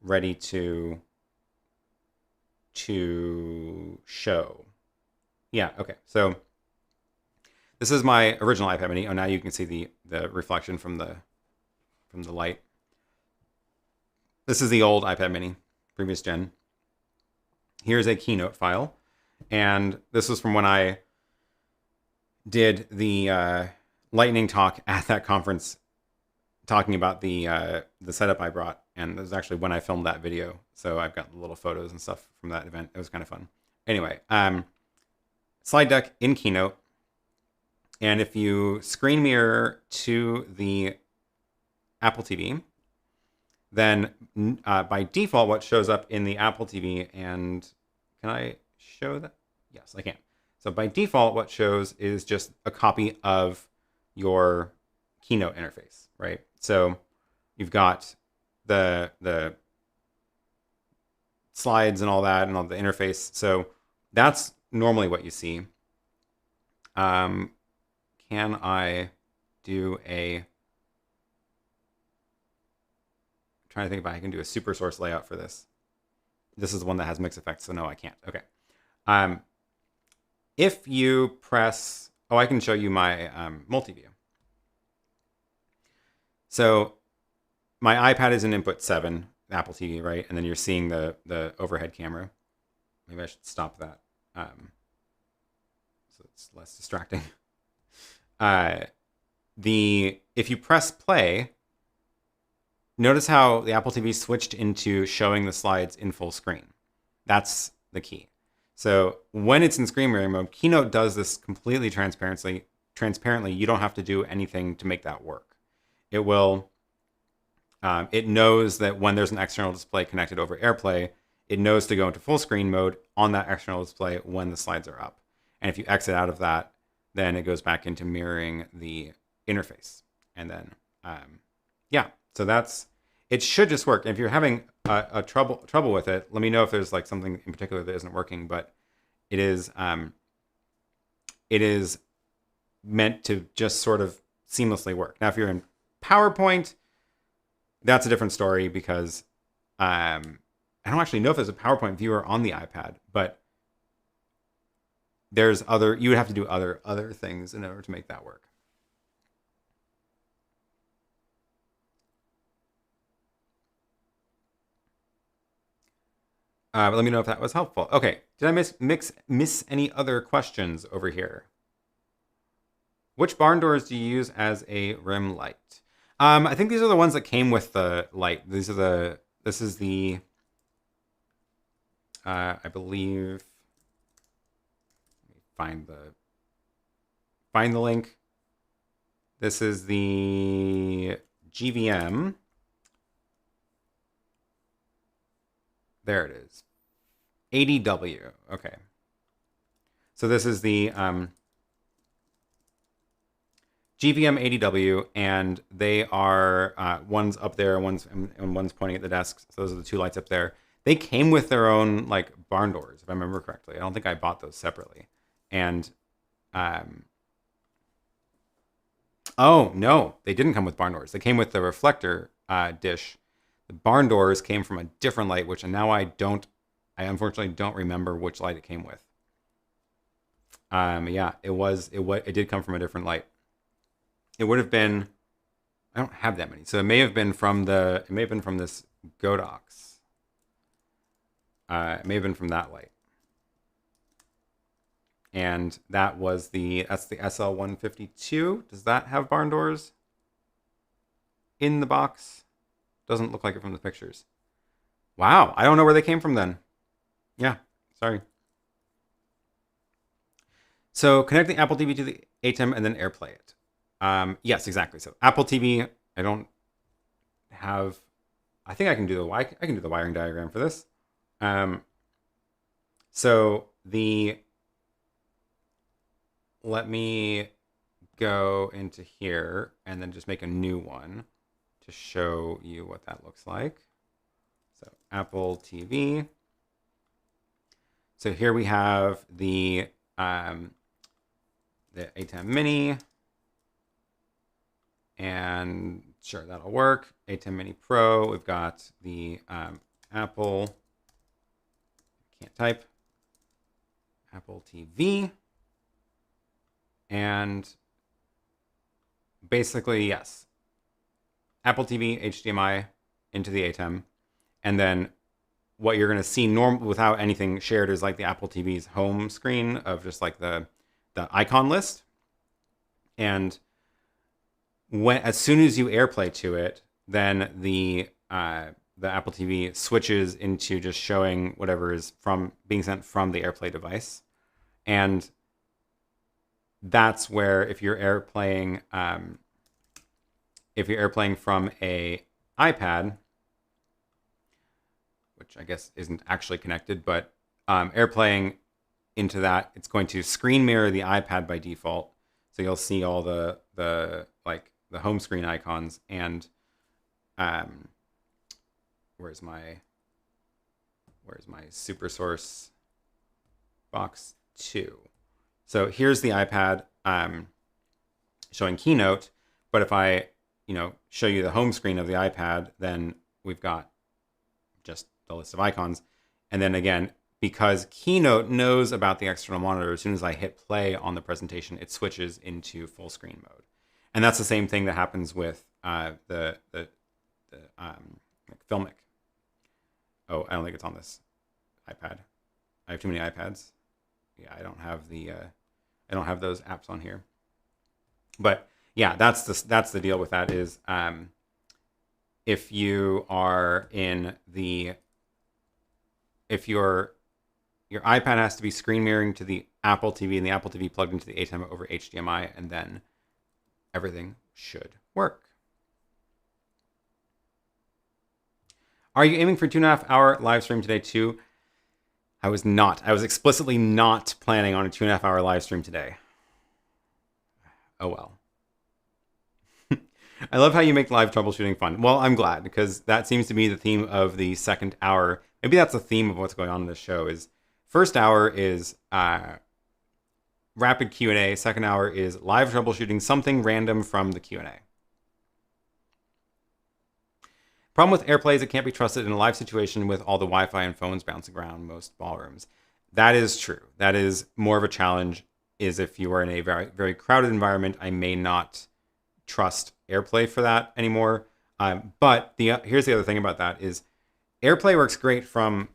ready to show. Yeah, okay. So this is my original iPad mini. Oh, now you can see the reflection from the light. This is the old iPad mini, previous gen. Here's a Keynote file. And this was from when I did the lightning talk at that conference talking about the setup I brought. And this is actually when I filmed that video. So I've got little photos and stuff from that event. It was kind of fun. Anyway, slide deck in Keynote. And if you screen mirror to the Apple TV, then by default, what shows up in the Apple TV, and can I show that? Yes, I can. So by default, what shows is just a copy of your Keynote interface, right? So you've got the slides and all that and all the interface. So that's normally what you see. Can I do I'm trying to think if I can do a super source layout for this. This is the one that has mix effects, so no, I can't. Okay. If you press, I can show you my multi-view. So my iPad is in input 7, Apple TV, right? And then you're seeing the overhead camera. Maybe I should stop that so it's less distracting. If you press play, notice how the Apple TV switched into showing the slides in full screen. That's the key. So when it's in screen mirroring mode, Keynote does this completely transparently. You don't have to do anything to make that work. It will. It knows that when there's an external display connected over AirPlay, it knows to go into full screen mode on that external display when the slides are up. And if you exit out of that, then it goes back into mirroring the interface. And then, yeah, so it should just work. If you're having a trouble with it, let me know if there's like something in particular that isn't working, but it is meant to just sort of seamlessly work. Now, if you're in PowerPoint, that's a different story because I don't actually know if there's a PowerPoint viewer on the iPad, but you would have to do other things in order to make that work. But let me know if that was helpful. Okay, did I miss any other questions over here? Which barn doors do you use as a rim light? I think these are the ones that came with the light. This is the, I believe, find the link. This is the GVM. There it is. 80W. Okay. So this is the GVM 80W, and they are one's up there, one's pointing at the desk. So those are the two lights up there. They came with their own like barn doors, if I remember correctly. I don't think I bought those separately. And oh no, they didn't come with barn doors. They came with the reflector dish. The barn doors came from a different light, which now I unfortunately don't remember which light it came with. Yeah, it did come from a different light. It would have been, I don't have that many, so it may have been from this Godox. It may have been from that light, and that's the SL152. Does that have barn doors in the box? Doesn't look like it from the pictures. Wow, I don't know where they came from then. Yeah, sorry. So connect the Apple TV to the ATEM and then AirPlay it. Yes, exactly. So Apple TV, I don't have. I think I can do the wiring diagram for this. Let me go into here and then just make a new one to show you what that looks like. So Apple TV. So here we have the ATEM Mini, and sure, that'll work. ATEM Mini Pro. We've got the Apple. Can't type. Apple TV, and basically yes. Apple TV HDMI into the ATEM, and then what you're going to see without anything shared is like the Apple TV's home screen of just like the icon list, and as soon as you AirPlay to it, then the Apple TV switches into just showing whatever is being sent from the AirPlay device, and that's where if you're AirPlaying from a iPad, which I guess isn't actually connected, but AirPlaying into that, it's going to screen mirror the iPad by default. So you'll see all the home screen icons, and where's my super source box 2? So here's the iPad showing Keynote, but if I show you the home screen of the iPad, then we've got just the list of icons. And then again, because Keynote knows about the external monitor, as soon as I hit play on the presentation, it switches into full screen mode. And that's the same thing that happens with the Filmic. Oh, I don't think it's on this iPad. I have too many iPads. Yeah, I don't have those apps on here. But yeah, that's the deal with that is if your iPad has to be screen mirroring to the Apple TV and the Apple TV plugged into the ATEM over HDMI, and then everything should work. Are you aiming for 2.5-hour live stream today too? I was not. I was explicitly not planning on a 2.5-hour live stream today. Oh well. I love how you make live troubleshooting fun. Well, I'm glad, because that seems to be the theme of the second hour. Maybe that's the theme of what's going on in this show. Is first hour is rapid Q&A. Second hour is live troubleshooting something random from the Q&A. Problem with AirPlay is it can't be trusted in a live situation with all the Wi-Fi and phones bouncing around most ballrooms. That is true. That is more of a challenge, is if you are in a very, very crowded environment, I may not trust AirPlay for that anymore. But here's the other thing about that is AirPlay works great from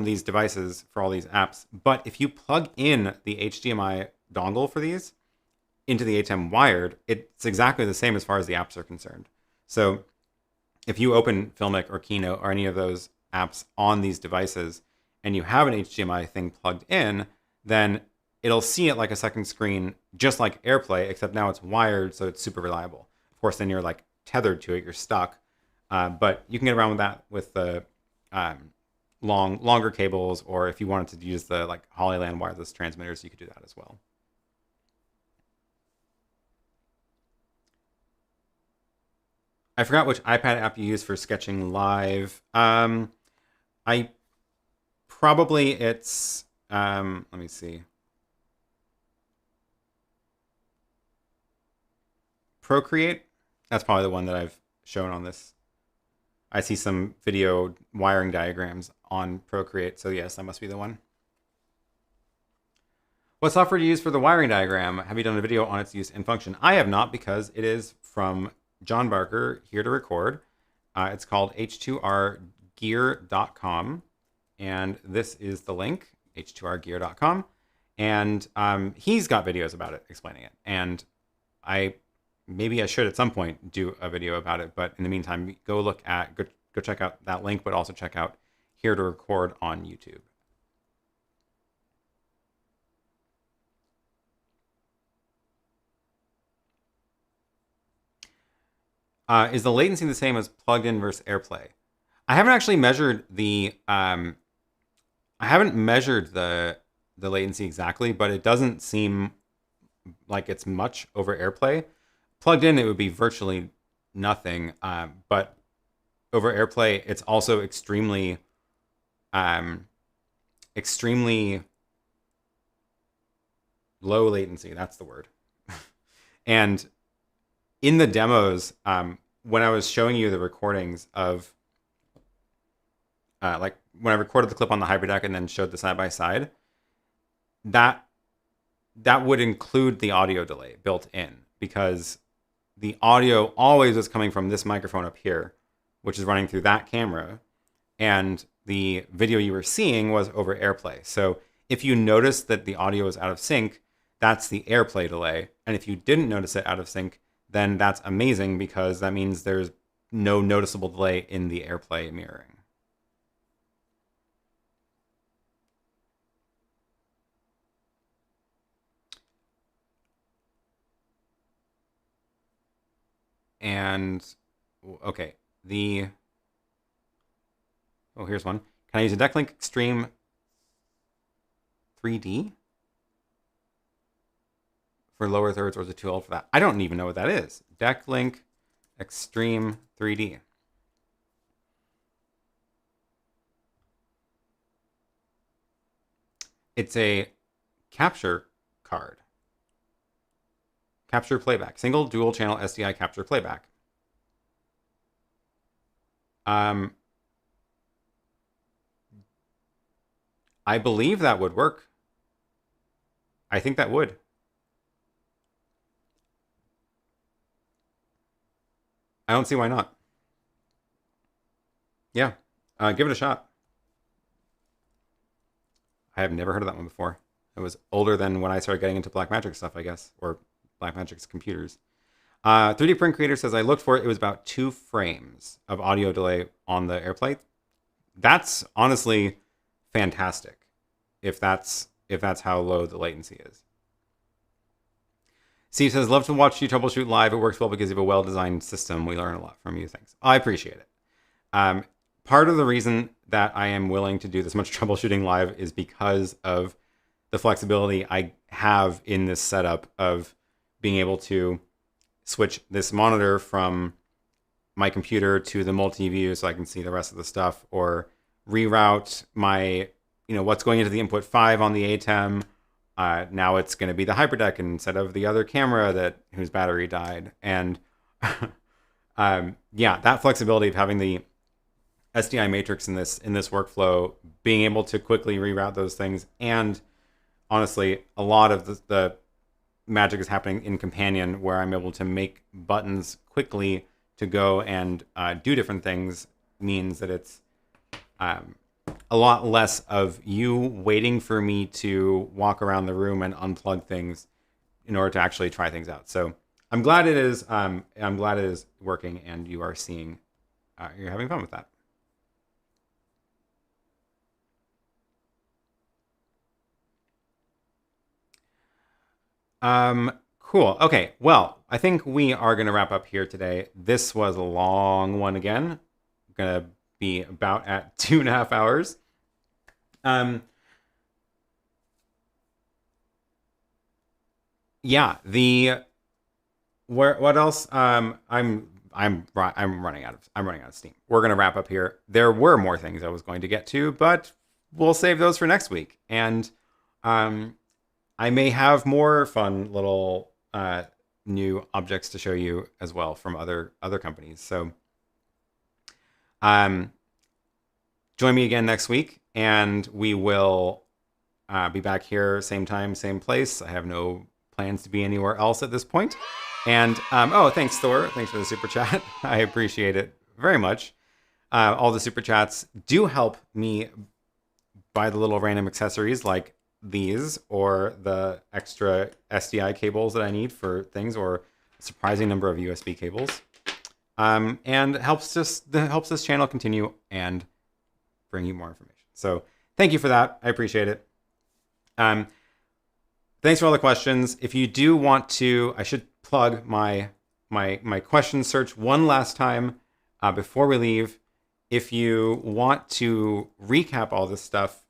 these devices for all these apps. But if you plug in the HDMI dongle for these into the ATEM wired, it's exactly the same as far as the apps are concerned. So if you open Filmic or Keynote or any of those apps on these devices and you have an HDMI thing plugged in, then it'll see it like a second screen, just like AirPlay, except now it's wired, so it's super reliable. Of course, then you're like tethered to it, you're stuck. But you can get around with that with the longer cables, or if you wanted to use the like Hollyland wireless transmitters, you could do that as well. I forgot which iPad app you use for sketching live. I probably it's let me see. Procreate. That's probably the one that I've shown on this. I see some video wiring diagrams on Procreate, so yes, that must be the one. What software do you use for the wiring diagram? Have you done a video on its use and function? I have not, because it is from John Barker, here to record. It's called h2rgear.com, and this is the link, h2rgear.com, and he's got videos about it, explaining it, and maybe I should at some point do a video about it, but in the meantime, go check out that link, but also check out Here to Record on YouTube. Is the latency the same as plugged in versus AirPlay? I haven't actually measured the latency exactly, but it doesn't seem like it's much over AirPlay. Plugged in, it would be virtually nothing, but over AirPlay, it's also extremely low latency. That's the word. And in the demos, when I was showing you the recordings of, like when I recorded the clip on the Hyperdeck and then showed the side-by-side, that would include the audio delay built in, because the audio always was coming from this microphone up here, which is running through that camera, and the video you were seeing was over AirPlay. So if you notice that the audio is out of sync, that's the AirPlay delay. And if you didn't notice it out of sync, then that's amazing, because that means there's no noticeable delay in the AirPlay mirroring. And okay, here's one. Can I use a Decklink Extreme 3D for lower thirds, or is it too old for that? I don't even know what that is. Decklink Extreme 3D. It's a capture card. Capture playback. Single dual channel SDI capture playback. I believe that would work. I think that would. I don't see why not. Yeah, give it a shot. I have never heard of that one before. It was older than when I started getting into Blackmagic stuff, I guess, or Blackmagic's computers. 3D Print Creator says, I looked for it. It was about 2 frames of audio delay on the AirPlay. That's honestly fantastic, if that's how low the latency is. Steve says, love to watch you troubleshoot live. It works well because you have a well-designed system. We learn a lot from you. Thanks. I appreciate it. Part of the reason that I am willing to do this much troubleshooting live is because of the flexibility I have in this setup of being able to switch this monitor from my computer to the multi-view so I can see the rest of the stuff, or reroute my, what's going into the input 5 on the ATEM. Now it's going to be the Hyperdeck instead of the other camera whose battery died. And yeah, that flexibility of having the SDI matrix in this workflow, being able to quickly reroute those things, and honestly, a lot of the magic is happening in Companion, where I'm able to make buttons quickly to go and do different things, means that it's a lot less of you waiting for me to walk around the room and unplug things in order to actually try things out. So I'm glad it is. I'm glad it is working, and you are seeing, you're having fun with that. Cool. Okay. Well, I think we are going to wrap up here today. This was a long one again. I'm going to be about at 2.5 hours. Yeah, what else? I'm running out of steam. We're going to wrap up here. There were more things I was going to get to, but we'll save those for next week. And, I may have more fun little new objects to show you as well from other companies. So join me again next week, and we will be back here same time, same place. I have no plans to be anywhere else at this point. And oh, thanks, Thor. Thanks for the super chat. I appreciate it very much. All the super chats do help me buy the little random accessories like these, or the extra SDI cables that I need for things, or a surprising number of USB cables, and helps this channel continue and bring you more information. So thank you for that. I appreciate it. Thanks for all the questions. If you do want to, I should plug my question search one last time before we leave. If you want to recap all this stuff,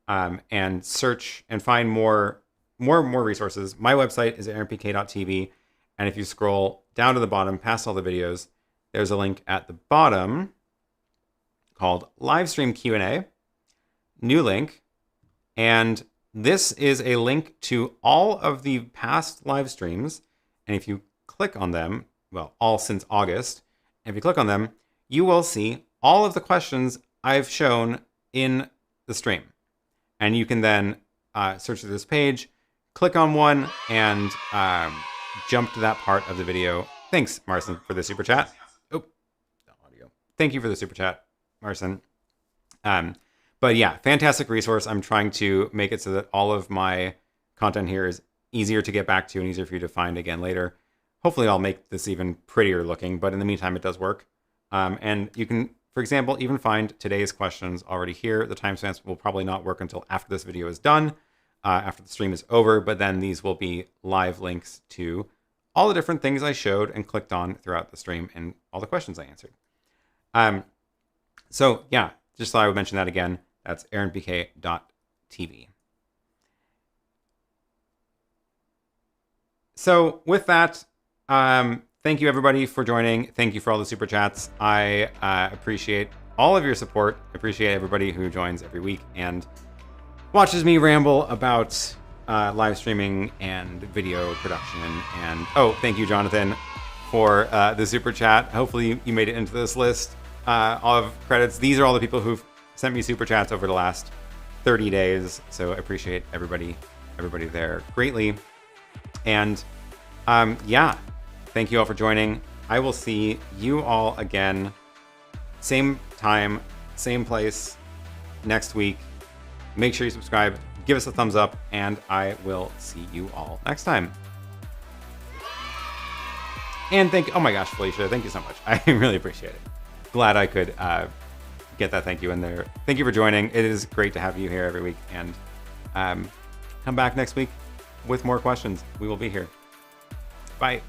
and search and find more resources, my website is aaronpk.tv, and if you scroll down to the bottom past all the videos, there's a link at the bottom called Livestream Q&A, new link, and this is a link to all of the past live streams, and if you click on them, well, all since August, and if you click on them, you will see all of the questions I've shown in the stream. And you can then search through this page, click on one, and jump to that part of the video. Thanks, Marcin, for the super chat. Oh, no audio. Thank you for the super chat, Marcin. But yeah, fantastic resource. I'm trying to make it so that all of my content here is easier to get back to and easier for you to find again later. Hopefully I'll make this even prettier looking, but in the meantime, it does work. And you can, for example, even find today's questions already here. The timestamps will probably not work until after this video is done, after the stream is over, but then these will be live links to all the different things I showed and clicked on throughout the stream and all the questions I answered. So yeah, just thought I would mention that again. That's aaronpk.tv. So with that, thank you everybody for joining. Thank you for all the super chats. I appreciate all of your support. Appreciate everybody who joins every week and watches me ramble about live streaming and video production. And oh, thank you, Jonathan, for the super chat. Hopefully you made it into this list of credits. These are all the people who've sent me super chats over the last 30 days. So I appreciate everybody there greatly. And yeah. Thank you all for joining. I will see you all again, same time, same place, next week. Make sure you subscribe, give us a thumbs up, and I will see you all next time. And oh my gosh, Felicia, thank you so much. I really appreciate it. Glad I could get that thank you in there. Thank you for joining. It is great to have you here every week, and come back next week with more questions. We will be here. Bye.